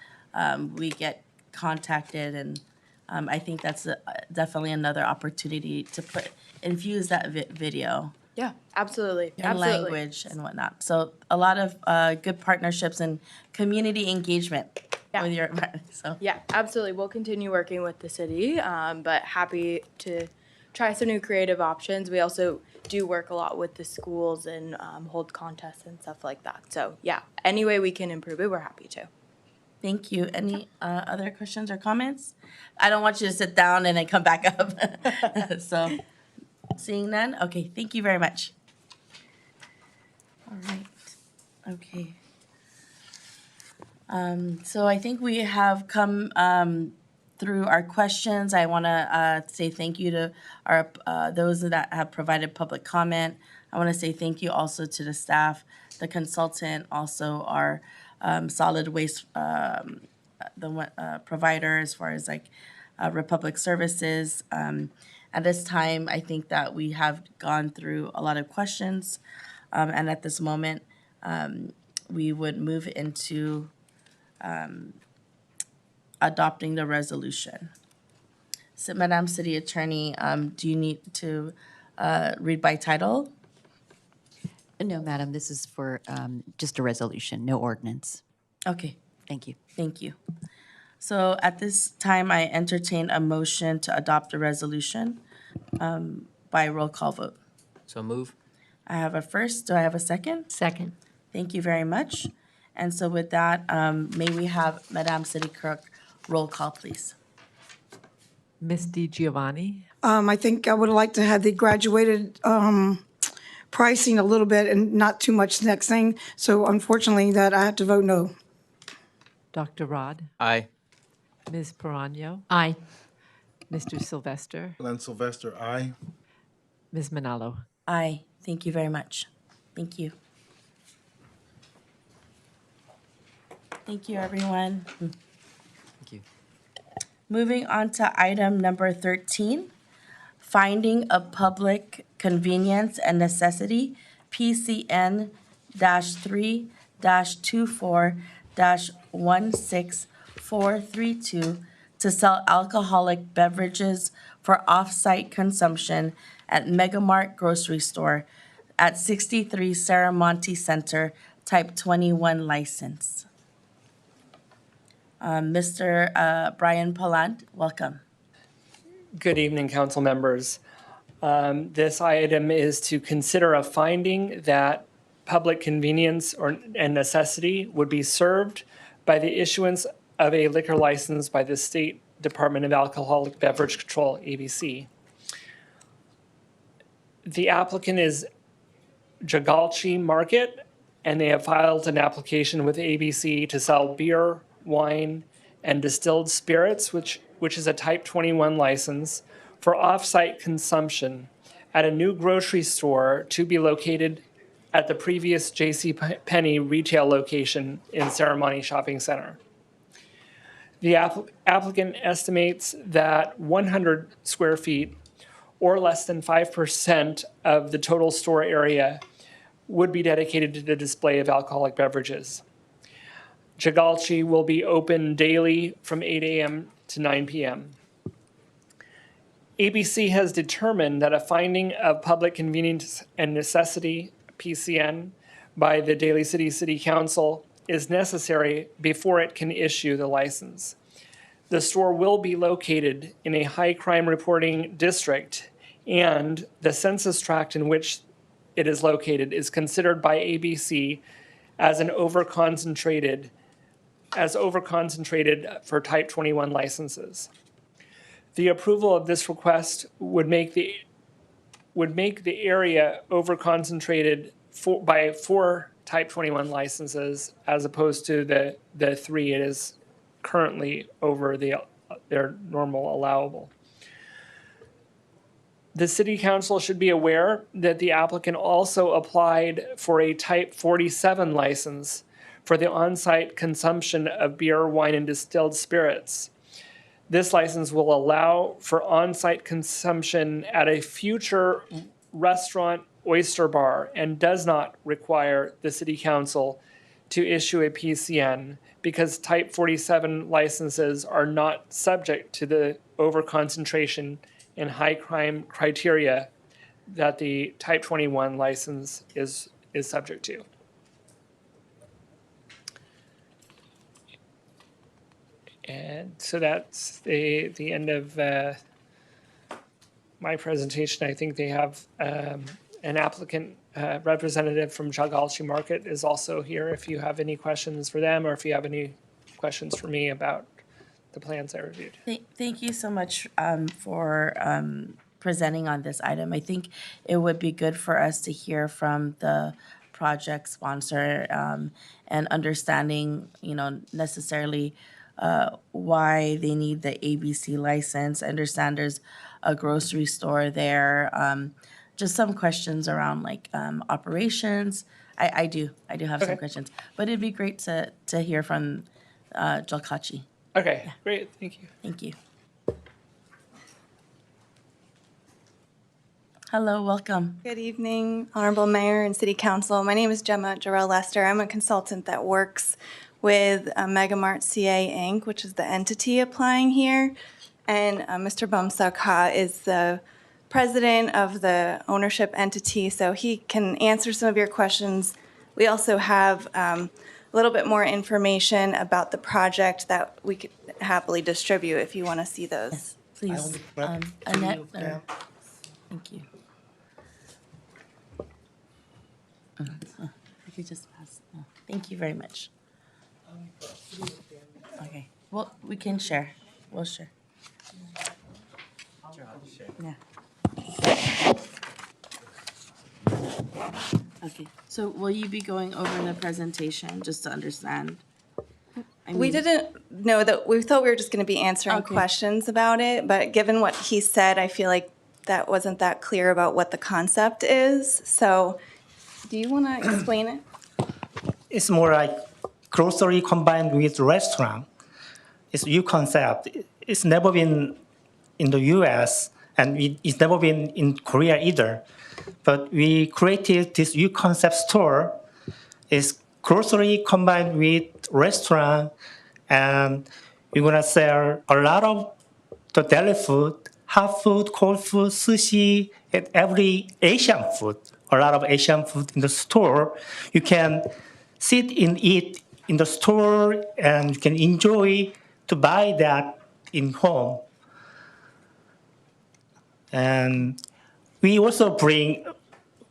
we get contacted, and I think that's definitely another opportunity to infuse that video Yeah, absolutely. in Absolutely. language and whatnot. So a lot of good partnerships and community engagement with your so. Yeah, absolutely. We'll continue working with the city, but happy to try some new creative options. We also do work a lot with the schools and hold contests and stuff like that. So yeah, any way we can improve it, we're happy to. Thank you. Any other questions or comments? I don't want you to sit down and then come back up. So, seeing none, okay, thank you very much. All right, okay. So I think we have come through our questions. I want to say thank you to our those that have provided public comment. I want to say thank you also to the staff, the consultant, also our solid waste provider as far as like Republic Services. At this time, I think that we have gone through a lot of questions, and at this moment, we would move into adopting the resolution. So, Madam City Attorney, do you need to read by title? No, Madam, this is for just a resolution, no ordinance. Okay. Thank you. Thank you. So at this time, I entertain a motion to adopt a resolution by roll call vote. So move. I have a first. Do I have a second? Second. Thank you very much. And so with that, may we have Madam City Clerk roll call, please? Ms. Di Giovanni? I think I would like to have the graduated pricing a little bit and not too much next thing. So unfortunately, that I have to vote no. Dr. Rod? Aye. Ms. Perano? Aye. Mr. Sylvester? Glenn Sylvester, aye. Ms. Manalo? Aye. Thank you very much. Thank you. Thank you, everyone. Thank you. Moving on to item number 13, finding of public convenience and necessity, PCN-3-24-16432, to sell alcoholic beverages for off-site consumption at Megamart Grocery Store at 63 Saramonte Center, Type 21 license. Mr. Brian Palant, welcome. Good evening, council members. This item is to consider a finding that public convenience and necessity would be served by the issuance of a liquor license by the State Department of Alcoholic Beverage Control, ABC. The applicant is Jagalchi Market, and they have filed an application with ABC to sell beer, wine, and distilled spirits, which is a Type 21 license for off-site consumption at a new grocery store to be located at the previous J.C. Penney retail location in Ceremony Shopping Center. The applicant estimates that 100 square feet or less than 5% of the total store area would be dedicated to the display of alcoholic beverages. Jagalchi will be open daily from 8 a.m. to 9 p.m. ABC has determined that a finding of public convenience and necessity, PCN, by the Daly City Council is necessary before it can issue the license. The store will be located in a high crime reporting district, and the census tract in which it is located is considered by ABC as overconcentrated for Type 21 licenses. The approval of this request would make the area overconcentrated by 4 Type 21 licenses as opposed to the 3 it is currently over their normal allowable. The City Council should be aware that the applicant also applied for a Type 47 license for the on-site consumption of beer, wine, and distilled spirits. This license will allow for on-site consumption at a future restaurant oyster bar and does not require the City Council to issue a PCN because Type 47 licenses are not subject to the overconcentration and high crime criteria that the Type 21 license is subject to. And so that's the end of my presentation. I think they have an applicant representative from Jagalchi Market is also here if you have any questions for them or if you have any questions for me about the plans I reviewed. Thank you so much for presenting on this item. I think it would be good for us to hear from the project sponsor and understanding, necessarily why they need the ABC license. I understand there's a grocery store there. Just some questions around like operations. I do have some questions, but it'd be great to hear from Jagalchi. Okay, great, thank you. Thank you. Hello, welcome. Good evening, Honorable Mayor and City Council. My name is Gemma Jarrell-Lester. I'm a consultant that works with Megamart CA Inc., which is the entity applying here. And Mr. Bumsakha is the president of the ownership entity, so he can answer some of your questions. We also have a little bit more information about the project that we could happily distribute if you want to see those. Yes, please. Annette, thank you. If you just pass. Thank you very much. Okay, well, we can share. We'll share. Yeah. Okay, so will you be going over the presentation just to understand? We didn't know that, we thought we were just going to be answering questions about it, but given what he said, I feel like that wasn't that clear about what the concept is. So do you want to explain it? It's more like grocery combined with restaurant. It's a new concept. It's never been in the US and it's never been in Korea either. But we created this new concept store. It's grocery combined with restaurant, and we're gonna sell a lot of the deli food, hot food, cold food, sushi, and every Asian food. A lot of Asian food in the store. You can sit and eat in the store, and you can enjoy to buy that in home. And we also bring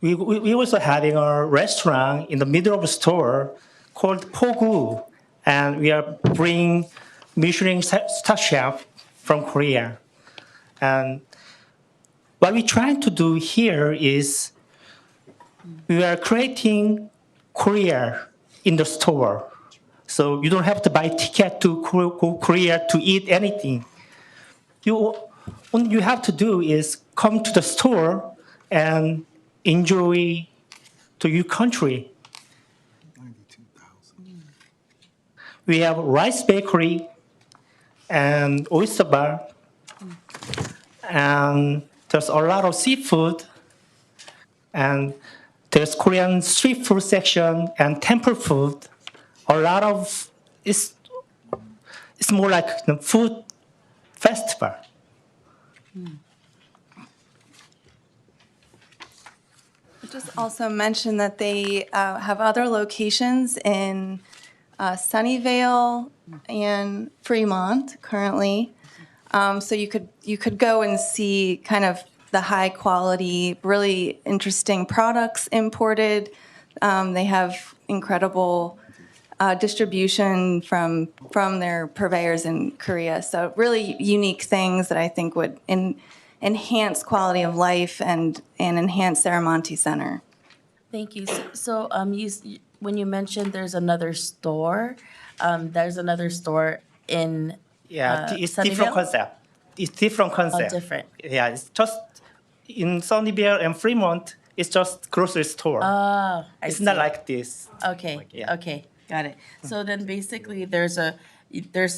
we also having a restaurant in the middle of the store called Pogu, and we are bringing Michelin star chef from Korea. And what we're trying to do here is we are creating Korea in the store. So you don't have to buy ticket to go Korea to eat anything. What you have to do is come to the store and enjoy to your country. We have rice bakery and oyster bar, and there's a lot of seafood, and there's Korean street food section and temple food. A lot of it's more like a food festival. Just also mention that they have other locations in Sunnyvale and Fremont currently. So you could go and see kind of the high quality, really interesting products imported. They have incredible distribution from their purveyors in Korea. So really unique things that I think would enhance quality of life and enhance Saramonte Center. Thank you. So, when you mentioned there's another store in It's different Sunnyvale? concept. It's different concept. different. Yeah, it's just in Sunnyvale and Fremont. It's just grocery store. Oh, It's not like this. Okay, yeah. okay, got it. So then basically there's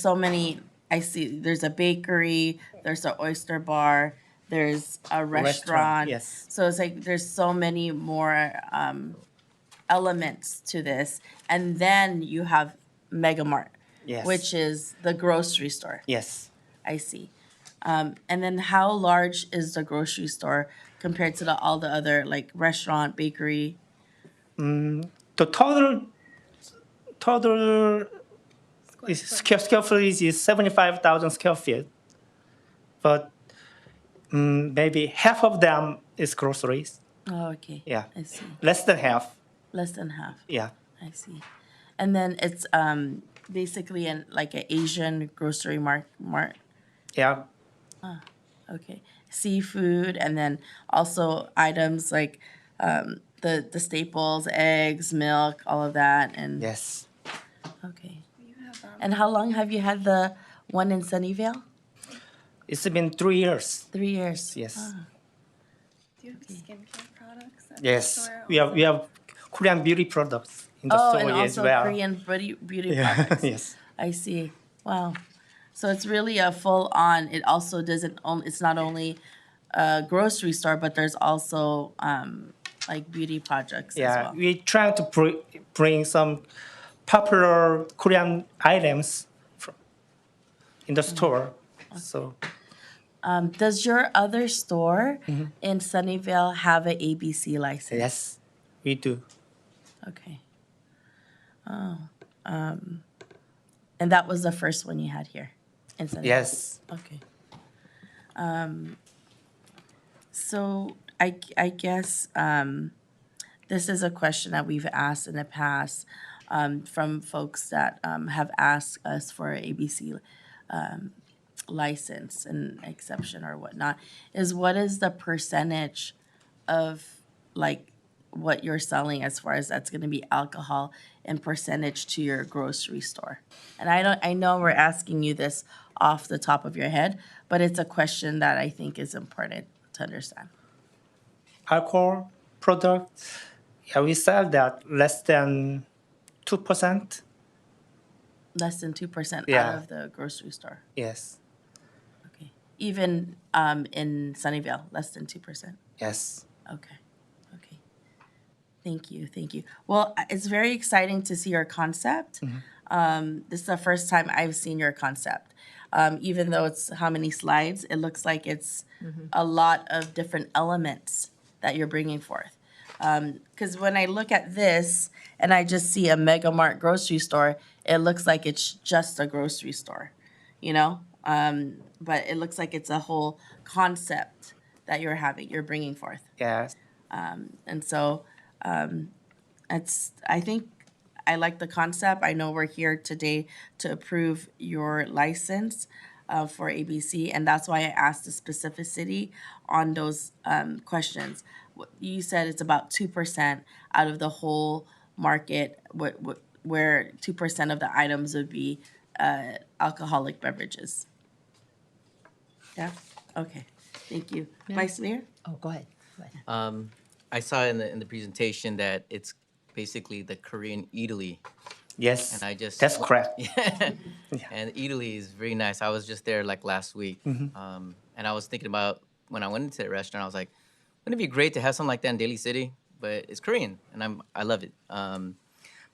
so many, I see, there's a bakery, there's an oyster bar, there's a restaurant. yes. So it's like there's so many more elements to this. And then you have Mega Mart, Yes. which is the grocery store. Yes. I see. And then how large is the grocery store compared to all the other like restaurant, bakery? The total is square footage is 75,000 square feet, but maybe half of them is groceries. Oh, okay. Yeah. I see. Less than half. Less than half. Yeah. I see. And then it's basically an Asian grocery mart. Yeah. Okay. Seafood and then also items like the staples, eggs, milk, all of that. And Yes. okay. And how long have you had the one in Sunnyvale? It's been 3 years. 3 years. Yes. Do you have skincare products? Yes. We have Korean beauty products in the store and as also well. Korean beauty Yeah. products. Yes. I see. Wow. So it's really a full on. It also doesn't only. It's not only a grocery store, but there's also like beauty projects as Yeah, well. we try to bring some popular Korean items in the store. So Does your other store in Sunnyvale have an ABC license? yes, we do. Okay. Oh. And that was the first one you had here in Sunnyvale? Yes. Okay. So I guess this is a question that we've asked in the past from folks that have asked us for ABC license and exception or whatnot, is what is the percentage of like what you're selling as far as that's going to be alcohol in percentage to your grocery store? And I know we're asking you this off the top of your head, but it's a question that I think is important to understand. Alcohol products, yeah, we sell that less than 2%. Less than 2% Yeah. out of the grocery store. Yes. Okay. Even in Sunnyvale, less than 2%. Yes. Okay. Okay. Thank you. Thank you. Well, it's very exciting to see your concept. This is the first time I've seen your concept. Even though it's how many slides, it looks like it's a lot of different elements that you're bringing forth. Because when I look at this and I just see a Mega Mart grocery store, it looks like it's just a grocery store, you know? But it looks like it's a whole concept that you're bringing forth. Yes. And so I think I like the concept. I know we're here today to approve your license for ABC, and that's why I asked the specificity on those questions. You said it's about 2% out of the whole market, where 2% of the items would be alcoholic beverages. Yeah? Okay. Thank you. Vice Mayor? Oh, go ahead. Go ahead. I saw in the presentation that it's basically the Korean Italy. Yes, And I just that's correct. Yeah. And Italy is very nice. I was just there like last week, and I was thinking about when I went into the restaurant. I was like, wouldn't it be great to have something like that in Daly City? But it's Korean, and I love it.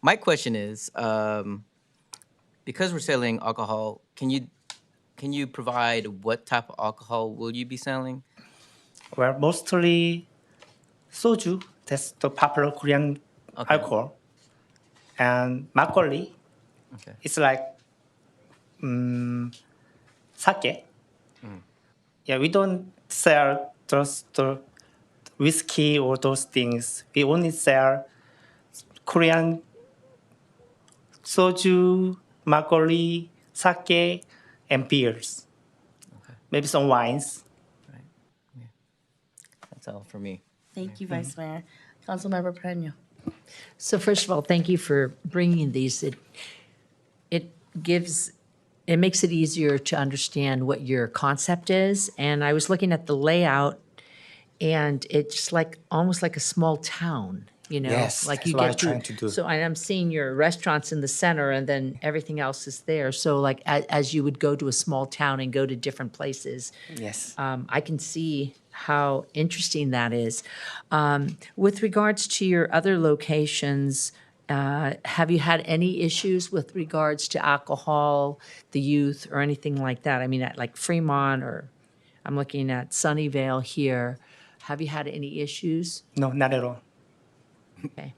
My question is, because we're selling alcohol, can you provide what type of alcohol will you be selling? Well, mostly soju. That's the popular Korean alcohol. And makgeolli. Okay. It's like sake. Yeah, we don't sell the whiskey or those things. We only sell Korean soju, makgeolli, sake, and beers. Maybe some wines. That's all for me. Thank you, Vice Mayor. Councilmember Peña. So first of all, thank you for bringing these. It makes it easier to understand what your concept is. And I was looking at the layout, and it's like almost like a small town, you know? Yes, like that's you what get I'm trying to do. So I'm seeing your restaurants in the center, and then everything else is there. So like as you would go to a small town and go to different places. Yes. I can see how interesting that is. With regards to your other locations, have you had any issues with regards to alcohol, the youth, or anything like that? I mean, at like Fremont, or I'm looking at Sunnyvale here. Have you had any issues? No, not at all. Okay.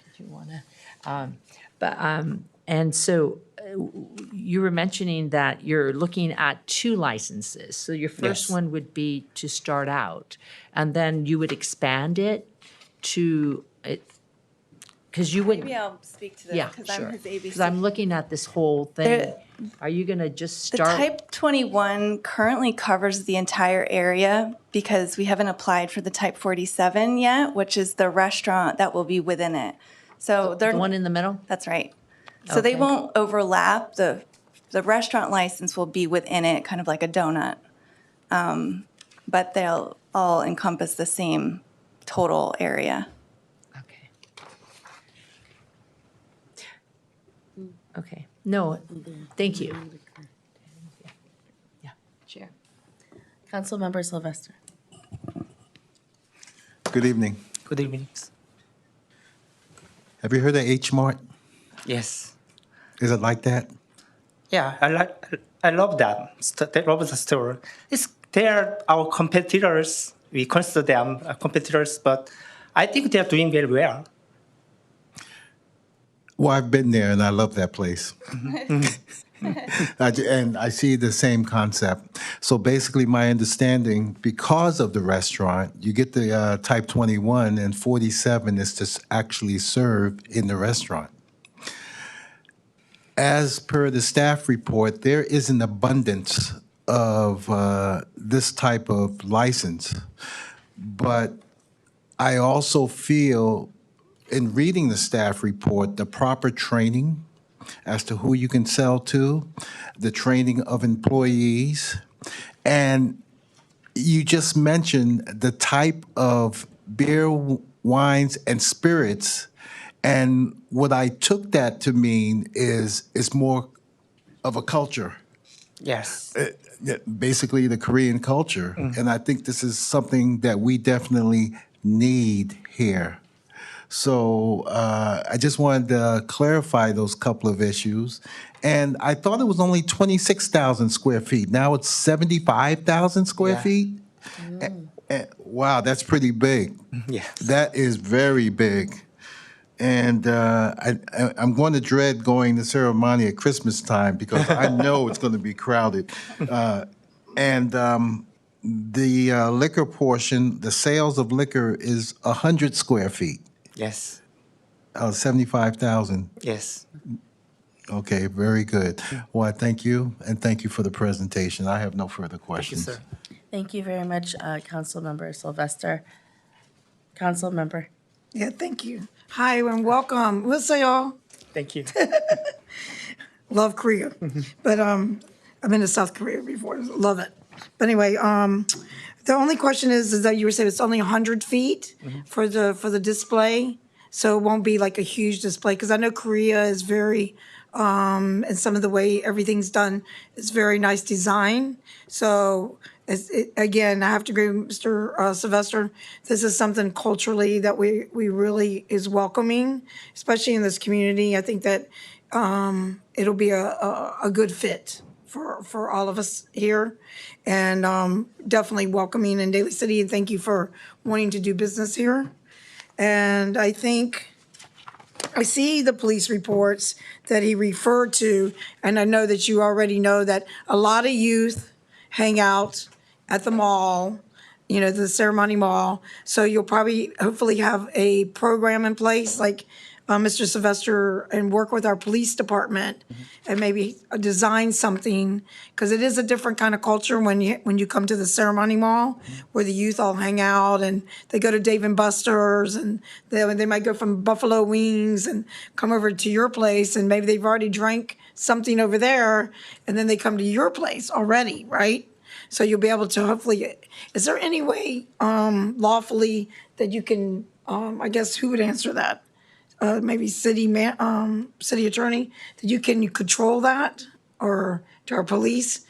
Did you want to? And so you were mentioning that you're looking at 2 licenses. So your first Yes. one would be to start out, and then you would expand it to it, because you wouldn't. Maybe I'll speak to this Yeah, because sure. I'm his ABC. Because I'm looking at this whole thing. Are you going to just The start? Type 21 currently covers the entire area because we haven't applied for the Type 47 yet, which is the restaurant that will be within it. So they're The one in the middle? That's right. So they Okay. won't overlap. The restaurant license will be within it, kind of like a donut. But they'll all encompass the same total area. Okay. No, thank you. Yeah, Chair. Councilmember Sylvester. Good evening. Good evening. Have you heard of H Mart? Yes. Is it like that? Yeah, I love that. I love the store. They are our competitors. We consider them competitors, but I think they are doing very well. Well, I've been there and I love that place. And I see the same concept. So basically, my understanding, because of the restaurant, you get the Type 21 and 47 is to actually serve in the restaurant. As per the staff report, there is an abundance of this type of license. But I also feel, in reading the staff report, the proper training as to who you can sell to, the training of employees, and you just mentioned the type of beer, wines, and spirits. And what I took that to mean is it's more of a culture. Yes. Basically the Korean culture. And I think this is something that we definitely need here. So I just wanted to clarify those couple of issues. And I thought it was only 26,000 square feet. Now it's 75,000 square Yeah. feet? Wow, that's pretty big. Yes. That is very big. And I'm going to dread going to ceremony at Christmas time because I know it's going to be crowded. And the liquor portion, the sales of liquor is 100 square feet, Yes. 75,000. Yes. Okay, very good. Well, thank you, and thank you for the presentation. I have no further questions. sir. Thank you very much, Councilmember Sylvester. Councilmember. Yeah, thank you. Hi, and welcome. We'll say y'all. Thank you. Love Korea. But I've been to South Korea before. Love it. But anyway, the only question is that you were saying it's only 100 feet for the display, so it won't be like a huge display, because I know Korea is very, and some of the way everything's done is very nice design. So again, I have to agree with Mr. Sylvester. This is something culturally that we really is welcoming, especially in this community. I think that it'll be a good fit for all of us here, and definitely welcoming in Daly City, and thank you for wanting to do business here. And I think I see the police reports that he referred to, and I know that you already know that a lot of youth hang out at the mall, you know, the Ceremony Mall. So you'll probably, hopefully have a program in place, like Mr. Sylvester, and work with our police department and maybe design something, because it is a different kind of culture when you come to the Ceremony Mall, where the youth all hang out and they go to Dave and Buster's, and they might go from Buffalo Wings and come over to your place, and maybe they've already drank something over there, and then they come to your place already, right? So you'll be able to hopefully, is there any way lawfully that you can, I guess, who would answer that? Maybe city attorney, that you control that, or to our police?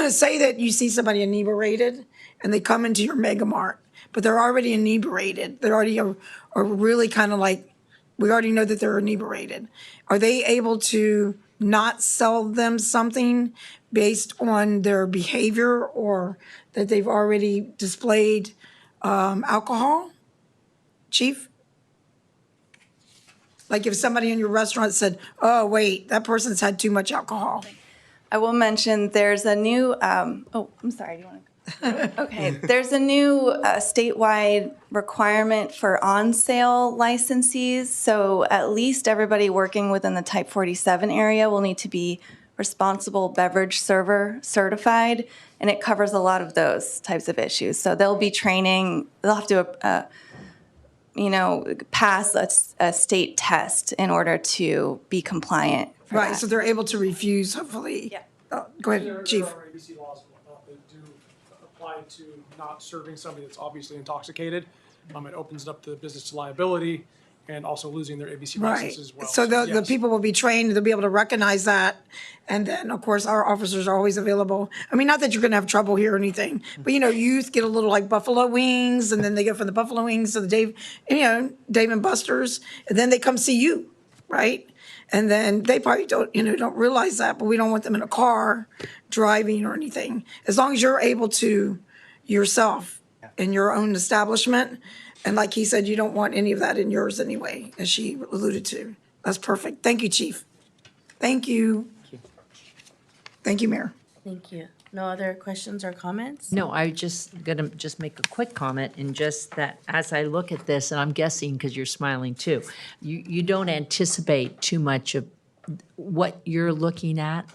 Say that you see somebody inebriated and they come into your Mega Mart, but they're already inebriated. They're already are really kind of like, we already know that they're inebriated. Are they able to not sell them something based on their behavior, or that they've already displayed alcohol? Chief? Like if somebody in your restaurant said, oh, wait, that person's had too much alcohol. I will mention there's a new, oh, I'm sorry, do you want to? Okay, there's a new statewide requirement for on-sale licensees. So at least everybody working within the Type 47 area will need to be responsible beverage server certified, and it covers a lot of those types of issues. So they'll be training, they'll have to pass a state test in order to be compliant. Right, so they're able to refuse, hopefully. Yeah. Go ahead, Chief. There are ABC laws and whatnot that do apply to not serving somebody that's obviously intoxicated. It opens up the business to liability and also losing their ABC Right. license as well. So the yes. people will be trained, they'll be able to recognize that. And then, of course, our officers are always available. I mean, not that you're gonna have trouble here or anything, but youth get a little like Buffalo Wings, and then they go from the Buffalo Wings to the Dave and Buster's, and then they come see you, right? And then they probably don't realize that, but we don't want them in a car driving or anything. As long as you're able to yourself in your own establishment. And like he said, you don't want any of that in yours anyway, as she alluded to. That's perfect. Thank you, Chief. Thank you. Thank you, Mayor. Thank you. No other questions or comments? No, I just gonna just make a quick comment, in just that as I look at this, and I'm guessing because you're smiling too, you don't anticipate too much of what you're looking at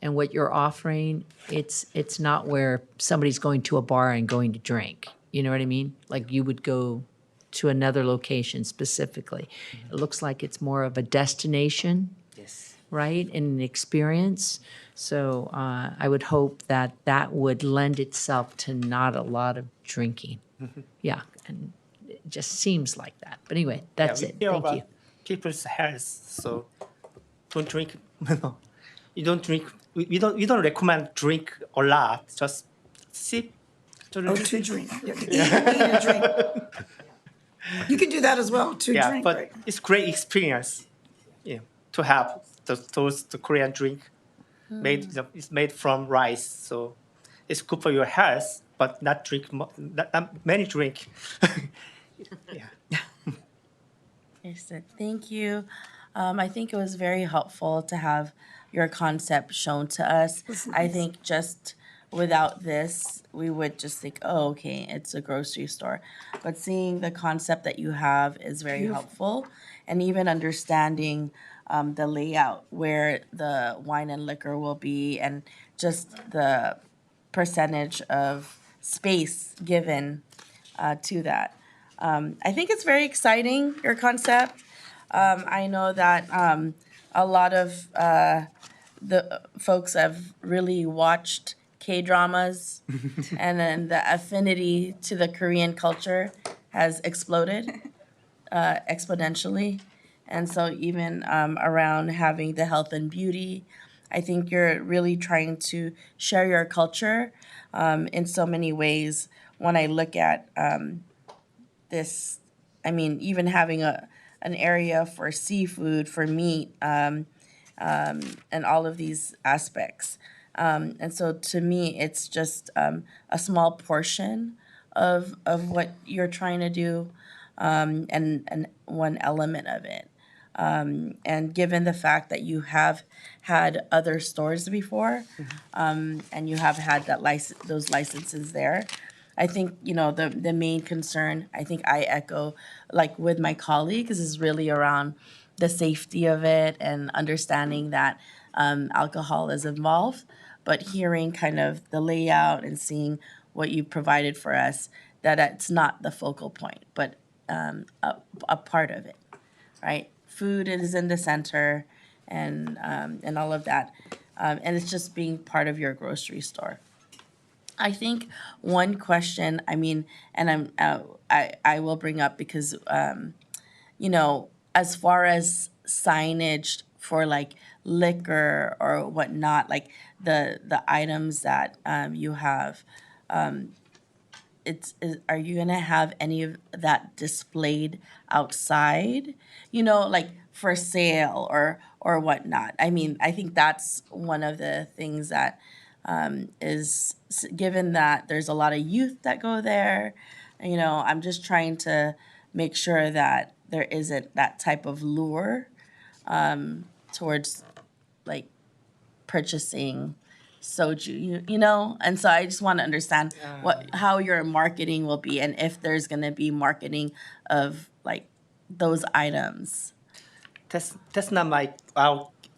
and what you're offering. It's not where somebody's going to a bar and going to drink. You know what I mean? Like you would go to another location specifically. It looks like it's more of a destination. Yes. Right, and an experience. So I would hope that that would lend itself to not a lot of drinking. Yeah, and it just seems like that. But anyway, that's it. Thank you. People's health, so don't drink. You don't drink. We don't recommend drink a lot. Just sip. To drink. Yeah, to eat and drink. You can do that as well, to drink, but right? it's great experience. Yeah, to have the Korean drink it's made from rice, so it's good for your health, but not many drink. Understood. Thank you. I think it was very helpful to have your concept shown to us. I think just without this, we would just think, oh, okay, it's a grocery store. But seeing the concept that you have is very helpful, and even understanding the layout where the wine and liquor will be, and just the percentage of space given to that. I think it's very exciting, your concept. I know that a lot of the folks have really watched K-dramas, and then the affinity to the Korean culture has exploded exponentially. And so even around having the health and beauty, I think you're really trying to share your culture in so many ways. When I look at this, I mean, even having an area for seafood, for meat, and all of these aspects. And so to me, it's just a small portion of what you're trying to do, and one element of it. And given the fact that you have had other stores before, and you have had those licenses there, I think, the main concern, I think I echo, like with my colleagues, is really around the safety of it and understanding that alcohol is involved, but hearing kind of the layout and seeing what you provided for us, that it's not the focal point, but a part of it, right? Food is in the center, and all of that, and it's just being part of your grocery store. I think one question, I mean, and I will bring up because as far as signage for like liquor or whatnot, like the items that you have, are you gonna have any of that displayed outside? Like for sale or whatnot. I mean, I think that's one of the things that given that there's a lot of youth that go there. I'm just trying to make sure that there isn't that type of lure towards like purchasing soju, and so I just want to understand how your marketing will be, and if there's going to be marketing of like those items. That's not my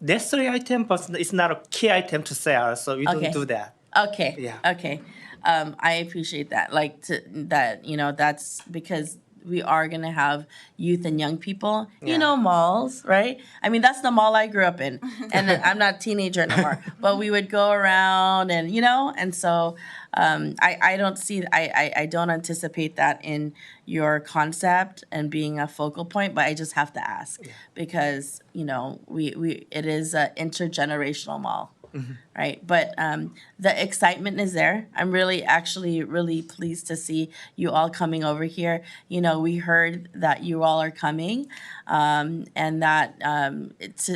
necessary item, but it's not a key item to sell, so we Okay. don't do that. Okay. Yeah. Okay. I appreciate that. Like that's because we are gonna have youth and young people. Yeah. Malls, right? I mean, that's the mall I grew up in, and I'm not a teenager anymore. But we would go around, and so I don't see. I don't anticipate that in your concept and being a focal point. But I just have to ask because we it is an intergenerational mall. Right, but the excitement is there. I'm really pleased to see you all coming over here. We heard that you all are coming, and that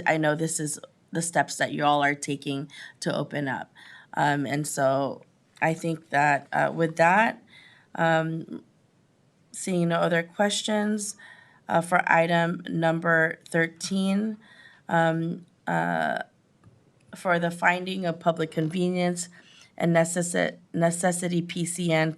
I know this is the steps that you all are taking to open up, and so I think that with that, seeing no other questions for item number 13. For the finding of public convenience and necessity PCN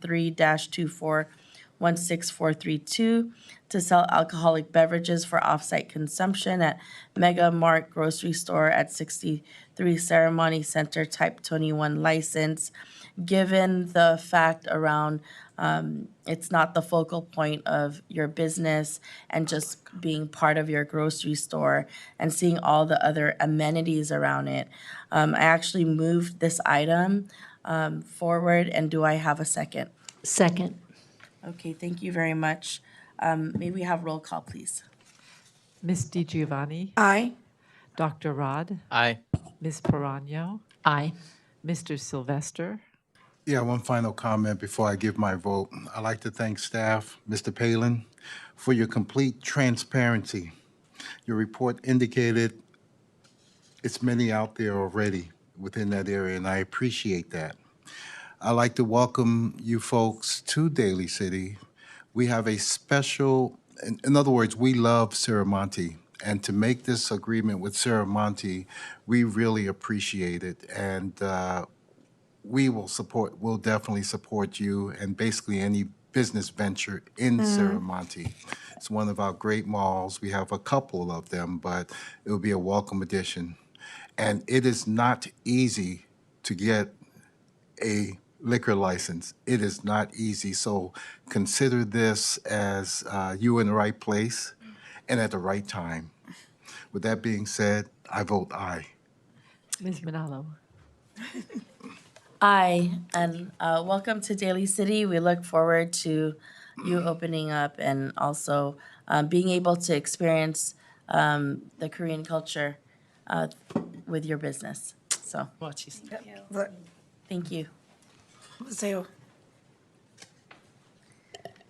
3-2416432 to sell alcoholic beverages for off-site consumption at Mega Mart Grocery Store at 63 Ceremony Center Type 21 license. Given the fact around it's not the focal point of your business and just being part of your grocery store and seeing all the other amenities around it, I actually moved this item forward, and do I have a second? Second. Okay, thank you very much. May we have roll call, please? Ms. DiGiovanni? Aye. Dr. Rod? Aye. Ms. Perano? Aye. Mr. Sylvester? Yeah, one final comment before I give my vote. I'd like to thank staff, Mr. Palin, for your complete transparency. Your report indicated it's many out there already within that area, and I appreciate that. I'd like to welcome you folks to Daly City. We have a special, in other words, we love Siramonte. And to make this agreement with Siramonte, we really appreciate it. And we'll definitely support you and basically any business venture in Serramonte. It's one of our great malls. We have a couple of them, but it will be a welcome addition. And it is not easy to get a liquor license. It is not easy. So consider this as you in the right place and at the right time. With that being said, I vote aye. Ms. Manalo. Aye, and welcome to Daly City. We look forward to you opening up and also being able to experience the Korean culture with your business. So, thank you. So,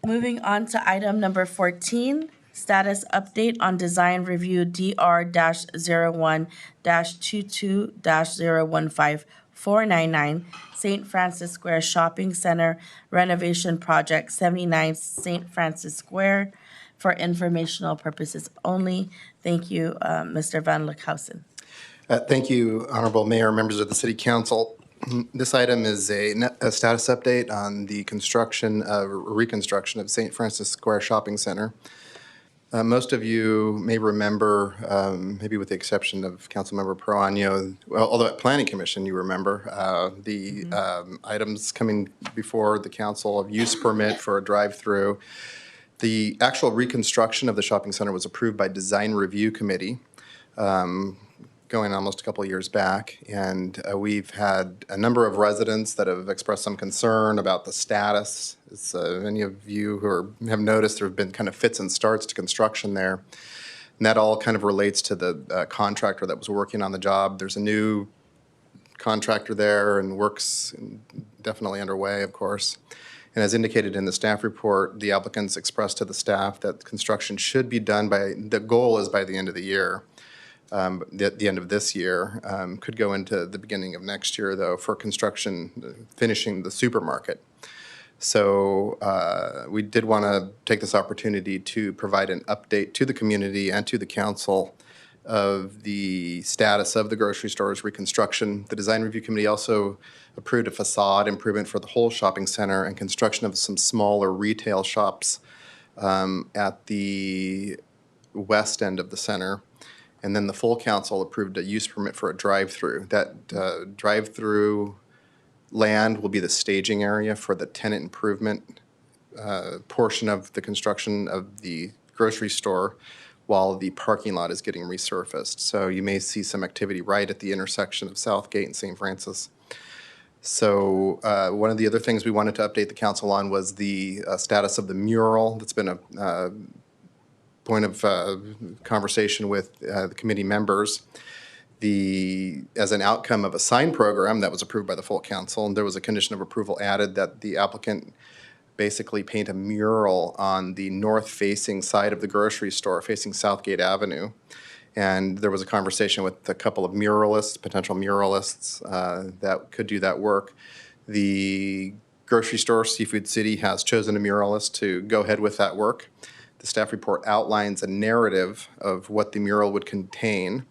Moving on to item number 14, status update on design review DR-01-22-015499, St. Francis Square Shopping Center renovation project, 79 St. Francis Square, for informational purposes only. Thank you, Mr. Van Lookhausen. Thank you, Honorable Mayor, members of the City Council. This item is a status update on the reconstruction of St. Francis Square Shopping Center. Most of you may remember, maybe with the exception of Councilmember Proaño, well, although at Planning Commission you remember, the items coming before the council of use permit for a drive-through. The actual reconstruction of the shopping center was approved by Design Review Committee going almost a couple of years back, and we've had a number of residents that have expressed some concern about the status. As many of you who have noticed, there have been kind of fits and starts to construction there, and that all kind of relates to the contractor that was working on the job. There's a new contractor there, and work's definitely underway, of course. And as indicated in the staff report, the applicants expressed to the staff that construction should be done the goal is by the end of the year. The end of this year, could go into the beginning of next year, though, for construction, finishing the supermarket. So we did want to take this opportunity to provide an update to the community and to the council of the status of the grocery store's reconstruction. The Design Review Committee also approved a facade improvement for the whole shopping center and construction of some smaller retail shops at the west end of the center. And then the full council approved a use permit for a drive-through. That drive-through land will be the staging area for the tenant improvement portion of the construction of the grocery store while the parking lot is getting resurfaced. So you may see some activity right at the intersection of Southgate and St. Francis. So one of the other things we wanted to update the council on was the status of the mural. That's been a point of conversation with the committee members. As an outcome of a sign program that was approved by the full council, and there was a condition of approval added that the applicant basically paint a mural on the north-facing side of the grocery store, facing Southgate Avenue. And there was a conversation with a couple of muralists, potential muralists, that could do that work. The grocery store, Seafood City, has chosen a muralist to go ahead with that work. The staff report outlines a narrative of what the mural would contain,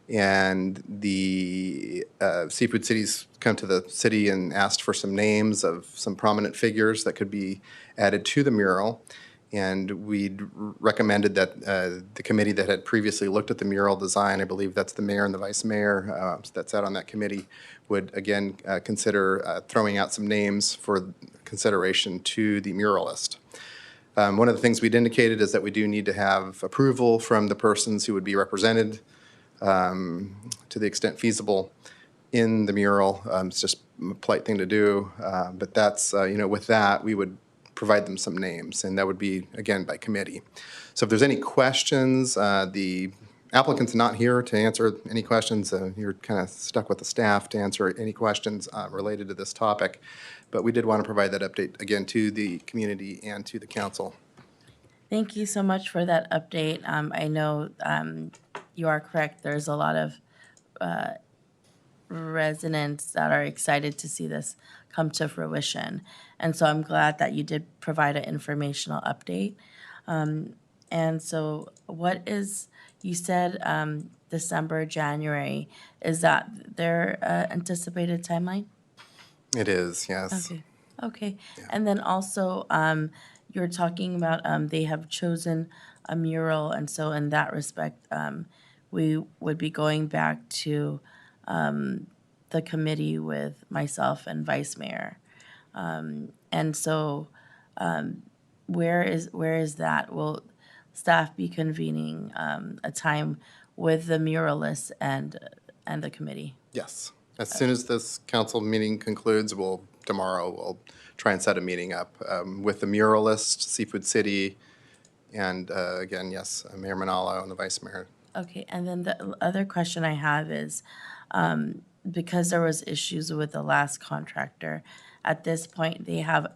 and the Seafood City's come to the city and asked for some names of some prominent figures that could be added to the mural, and we recommended that the committee that had previously looked at the mural design, I believe that's the mayor and the vice mayor that sat on that committee, would again consider throwing out some names for consideration to the muralist. One of the things we'd indicated is that we do need to have approval from the persons who would be represented to the extent feasible in the mural. It's just a polite thing to do, but that's, with that, we would provide them some names, and that would be, again, by committee. So if there's any questions, the applicant's not here to answer any questions. You're kind of stuck with the staff to answer any questions related to this topic. But we did want to provide that update, again, to the community and to the council. Thank you so much for that update. I know you are correct. There's a lot of residents that are excited to see this come to fruition. And so I'm glad that you did provide an informational update. And so what is, you said December, January, is that their anticipated timeline? It is, yes. Okay, okay. And then also, you're talking about, they have chosen a mural, and so in that respect, we would be going back to, the committee with myself and Vice Mayor. And so, where is that? Will staff be convening, a time with the muralists and the committee? Yes. As soon as this council meeting concludes, tomorrow we'll try and set a meeting up with the muralist, Seafood City, and again, yes, Mayor Manalo and the Vice Mayor. Okay, and then the other question I have is, because there was issues with the last contractor, at this point, they have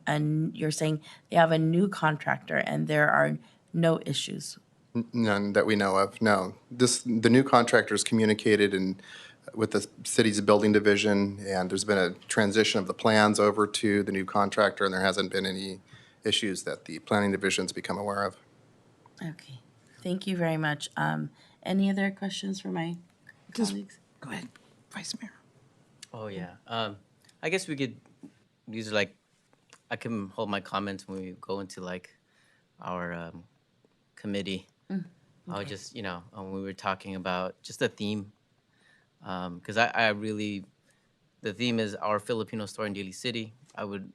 you're saying they have a new contractor and there are no issues? None that we know of, no. The new contractors communicated with the city's building division, and there's been a transition of the plans over to the new contractor, and there hasn't been any issues that the planning division's become aware of. Okay, thank you very much. Any other questions for my colleagues? Go ahead, Vice Mayor. Oh, yeah. I guess we could use I can hold my comments when we go into our committee. I would just, when we were talking about just the theme, because I really, the theme is our Filipino story in Daly City. I would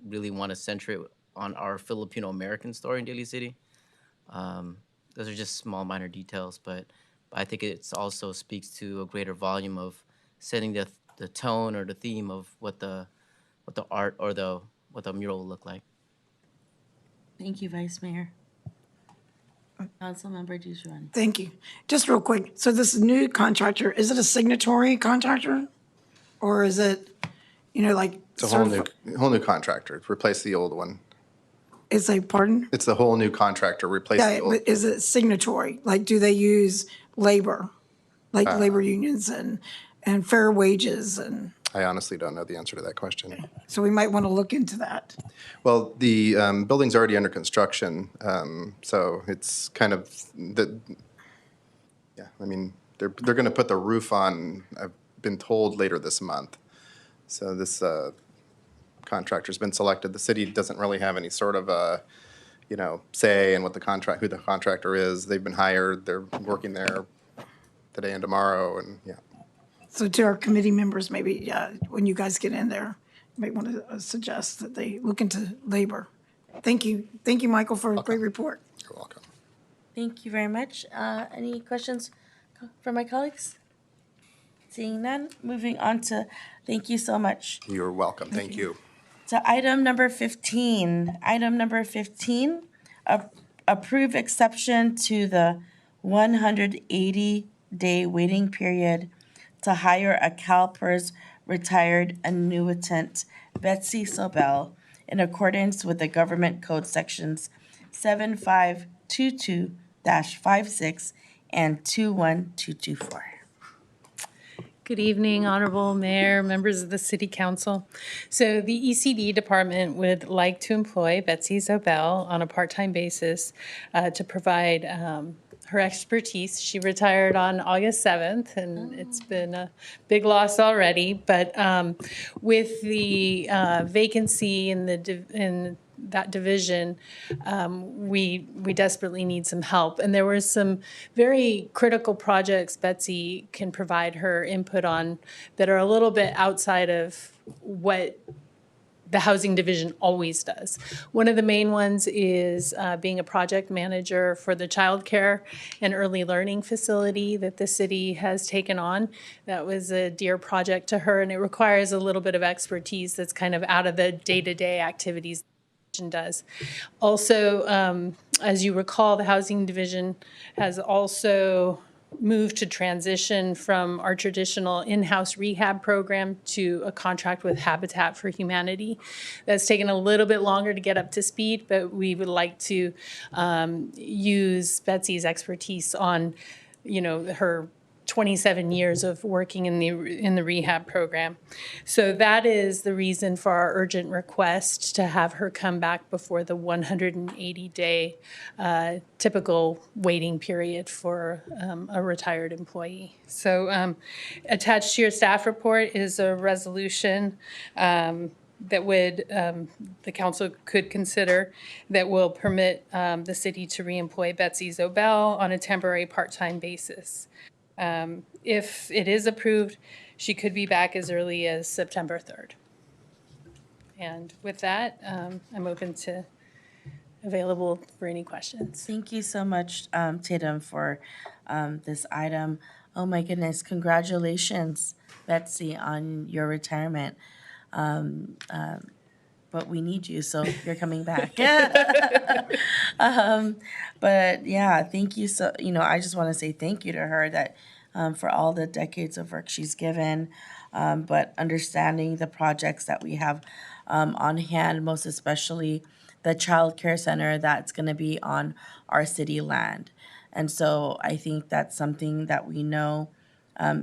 really want to center it on our Filipino American story in Daly City. Those are just small, minor details, but I think it also speaks to a greater volume of setting the tone or the theme of what the art or what the mural will look like. Thank you, Vice Mayor. Councilmember Dujouan. Thank you. Just real quick, so this new contractor, is it a signatory contractor? Or is it, like? It's a whole new contractor, replace the old one. It's a, pardon? It's the whole new contractor, replace Yeah, the old. but is it signatory? Like, do they use labor? Like labor unions and fair wages and, I honestly don't know the answer to that question. so we might want to look into that. Well, the building's already under construction, so it's kind of I mean, they're going to put the roof on, I've been told, later this month. So this contractor's been selected. The city doesn't really have any sort of say in what who the contractor is. They've been hired. They're working there today and tomorrow, and So to our committee members, maybe when you guys get in there, you might want to suggest that they look into labor. Thank you. Thank you, Michael, for a great report. You're welcome. Thank you very much. Any questions from my colleagues? Seeing none, moving on to, thank you so much. You're welcome. Thank you. To item number 15. Item number 15, approve exception to the 180-day waiting period to hire a CalPERS retired annuitant, Betsy Sobel, in accordance with the Government Code Sections 7522-56 and 21224. Good evening, Honorable Mayor, members of the City Council. So the ECD department would like to employ Betsy Zobel on a part-time basis to provide her expertise. She retired on August 7th, and it's been a big loss already. But with the vacancy in that division, we desperately need some help. And there were some very critical projects Betsy can provide her input on that are a little bit outside of what the housing division always does. One of the main ones is being a project manager for the childcare and early learning facility that the city has taken on. That was a dear project to her, and it requires a little bit of expertise that's kind of out of the day-to-day activities does. Also, as you recall, the housing division has also moved to transition from our traditional in-house rehab program to a contract with Habitat for Humanity. That's taken a little bit longer to get up to speed, but we would like to use Betsy's expertise on, her 27 years of working in the rehab program. So that is the reason for our urgent request to have her come back before the 180-day typical waiting period for a retired employee. So attached to your staff report is a resolution that would, the council could consider, that will permit the city to reemploy Betsy Zobel on a temporary part-time basis. If it is approved, she could be back as early as September 3rd. And with that, I'm open to available for any questions. Thank you so much, Tatum, for this item. Oh my goodness, congratulations, Betsy, on your retirement. But we need you, so you're coming back. But yeah, thank you. So, I just want to say thank you to her that for all the decades of work she's given, but understanding the projects that we have on hand, most especially the child care center that's going to be on our city land. And so I think that's something that we know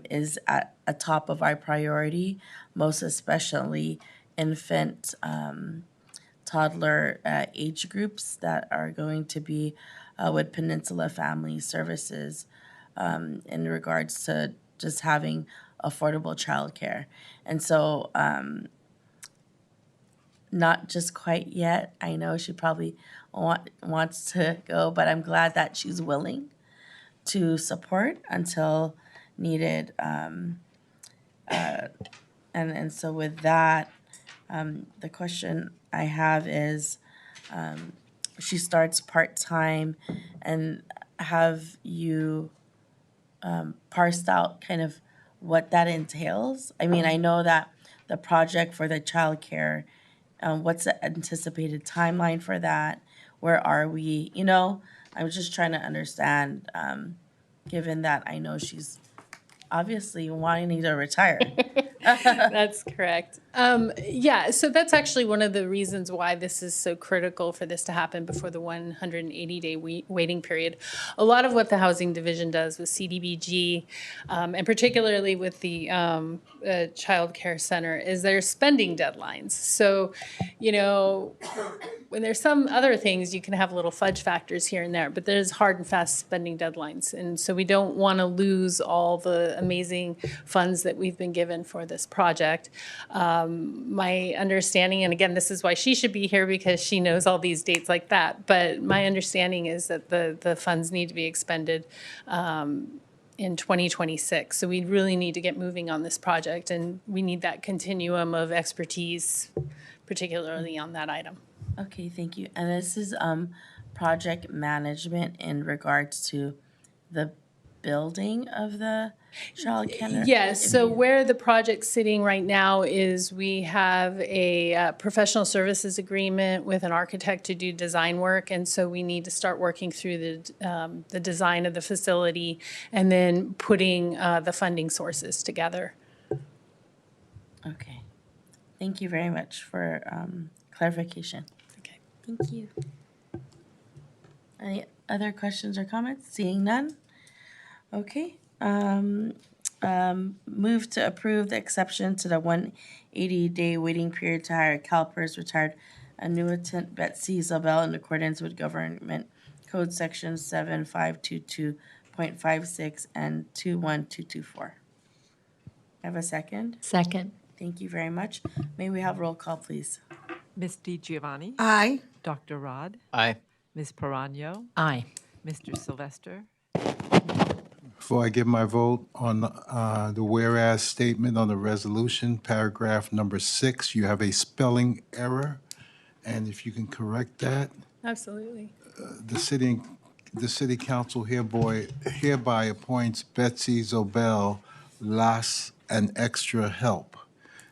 is at a top of our priority, most especially infant, toddler age groups that are going to be with Peninsula Family Services in regards to just having affordable childcare. And so, not just quite yet. I know she probably wants to go, but I'm glad that she's willing to support until needed. And so with that, the question I have is, she starts part-time, and have you parsed out kind of what that entails? I mean, I know that the project for the childcare, what's the anticipated timeline for that? Where are we? I was just trying to understand, given that I know she's obviously wanting to retire. That's correct. Yeah, so that's actually one of the reasons why this is so critical for this to happen before the 180-day waiting period. A lot of what the Housing Division does with CDBG, and particularly with the Child Care Center, is there's spending deadlines. So, when there's some other things, you can have little fudge factors here and there, but there's hard and fast spending deadlines. And so we don't want to lose all the amazing funds that we've been given for this project. My understanding, and again, this is why she should be here, because she knows all these dates like that, but my understanding is that the funds need to be expended in 2026. So we really need to get moving on this project, and we need that continuum of expertise, particularly on that item. Okay, thank you. And this is project management in regards to the building of the child care? Yes, so where the project's sitting right now is we have a professional services agreement with an architect to do design work, and so we need to start working through the design of the facility and then putting the funding sources together. Okay. Thank you very much for clarification. Okay. Thank you. Any other questions or comments? Seeing none? Okay. Move to approve the exception to the 180-day waiting period to hire CalPERS retired annuitant Betsy Zobel in accordance with Government Code Section 7522.56 and 21224. Have a second? Second. Thank you very much. May we have roll call, please? Ms. DiGiovanni? Aye. Dr. Rod? Aye. Ms. Perano? Aye. Mr. Sylvester? Before I give my vote on the whereas statement on the resolution, paragraph number 6, you have a spelling error, and if you can correct that, Absolutely. the city council hereby appoints Betsy Zobel Las an extra help.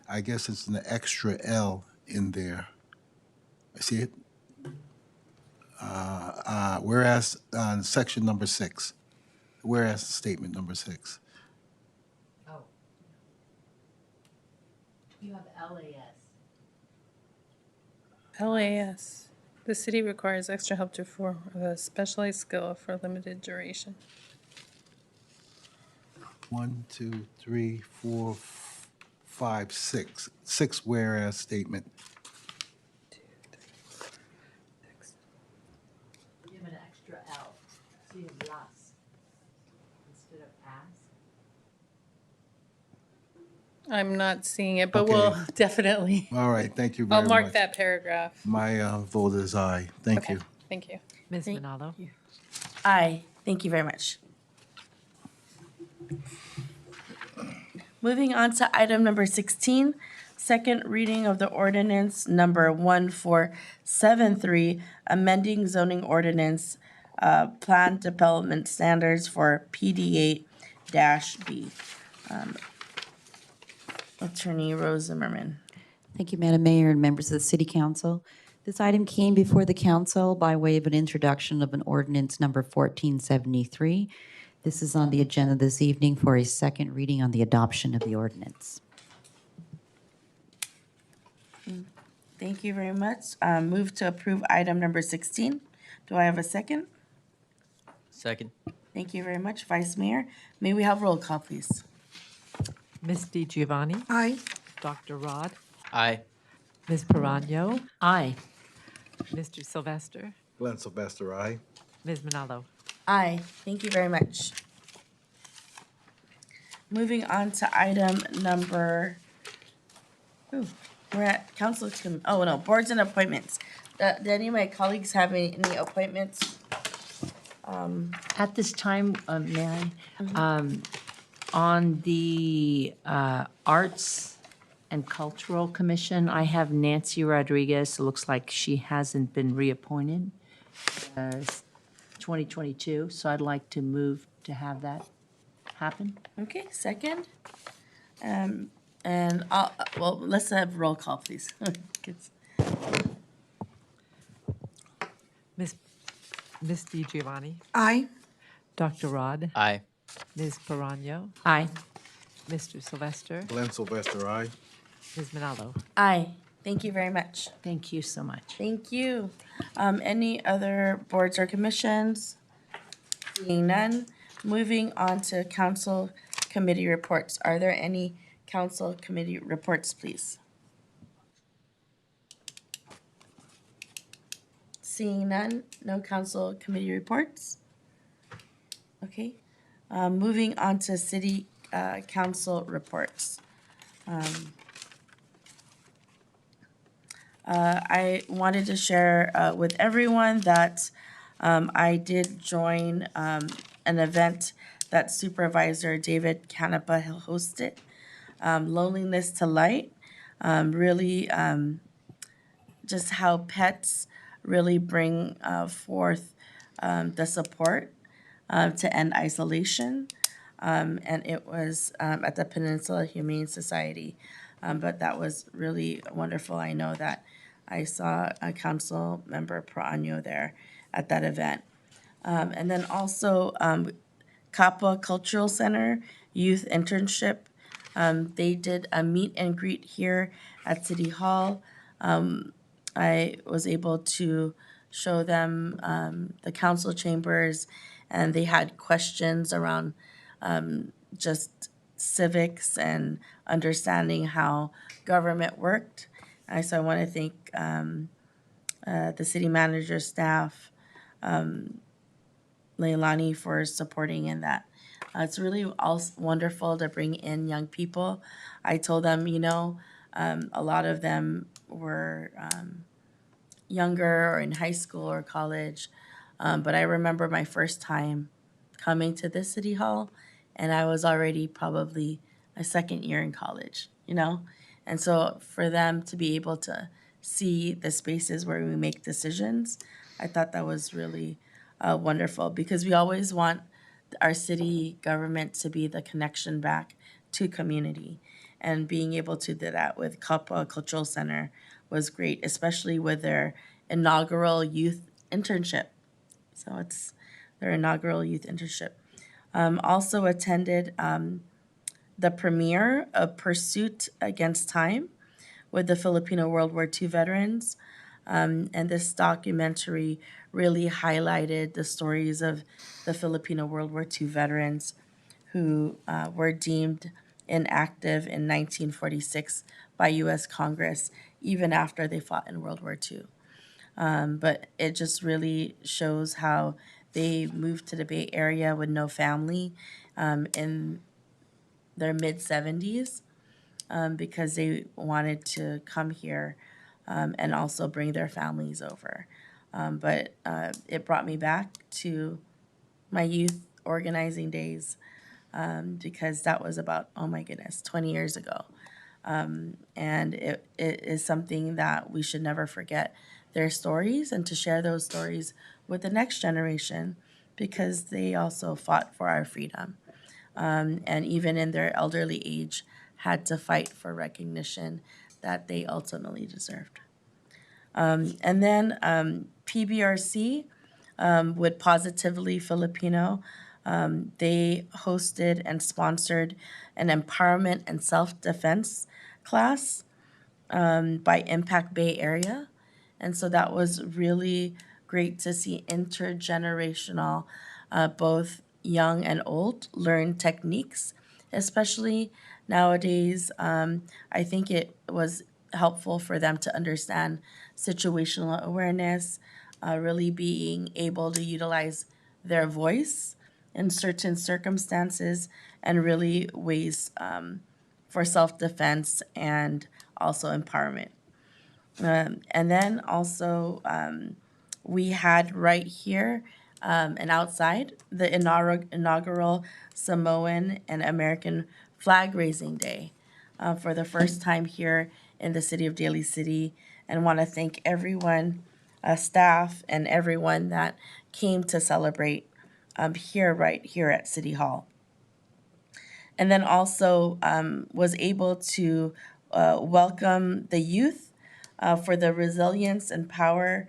I guess it's an extra L in there. See it? Whereas section number 6. Whereas statement number 6. Oh. You have LAS. LAS. The city requires extra help to perform a specialized skill for a limited duration. One, two, three, four, five, six. Six whereas statement. Give an extra L. So you have las instead of as. I'm not seeing it, but Okay. we'll definitely, All right, thank you very I'll much. mark that paragraph. My vote is aye. Thank Okay, you. thank you. Ms. Thank Manalo? Aye, thank you very much. Moving on to item number 16, second reading of the ordinance number 1473, amending zoning ordinance, plan development standards for PD8-B. Attorney Rose Zimmerman. Thank you, Madam Mayor and members of the City Council. This item came before the council by way of an introduction of an ordinance number 1473. This is on the agenda this evening for a second reading on the adoption of the ordinance. Thank you very much. Move to approve item number 16. Do I have a second? Second. Thank you very much, Vice Mayor. May we have roll call, please? Ms. DiGiovanni? Aye. Dr. Rod? Aye. Ms. Perano? Aye. Mr. Sylvester? Glenn Sylvester, aye. Ms. Manalo? Aye, thank you very much. Moving on to item number, we're at council, boards and appointments. Do any of my colleagues have any appointments? At this time, may I? On the Arts and Cultural Commission, I have Nancy Rodriguez. It looks like she hasn't been reappointed, 2022, so I'd like to move to have that happen. Okay, second. And let's have roll call, please. Ms. DiGiovanni? Aye. Dr. Rod? Aye. Ms. Perano? Aye. Mr. Sylvester? Glenn Sylvester, aye. Ms. Manalo? Aye, thank you very much. Thank you so much. Thank you. Any other boards or commissions? Seeing none, moving on to council committee reports. Are there any council committee reports, please? Seeing none, no council committee reports? Okay, moving on to city council reports. I wanted to share with everyone that I did join an event that Supervisor David Canepa hosted, Loneliness to Light, really just how pets really bring forth the support to end isolation. And it was at the Peninsula Humane Society. But that was really wonderful. I know that I saw a council member Perano there at that event. And then also Kappa Cultural Center Youth Internship. They did a meet and greet here at City Hall. I was able to show them the council chambers, and they had questions around just civics and understanding how government worked. So I want to thank the city manager, staff, Leilani for supporting in that. It's really also wonderful to bring in young people. I told them, a lot of them were younger or in high school or college. But I remember my first time coming to this city hall, and I was already probably a second year in college, And so for them to be able to see the spaces where we make decisions, I thought that was really wonderful, because we always want our city government to be the connection back to community. And being able to do that with Kappa Cultural Center was great, especially with their inaugural youth internship. So it's their inaugural youth internship. Also attended the premiere of Pursuit Against Time with the Filipino World War II veterans. And this documentary really highlighted the stories of the Filipino World War II veterans who were deemed inactive in 1946 by U.S. Congress, even after they fought in World War II. But it just really shows how they moved to the Bay Area with no family in their mid 70s because they wanted to come here and also bring their families over. But it brought me back to my youth organizing days because that was about, oh my goodness, 20 years ago. And it is something that we should never forget their stories and to share those stories with the next generation because they also fought for our freedom. And even in their elderly age, had to fight for recognition that they ultimately deserved. And then PBRC with Positively Filipino, they hosted and sponsored an empowerment and self-defense class by Impact Bay Area. And so that was really great to see intergenerational, both young and old, learn techniques, especially nowadays. I think it was helpful for them to understand situational awareness, really being able to utilize their voice in certain circumstances, and really ways for self-defense and also empowerment. And then also we had right here and outside the inaugural Samoan and American flag raising day for the first time here in the city of Daly City, and want to thank everyone, staff and everyone that came to celebrate right here at City Hall. And then also was able to welcome the youth for the Resilience and Power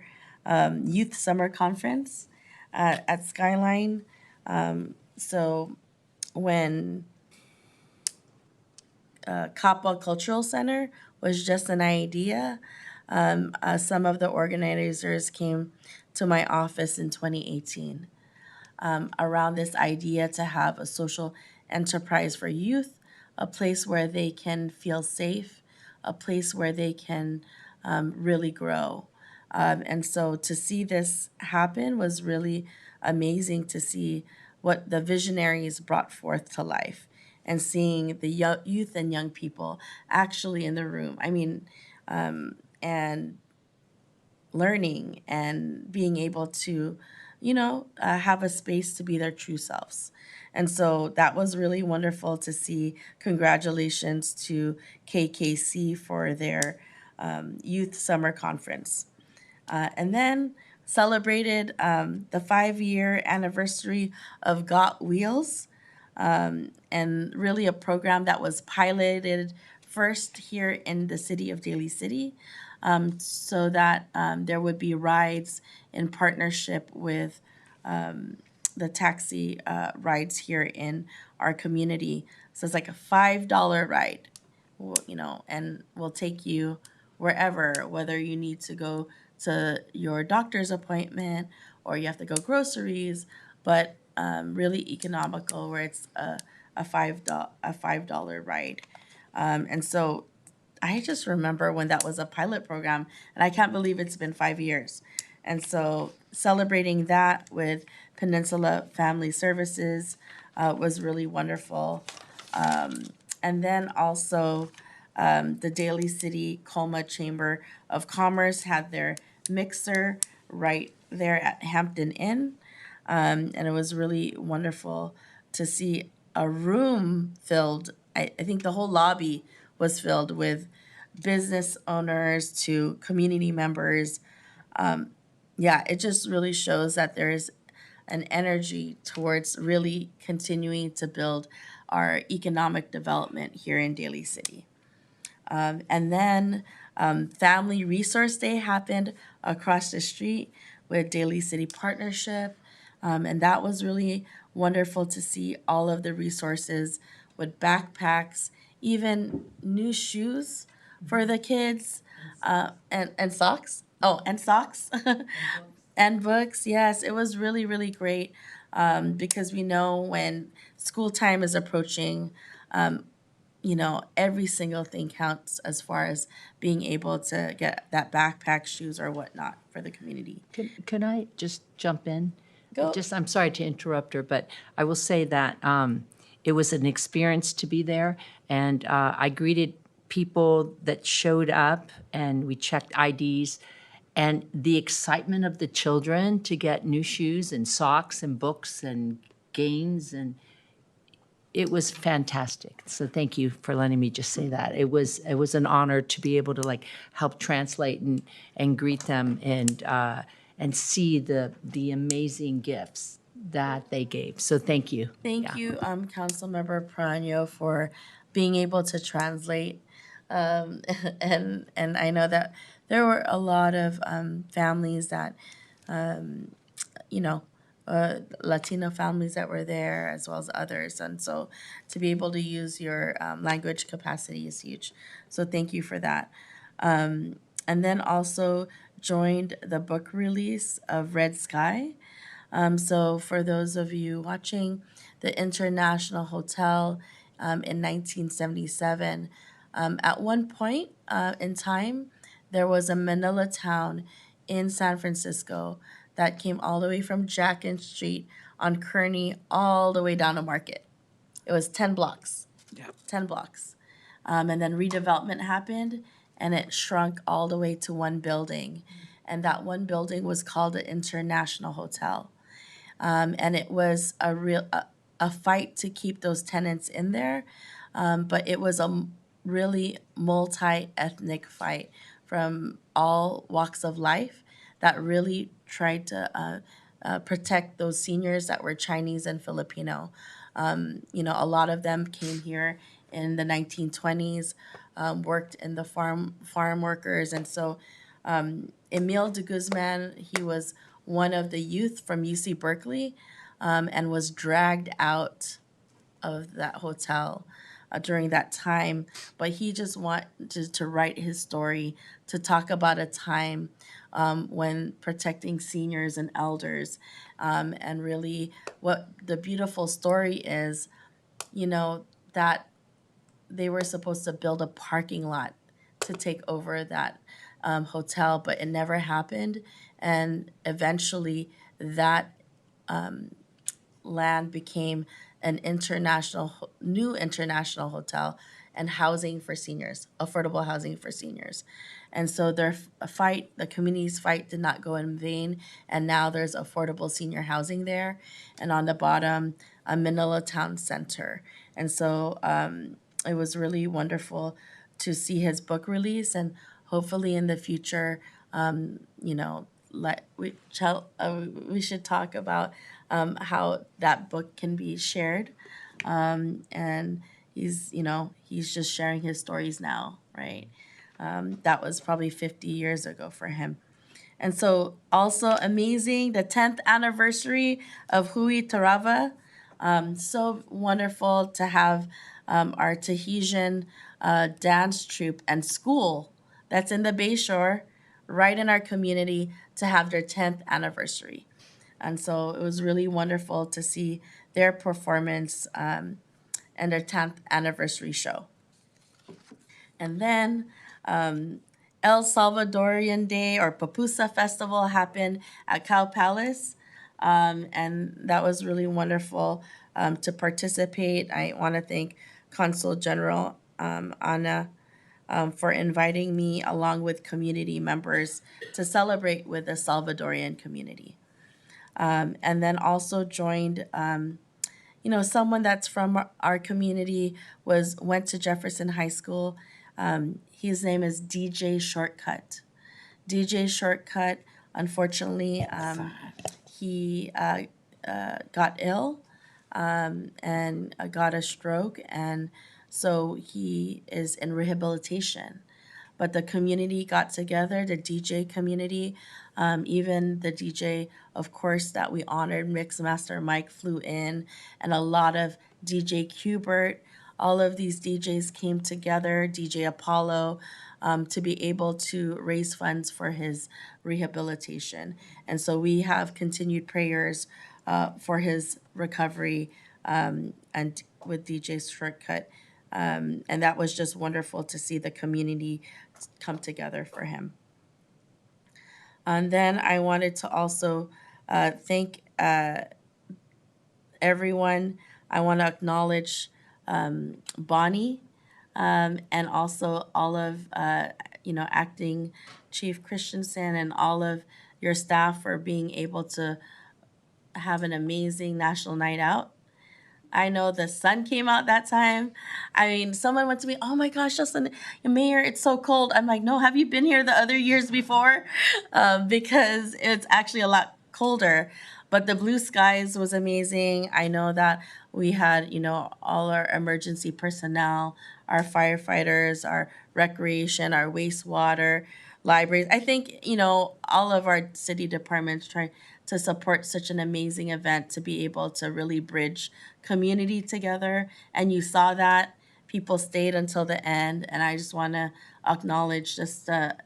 Youth Summer Conference at Skyline. So when Kappa Cultural Center was just an idea, some of the organizers came to my office in 2018 around this idea to have a social enterprise for youth, a place where they can feel safe, a place where they can really grow. And so to see this happen was really amazing to see what the visionaries brought forth to life and seeing the youth and young people actually in the room. I mean, and learning and being able to, have a space to be their true selves. And so that was really wonderful to see. Congratulations to KKC for their Youth Summer Conference. And then celebrated the 5-year anniversary of Got Wheels, and really a program that was piloted first here in the city of Daly City, so that there would be rides in partnership with the taxi rides here in our community. So it's like a $5 ride, and we'll take you wherever, whether you need to go to your doctor's appointment or you have to go groceries, but really economical where it's a $5 ride. And so I just remember when that was a pilot program, and I can't believe it's been 5 years. And so celebrating that with Peninsula Family Services was really wonderful. And then also the Daly City Colma Chamber of Commerce had their mixer right there at Hampton Inn. And it was really wonderful to see a room filled. I think the whole lobby was filled with business owners to community members. It just really shows that there is an energy towards really continuing to build our economic development here in Daly City. And then Family Resource Day happened across the street with Daly City Partnership. And that was really wonderful to see all of the resources with backpacks, even new shoes for the kids, and socks. Oh, and socks. And books. Yes, it was really, really great because we know when school time is approaching, every single thing counts as far as being able to get that backpack, shoes, or whatnot for the community. Can I just jump in? Go. I'm sorry to interrupt her, but I will say that it was an experience to be there, and I greeted people that showed up, and we checked IDs, and the excitement of the children to get new shoes and socks and books and games, and it was fantastic. So thank you for letting me just say that. It was an honor to be able to like help translate and greet them and see the amazing gifts that they gave. So thank you. Thank you, Councilmember Prano, for being able to translate. And I know that there were a lot of families that, you know, Latino families that were there, as well as others. And so to be able to use your language capacity is huge. So thank you for that. And then also joined the book release of Red Sky. So for those of you watching, the International Hotel in 1977, at one point in time, there was a Manila town in San Francisco that came all the way from Jackson Street on Kearny all the way down to Market. It was 10 blocks. Yeah. 10 blocks. And then redevelopment happened and it shrunk all the way to one building. And that one building was called the International Hotel. And it was a fight to keep those tenants in there, but it was a really multi-ethnic fight from all walks of life that really tried to protect those seniors that were Chinese and Filipino. A lot of them came here in the 1920s, worked in the farm workers, and so Emile de Guzman, he was one of the youth from UC Berkeley, and was dragged out of that hotel during that time. But he just wanted to write his story to talk about a time when protecting seniors and elders. And really, what the beautiful story is, that they were supposed to build a parking lot to take over that hotel, but it never happened. And eventually, that land became an new international hotel and housing for seniors, affordable housing for seniors. And so the community's fight did not go in vain. And now there's affordable senior housing there. And on the bottom, a Manila Town Center. And so it was really wonderful to see his book release, and hopefully in the future, we should talk about how that book can be shared. And he's just sharing his stories now, right? That was probably 50 years ago for him. And so also amazing, the 10th anniversary of Hui Tarava. So wonderful to have our Tahitian dance troupe and school that's in the Bayshore, right in our community, to have their 10th anniversary. And so it was really wonderful to see their performance and their 10th anniversary show. And then El Salvadorian Day or Papusa Festival happened at Cow Palace. And that was really wonderful to participate. I want to thank Consul General Ana for inviting me along with community members to celebrate with the Salvadorian community. And then also joined, someone that's from our community went to Jefferson High School. His name is DJ Shortcut. DJ Shortcut, unfortunately, he got ill and got a stroke, and so he is in rehabilitation. But the community got together, the DJ community, even the DJ, of course, that we honored, Mixmaster Mike, flew in, and a lot of DJ Qbert, all of these DJs came together, DJ Apollo, to be able to raise funds for his rehabilitation. And so we have continued prayers for his recovery and with DJ's Shortcut. And that was just wonderful to see the community come together for him. And then I wanted to also thank everyone. I want to acknowledge Bonnie and also all of acting Chief Christensen and all of your staff for being able to have an amazing national night out. I know the sun came out that time. I mean, someone went to me, "Oh my gosh, Justin, Mayor, it's so cold." I'm like, "No, have you been here the other years before?" Because it's actually a lot colder. But the blue skies was amazing. I know that we had, all our emergency personnel, our firefighters, our recreation, our wastewater, libraries. I think, all of our city departments try to support such an amazing event to be able to really bridge community together. And you saw that people stayed until the end. And I just want to acknowledge just the,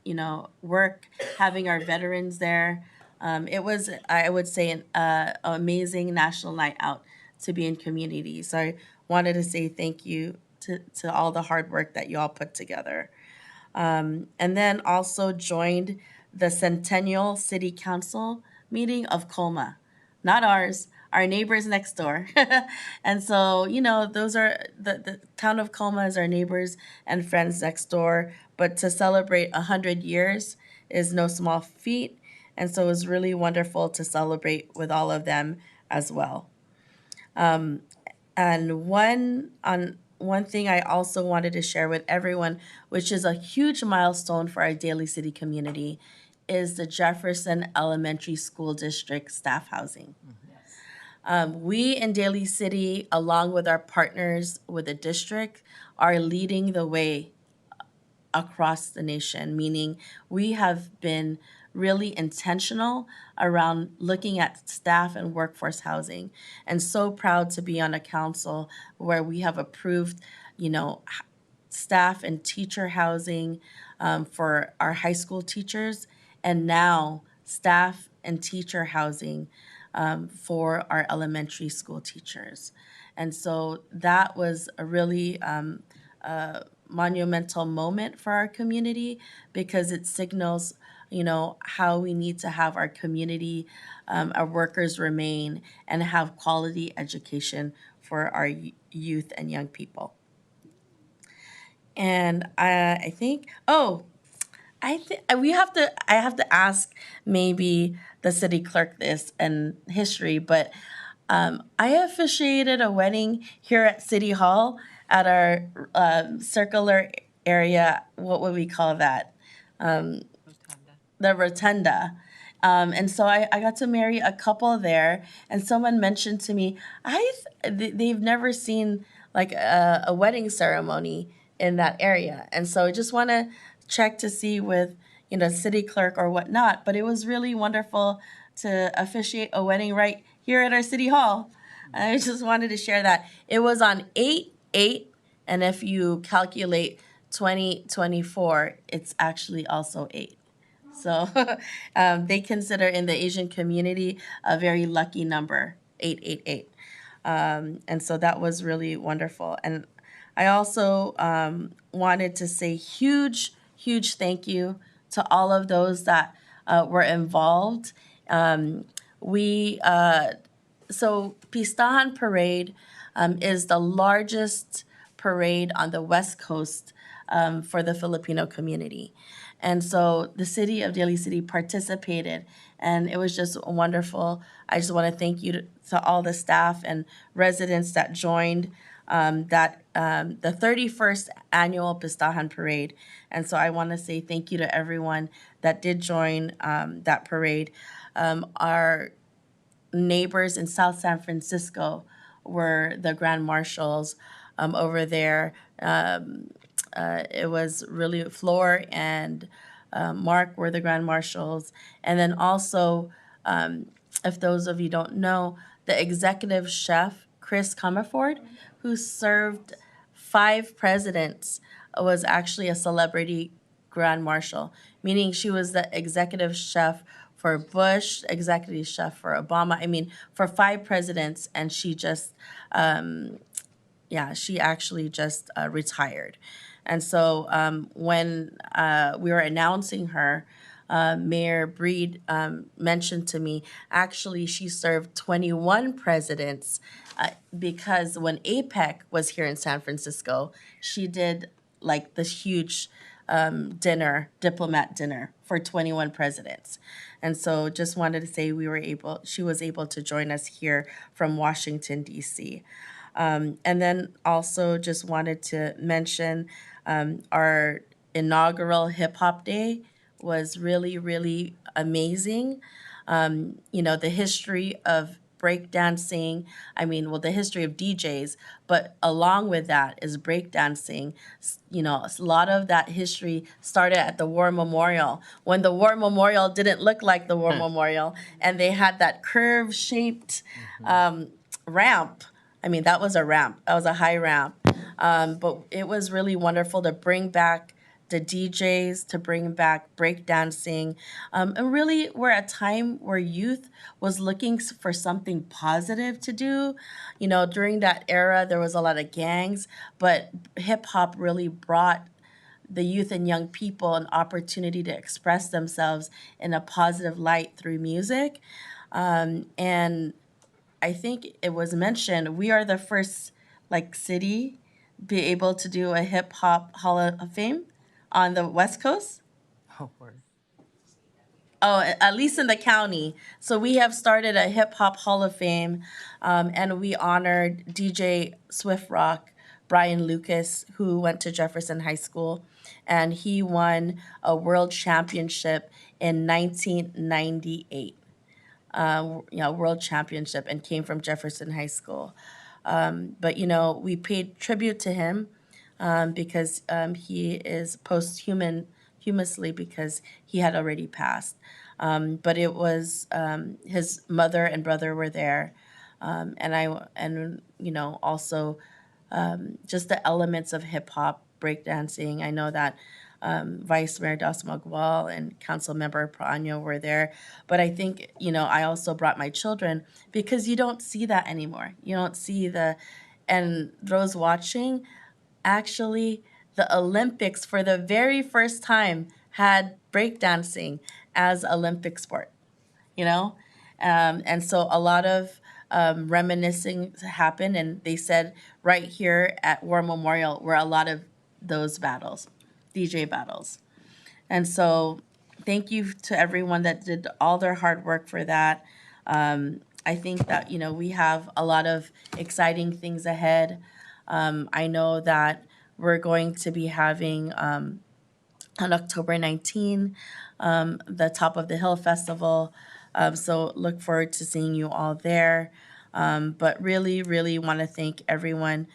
work, having our veterans there. It was, I would say, an amazing national night out to be in community. So I wanted to say thank you to all the hard work that you all put together. And then also joined the Centennial City Council meeting of Colma, not ours, our neighbors next door. And so, those are the town of Colma is our neighbors and friends next door. But to celebrate 100 years is no small feat. And so it was really wonderful to celebrate with all of them as well. And one thing I also wanted to share with everyone, which is a huge milestone for our Daly City community, is the Jefferson Elementary School District staff housing. We in Daly City, along with our partners with the district, are leading the way across the nation, meaning we have been really intentional around looking at staff and workforce housing, and so proud to be on a council where we have approved, staff and teacher housing for our high school teachers, and now staff and teacher housing for our elementary school teachers. And so that was a really monumental moment for our community because it signals, how we need to have our community, our workers remain and have quality education for our youth and young people. And I think, I have to ask maybe the city clerk this and history, but I officiated a wedding here at City Hall at our circular area. What would we call that? The rotunda. And so I got to marry a couple there, and someone mentioned to me, they've never seen like a wedding ceremony in that area. And so I just want to check to see with, city clerk or whatnot, but it was really wonderful to officiate a wedding right here at our city hall. I just wanted to share that. It was on 8/8, and if you calculate 2024, it's actually also 8. So they consider in the Asian community a very lucky number, 888. And so that was really wonderful. And I also wanted to say huge thank you to all of those that were involved. So Pistahan Parade is the largest parade on the West Coast for the Filipino community. And so the city of Daly City participated, and it was just wonderful. I just want to thank you to all the staff and residents that joined the 31st annual Pistahan Parade. And so I want to say thank you to everyone that did join that parade. Our neighbors in South San Francisco were the Grand Marshals over there. It was really Floor and Mark were the Grand Marshals. And then also, if those of you don't know, the executive chef, Chris Comerford, who served 5 presidents, was actually a celebrity Grand Marshal, meaning she was the executive chef for Bush, executive chef for Obama. I mean, for 5 presidents, and she just, she actually just retired. And so when we were announcing her, Mayor Breed mentioned to me, actually, she served 21 presidents because when APEC was here in San Francisco, she did like this huge diplomat dinner for 21 presidents. And so just wanted to say she was able to join us here from Washington, D.C. And then also just wanted to mention our inaugural Hip Hop Day was really, really amazing. The history of breakdancing, the history of DJs, but along with that is breakdancing. A lot of that history started at the War Memorial, when the War Memorial didn't look like the War Memorial, and they had that curve-shaped ramp. That was a ramp. That was a high ramp. But it was really wonderful to bring back the DJs, to bring back breakdancing. And really, we're at a time where youth was looking for something positive to do. During that era, there was a lot of gangs, but hip hop really brought the youth and young people an opportunity to express themselves in a positive light through music. And I think it was mentioned, we are the first city be able to do a hip hop Hall of Fame on the West Coast. Oh, word. Oh, at least in the county. So we have started a hip hop Hall of Fame, and we honored DJ Swift Rock, Brian Lucas, who went to Jefferson High School, and he won a world championship in 1998. World championship, and came from Jefferson High School. But we paid tribute to him because he is posthumously because he had already passed. But it was his mother and brother were there, also just the elements of hip hop breakdancing. I know that Vice Mayor Das Magwal and Council Member Praño were there. But I think, I also brought my children because you don't see that anymore. You don't see and those watching, actually, the Olympics for the very first time had breakdancing as Olympic sport, And so a lot of reminiscing happened, and they said right here at War Memorial were a lot of those battles, DJ battles. And so thank you to everyone that did all their hard work for that. I think that, we have a lot of exciting things ahead. I know that we're going to be having on October 19, the Top of the Hill Festival. So look forward to seeing you all there. But really, really want to thank everyone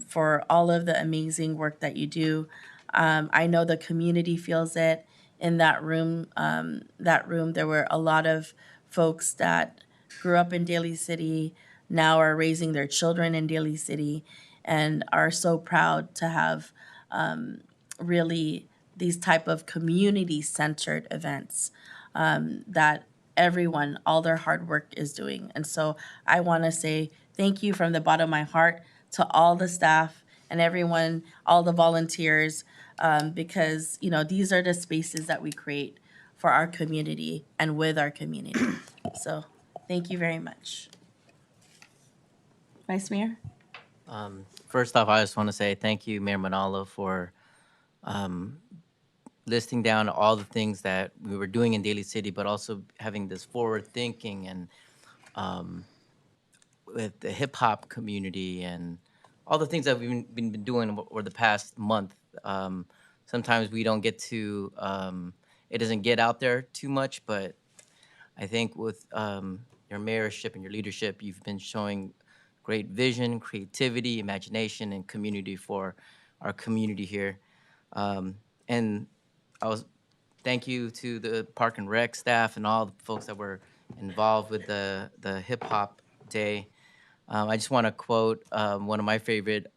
for all of the amazing work that you do. I know the community feels it in that room. There were a lot of folks that grew up in Daly City, now are raising their children in Daly City, and are so proud to have really these type of community-centered events that everyone, all their hard work is doing. And so I want to say thank you from the bottom of my heart to all the staff and everyone, all the volunteers, because these are the spaces that we create for our community and with our community. So thank you very much. Vice Mayor? First off, I just want to say thank you, Mayor Manalo, for listing down all the things that we were doing in Daly City, but also having this forward thinking and with the hip hop community and all the things that we've been doing over the past month. Sometimes we don't get to, it doesn't get out there too much, but I think with your mayorship and your leadership, you've been showing great vision, creativity, imagination, and community for our community here. And thank you to the Park and Rec staff and all the folks that were involved with the Hip Hop Day. I just want to quote one of my favorite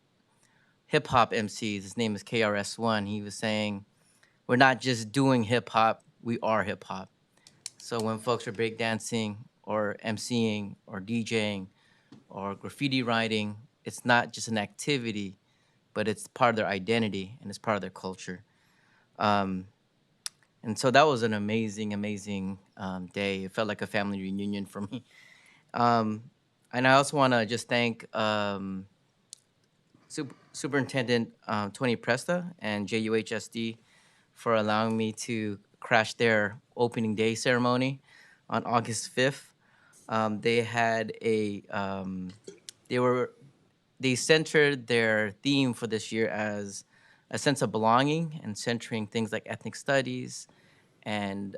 hip hop MCs. His name is KRS-One. He was saying, "We're not just doing hip hop, we are hip hop." So when folks are breakdancing or emceeing or DJing or graffiti writing, it's not just an activity, but it's part of their identity and it's part of their culture. And so that was an amazing, amazing day. It felt like a family reunion for me. And I also want to just thank Superintendent Tony Presta and JUHSD for allowing me to crash their opening day ceremony on August 5th. They had they centered their theme for this year as a sense of belonging and centering things like ethnic studies and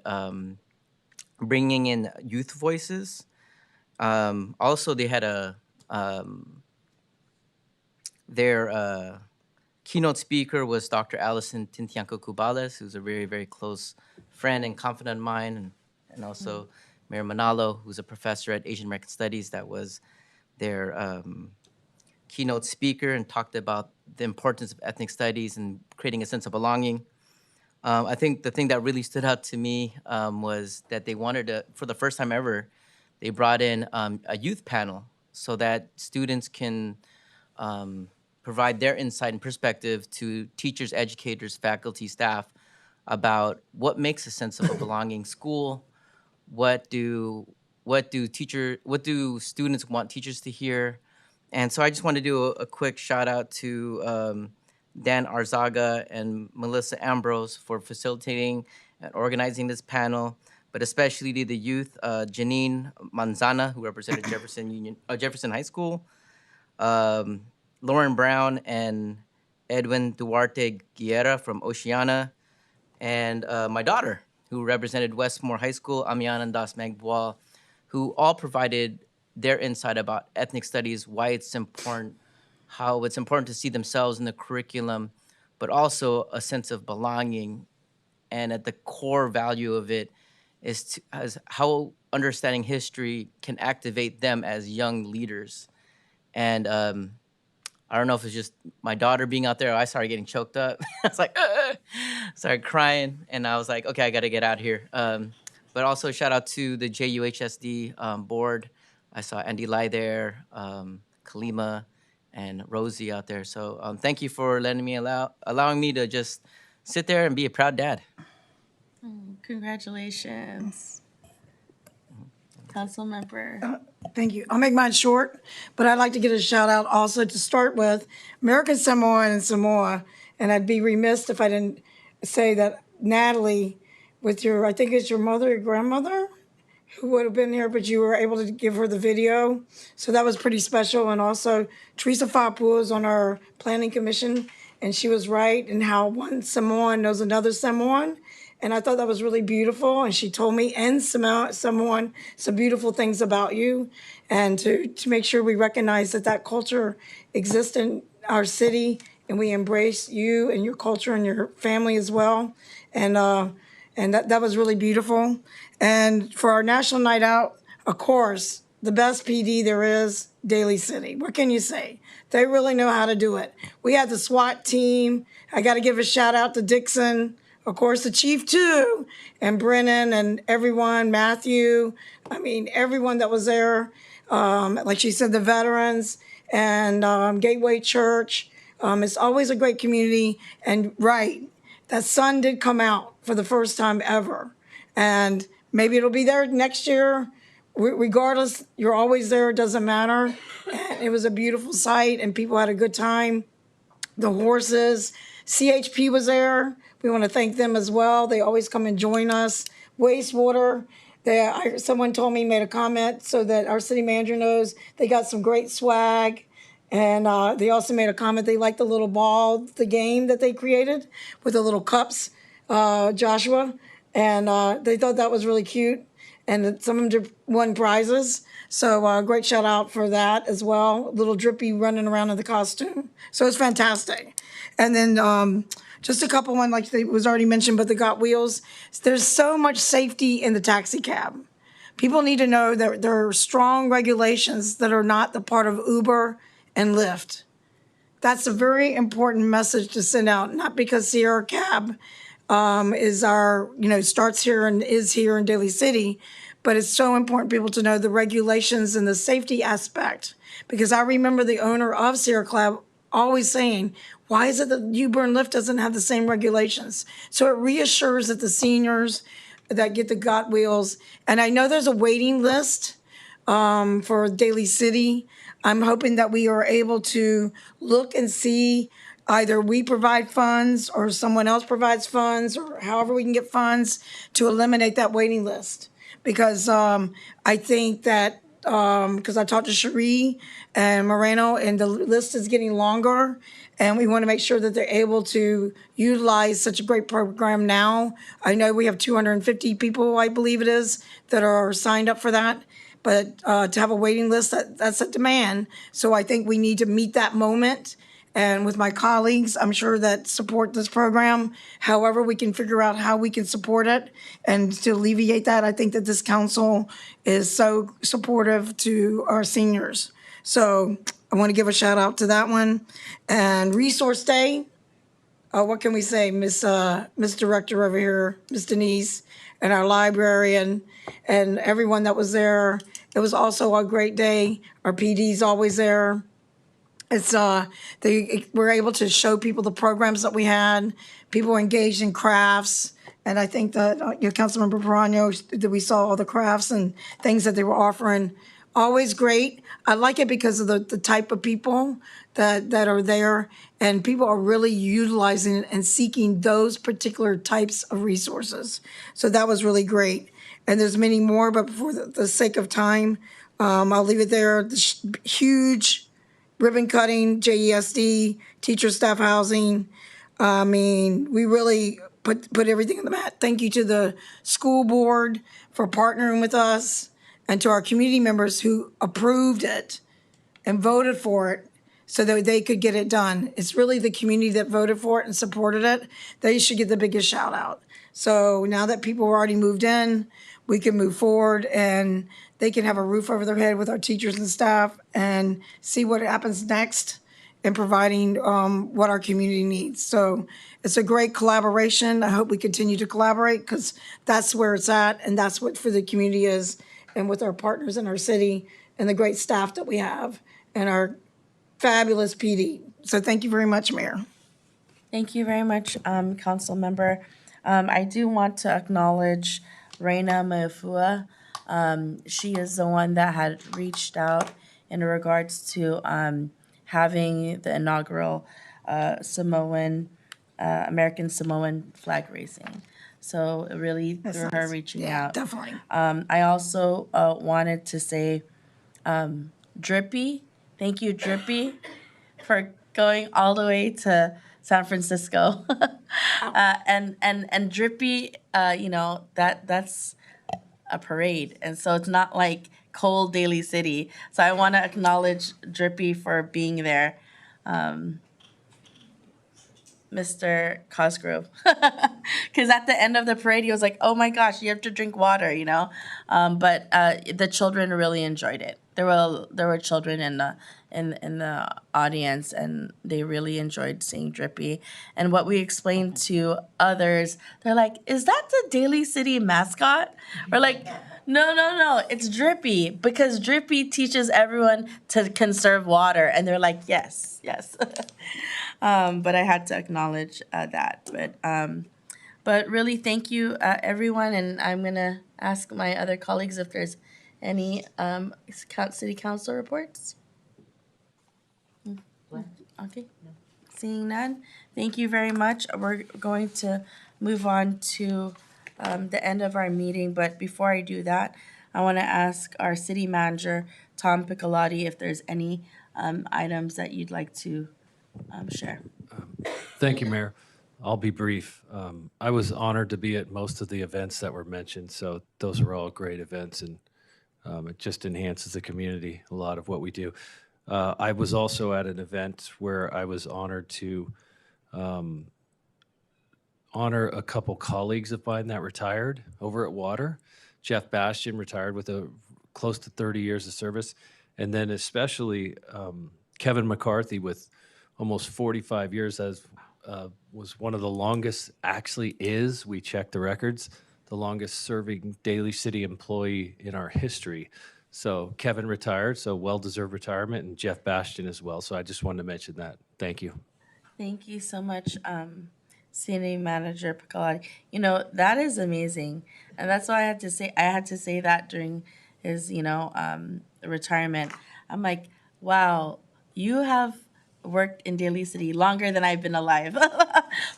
bringing in youth voices. Also, they had their keynote speaker was Dr. Allison Tintianco Cubales, who's a very, very close friend and confidant of mine, and also Mayor Manalo, who's a professor at Asian American Studies, that was their keynote speaker and talked about the importance of ethnic studies and creating a sense of belonging. I think the thing that really stood out to me was that they wanted to, for the first time ever, they brought in a youth panel so that students can provide their insight and perspective to teachers, educators, faculty, staff about what makes a sense of a belonging school. What do students want teachers to hear? And so I just want to do a quick shout out to Dan Arzaga and Melissa Ambrose for facilitating and organizing this panel, but especially to the youth, Janine Manzana, who represented Jefferson High School, Lauren Brown and Edwin Duarte Guerra from Oceana, and my daughter, who represented Westmore High School, Amiana Das Magboal, who all provided their insight about ethnic studies, why it's important, how it's important to see themselves in the curriculum, but also a sense of belonging. And at the core value of it is as how understanding history can activate them as young leaders. And I don't know if it's just my daughter being out there, or I started getting choked up. I was like, started crying, and I was like, okay, I got to get out here. But also shout out to the JUHSD board. I saw Andy Lai there, Kalima, and Rosie out there. So thank you for letting me allowing me to just sit there and be a proud dad. Congratulations. Council member. Thank you. I'll make mine short, but I'd like to get a shout out also to start with American Samoan and Samoa. And I'd be remiss if I didn't say that Natalie, with your, I think it's your mother, your grandmother, who would have been here, but you were able to give her the video. So that was pretty special. And also Teresa Fapu is on our planning commission, and she was right in how one Samoan knows another Samoan. And I thought that was really beautiful. And she told me and Samoan some beautiful things about you, and to make sure we recognize that that culture exists in our city, and we embrace you and your culture and your family as well. And that was really beautiful. And for our National Night Out, of course, the best PD there is, Daly City. What can you say? They really know how to do it. We had the SWAT team. I got to give a shout out to Dixon. Of course, the chief too, and Brennan and everyone, Matthew. I mean, everyone that was there. Like she said, the veterans and Gateway Church. It's always a great community. And right, that sun did come out for the first time ever. And maybe it'll be there next year. Regardless, you're always there. It doesn't matter. And it was a beautiful sight, and people had a good time. The horses, CHP was there. We want to thank them as well. They always come and join us. Wastewater, someone told me, made a comment so that our city manager knows they got some great swag. And they also made a comment they liked the little ball, the game that they created with the little cups, Joshua. And they thought that was really cute. And some of them won prizes. So great shout out for that as well. Little Drippy running around in the costume. So it's fantastic. And then just a couple one, like it was already mentioned, but the Got Wheels. There's so much safety in the taxi cab. People need to know that there are strong regulations that are not the part of Uber and Lyft. That's a very important message to send out, not because Sierra Cab is our, starts here and is here in Daly City. But it's so important people to know the regulations and the safety aspect. Because I remember the owner of Sierra Club always saying, why is it that U-Burn Lift doesn't have the same regulations? So it reassures that the seniors that get the Got Wheels, and I know there's a waiting list for Daly City. I'm hoping that we are able to look and see either we provide funds or someone else provides funds or however we can get funds to eliminate that waiting list. Because I think that, because I talked to Cherie and Moreno, and the list is getting longer, and we want to make sure that they're able to utilize such a great program now. I know we have 250 people, I believe it is, that are signed up for that. But to have a waiting list, that's a demand. So I think we need to meet that moment. And with my colleagues, I'm sure that support this program, however we can figure out how we can support it and to alleviate that. I think that this council is so supportive to our seniors. So I want to give a shout out to that one. And Resource Day, what can we say, Miss Director over here, Miss Denise, and our librarian, and everyone that was there. It was also a great day. Our PD's always there. It's they were able to show people the programs that we had. People were engaged in crafts, and I think that Councilmember Perano, that we saw all the crafts and things that they were offering. Always great. I like it because of the type of people that are there, and people are really utilizing it and seeking those particular types of resources. So that was really great. And there's many more, but for the sake of time, I'll leave it there. Huge ribbon cutting, JESD, teacher staff housing. I mean, we really put everything on the mat. Thank you to the school board for partnering with us and to our community members who approved it and voted for it so that they could get it done. It's really the community that voted for it and supported it. They should get the biggest shout out. So now that people are already moved in, we can move forward and they can have a roof over their head with our teachers and staff and see what happens next in providing what our community needs. So it's a great collaboration. I hope we continue to collaborate because that's where it's at and that's what for the community is, and with our partners in our city and the great staff that we have and our fabulous PD. So thank you very much, Mayor. Thank you very much, Council Member. I do want to acknowledge Reina Maefua. She is the one that had reached out in regards to having the inaugural American Samoan flag racing. So really through her reaching out. Definitely. I also wanted to say, Drippy, thank you, Drippy, for going all the way to San Francisco. And Drippy, that's a parade. And so it's not like cold Daly City. So I want to acknowledge Drippy for being there. Mr. Cosgrove. Because at the end of the parade, he was like, oh my gosh, you have to drink water, But the children really enjoyed it. There were children in the audience, and they really enjoyed seeing Drippy. And what we explained to others, they're like, is that the Daly City mascot? We're like, no, it's Drippy, because Drippy teaches everyone to conserve water. And they're like, yes. But I had to acknowledge that. But really, thank you, everyone. And I'm going to ask my other colleagues if there's any city council reports. Okay. Seeing none, thank you very much. We're going to move on to the end of our meeting. But before I do that, I want to ask our city manager, Tom Piccolotti, if there's any items that you'd like to share. Thank you, Mayor. I'll be brief. I was honored to be at most of the events that were mentioned, so those are all great events, and it just enhances the community, a lot of what we do. I was also at an event where I was honored to honor a couple colleagues of mine that retired over at Water. Jeff Bastian retired with close to 30 years of service, and then especially Kevin McCarthy with almost 45 years as was one of the longest, actually is, we checked the records, the longest serving Daly City employee in our history. So Kevin retired, so well-deserved retirement, and Jeff Bastian as well. So I just wanted to mention that. Thank you. Thank you so much, City Manager Piccolotti. You know, that is amazing. And that's why I had to say that during his, retirement. I'm like, wow, you have worked in Daly City longer than I've been alive.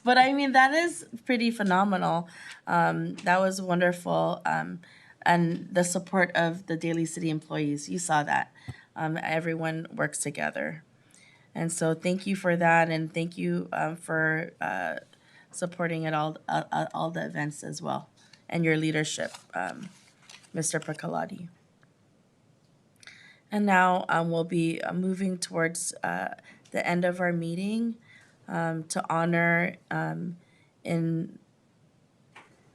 But I mean, that is pretty phenomenal. That was wonderful. And the support of the Daly City employees, you saw that. Everyone works together. And so thank you for that, and thank you for supporting at all the events as well, and your leadership, Mr. Piccolotti. And now we'll be moving towards the end of our meeting to honor in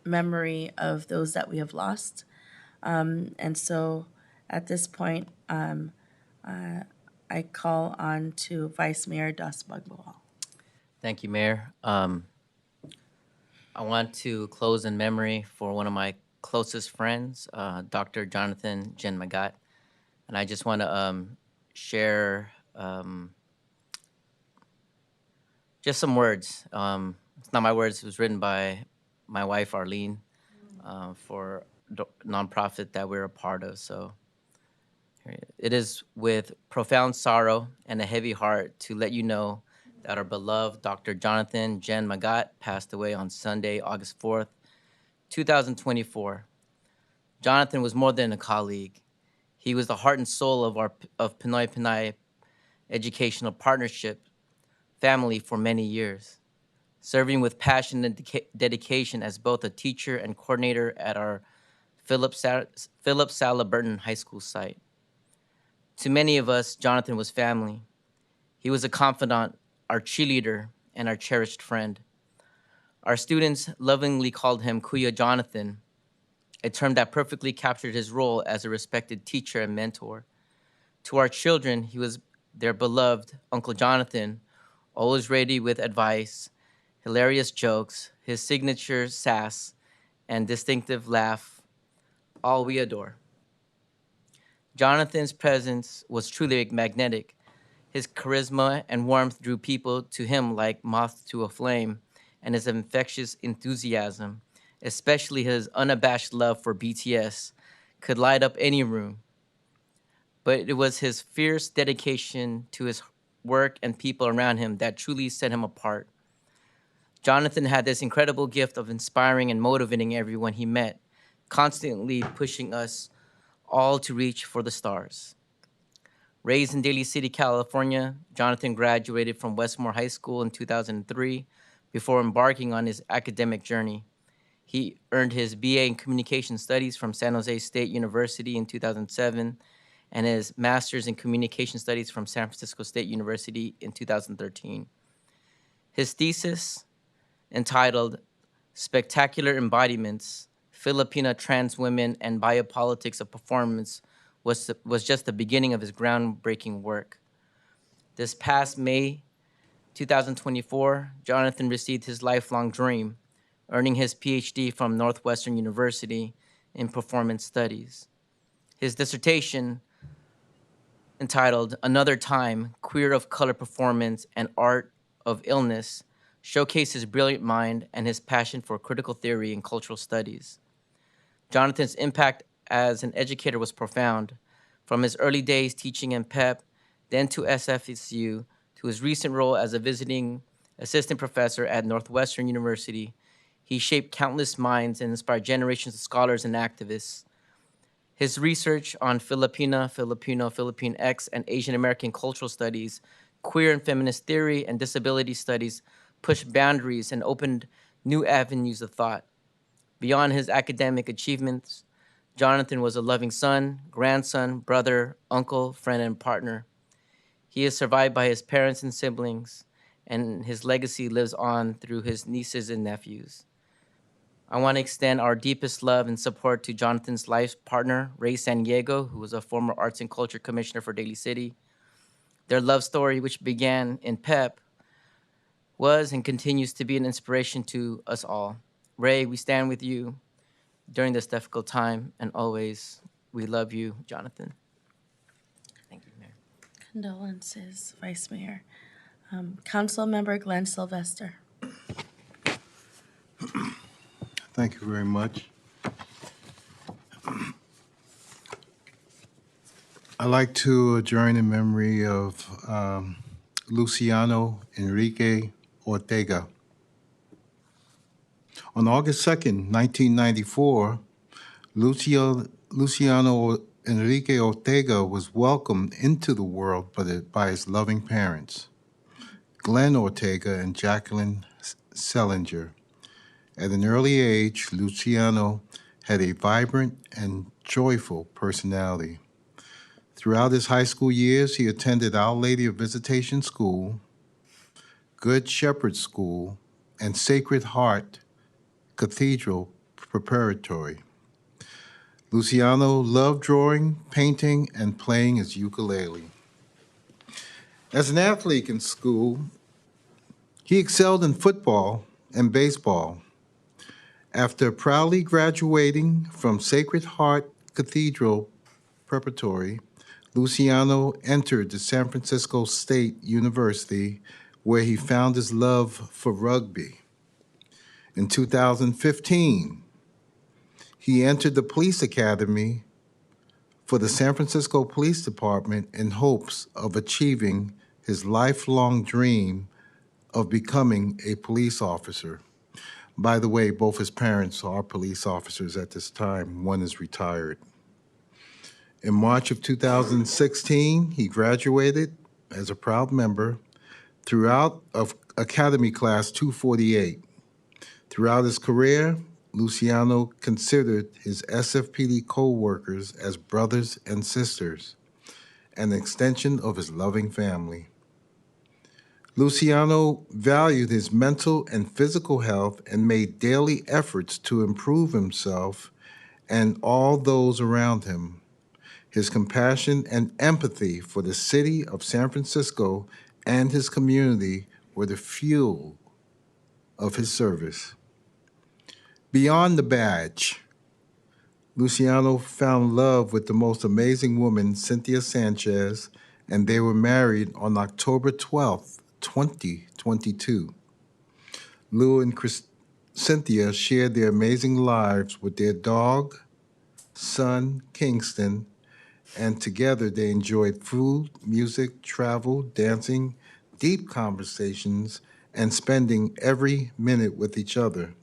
memory of those that we have lost. And so at this point, I call on to Vice Mayor Das Bagboal. Thank you, Mayor. I want to close in memory for one of my closest friends, Dr. Jonathan Jen Magat. And I just want to share just some words. It's not my words, it was written by my wife, Arlene, for a nonprofit that we're a part of. So it is with profound sorrow and a heavy heart to let you know that our beloved Dr. Jonathan Jen Magat passed away on Sunday, August 4th, 2024. Jonathan was more than a colleague. He was the heart and soul of Pinoy Pinay Educational Partnership family for many years, serving with passion and dedication as both a teacher and coordinator at our Philip Sala Burton High School site. To many of us, Jonathan was family. He was a confidant, our cheerleader, and our cherished friend. Our students lovingly called him Kuya Jonathan, a term that perfectly captured his role as a respected teacher and mentor. To our children, he was their beloved Uncle Jonathan, always ready with advice, hilarious jokes, his signature sass, and distinctive laugh, all we adore. Jonathan's presence was truly magnetic. His charisma and warmth drew people to him like moths to a flame, and his infectious enthusiasm, especially his unabashed love for BTS, could light up any room. But it was his fierce dedication to his work and people around him that truly set him apart. Jonathan had this incredible gift of inspiring and motivating everyone he met, constantly pushing us all to reach for the stars. Raised in Daly City, California, Jonathan graduated from Westmore High School in 2003 before embarking on his academic journey. He earned his BA in Communication Studies from San Jose State University in 2007 and his Master's in Communication Studies from San Francisco State University in 2013. His thesis, entitled Spectacular Embodiments, Filipina Trans Women and Biopolitics of Performance, was just the beginning of his groundbreaking work. This past May 2024, Jonathan received his lifelong dream, earning his PhD from Northwestern University in Performance Studies. His dissertation, entitled Another Time, Queer of Color Performance and Art of Illness, showcased his brilliant mind and his passion for critical theory and cultural studies. Jonathan's impact as an educator was profound, from his early days teaching in PEP, then to SFSU, to his recent role as a visiting assistant professor at Northwestern University. He shaped countless minds and inspired generations of scholars and activists. His research on Filipina, Filipino, Philippine-X, and Asian American cultural studies, queer and feminist theory, and disability studies pushed boundaries and opened new avenues of thought. Beyond his academic achievements, Jonathan was a loving son, grandson, brother, uncle, friend, and partner. He is survived by his parents and siblings, and his legacy lives on through his nieces and nephews. I want to extend our deepest love and support to Jonathan's life partner, Ray San Diego, who was a former Arts and Culture Commissioner for Daly City. Their love story, which began in PEP, was and continues to be an inspiration to us all. Ray, we stand with you during this difficult time, and always, we love you, Jonathan. Thank you, Mayor. Condolences, Vice Mayor. Council Member Glenn Sylvester. Thank you very much. I'd like to adjourn in memory of Luciano Enrique Ortega. On August 2nd, 1994, Luciano Enrique Ortega was welcomed into the world by his loving parents, Glenn Ortega and Jacqueline Sellinger. At an early age, Luciano had a vibrant and joyful personality. Throughout his high school years, he attended Our Lady of Visitation School, Good Shepherd School, and Sacred Heart Cathedral Preparatory. Luciano loved drawing, painting, and playing his ukulele. As an athlete in school, he excelled in football and baseball. After proudly graduating from Sacred Heart Cathedral Preparatory, Luciano entered the San Francisco State University, where he found his love for rugby. In 2015, he entered the police academy for the San Francisco Police Department in hopes of achieving his lifelong dream of becoming a police officer. By the way, both his parents are police officers at this time. One is retired. In March of 2016, he graduated as a proud member throughout of Academy Class 248. Throughout his career, Luciano considered his SFPD co-workers as brothers and sisters, an extension of his loving family. Luciano valued his mental and physical health and made daily efforts to improve himself and all those around him. His compassion and empathy for the city of San Francisco and his community were the fuel of his service. Beyond the badge, Luciano found love with the most amazing woman, Cynthia Sanchez, and they were married on October 12th, 2022. Lou and Cynthia shared their amazing lives with their dog, son, Kingston, and together they enjoyed food, music, travel, dancing, deep conversations, and spending every minute with each other.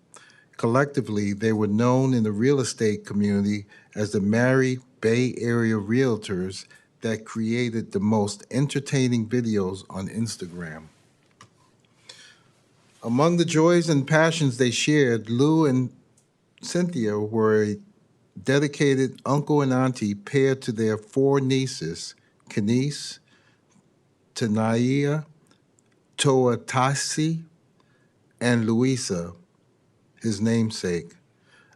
Collectively, they were known in the real estate community as the Married Bay Area Realtors that created the most entertaining videos on Instagram. Among the joys and passions they shared, Lou and Cynthia were a dedicated uncle and auntie paired to their 4 nieces, Kenise, Tanaya, Toatasi, and Louisa, his namesake,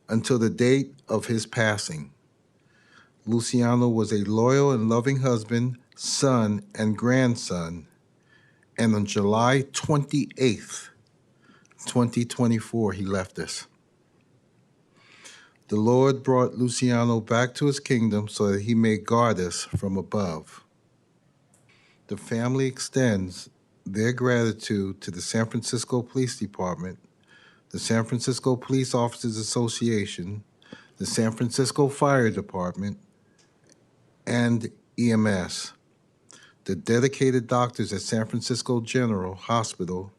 until the date of his passing. Luciano was a loyal and loving husband, son, and grandson, and on July 28th, 2024, he left us. The Lord brought Luciano back to his kingdom so that he may guard us from above. The family extends their gratitude to the San Francisco Police Department, the San Francisco Police Officers Association, the San Francisco Fire Department, and EMS, the dedicated doctors at San Francisco General Hospital,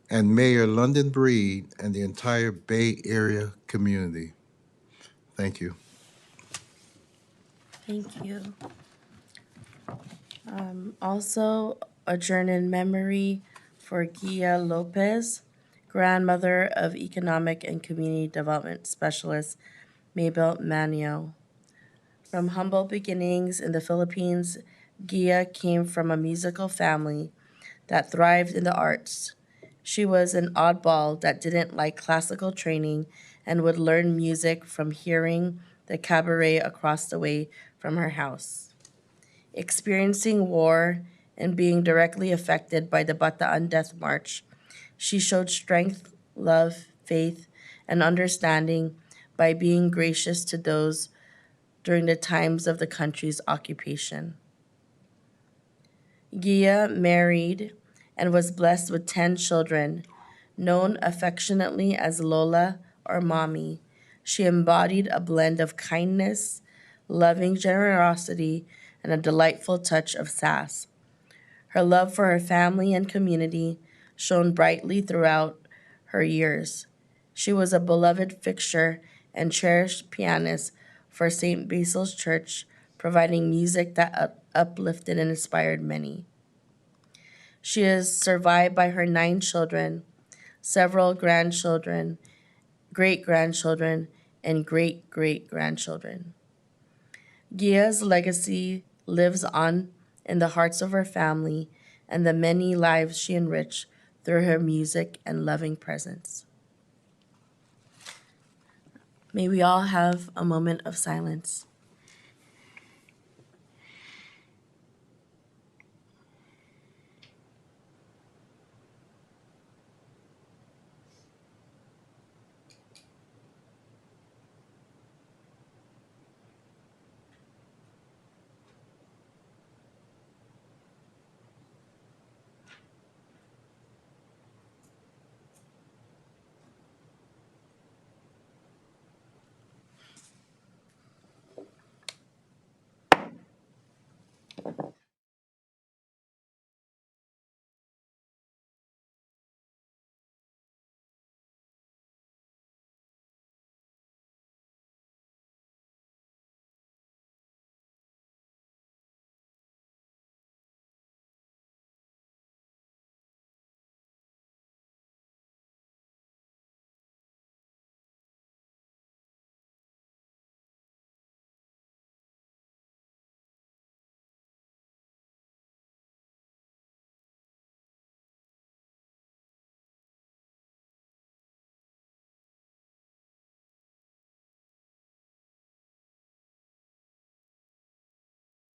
and Mayor London Breed and the entire Bay Area community. Thank you. Thank you. Also, adjourn in memory for Gia Lopez, grandmother of Economic and Community Development Specialist Mabel Manio. From humble beginnings in the Philippines, Gia came from a musical family that thrived in the arts. She was an oddball that didn't like classical training and would learn music from hearing the cabaret across the way from her house. Experiencing war and being directly affected by the Bataan Death March She showed strength, love, faith, and understanding by being gracious to those during the times of the country's occupation. Gia married and was blessed with 10 children, known affectionately as Lola or Mommy. She embodied a blend of kindness, loving generosity, and a delightful touch of sass. Her love for her family and community shone brightly throughout her years. She was a beloved fixture and cherished pianist for St. Basil's Church, providing music that uplifted and inspired many. She is survived by her 9 children, several grandchildren, great grandchildren, and great great grandchildren. Gia's legacy lives on in the hearts of her family and the many lives she enriched through her music and loving presence. May we all have a moment of silence.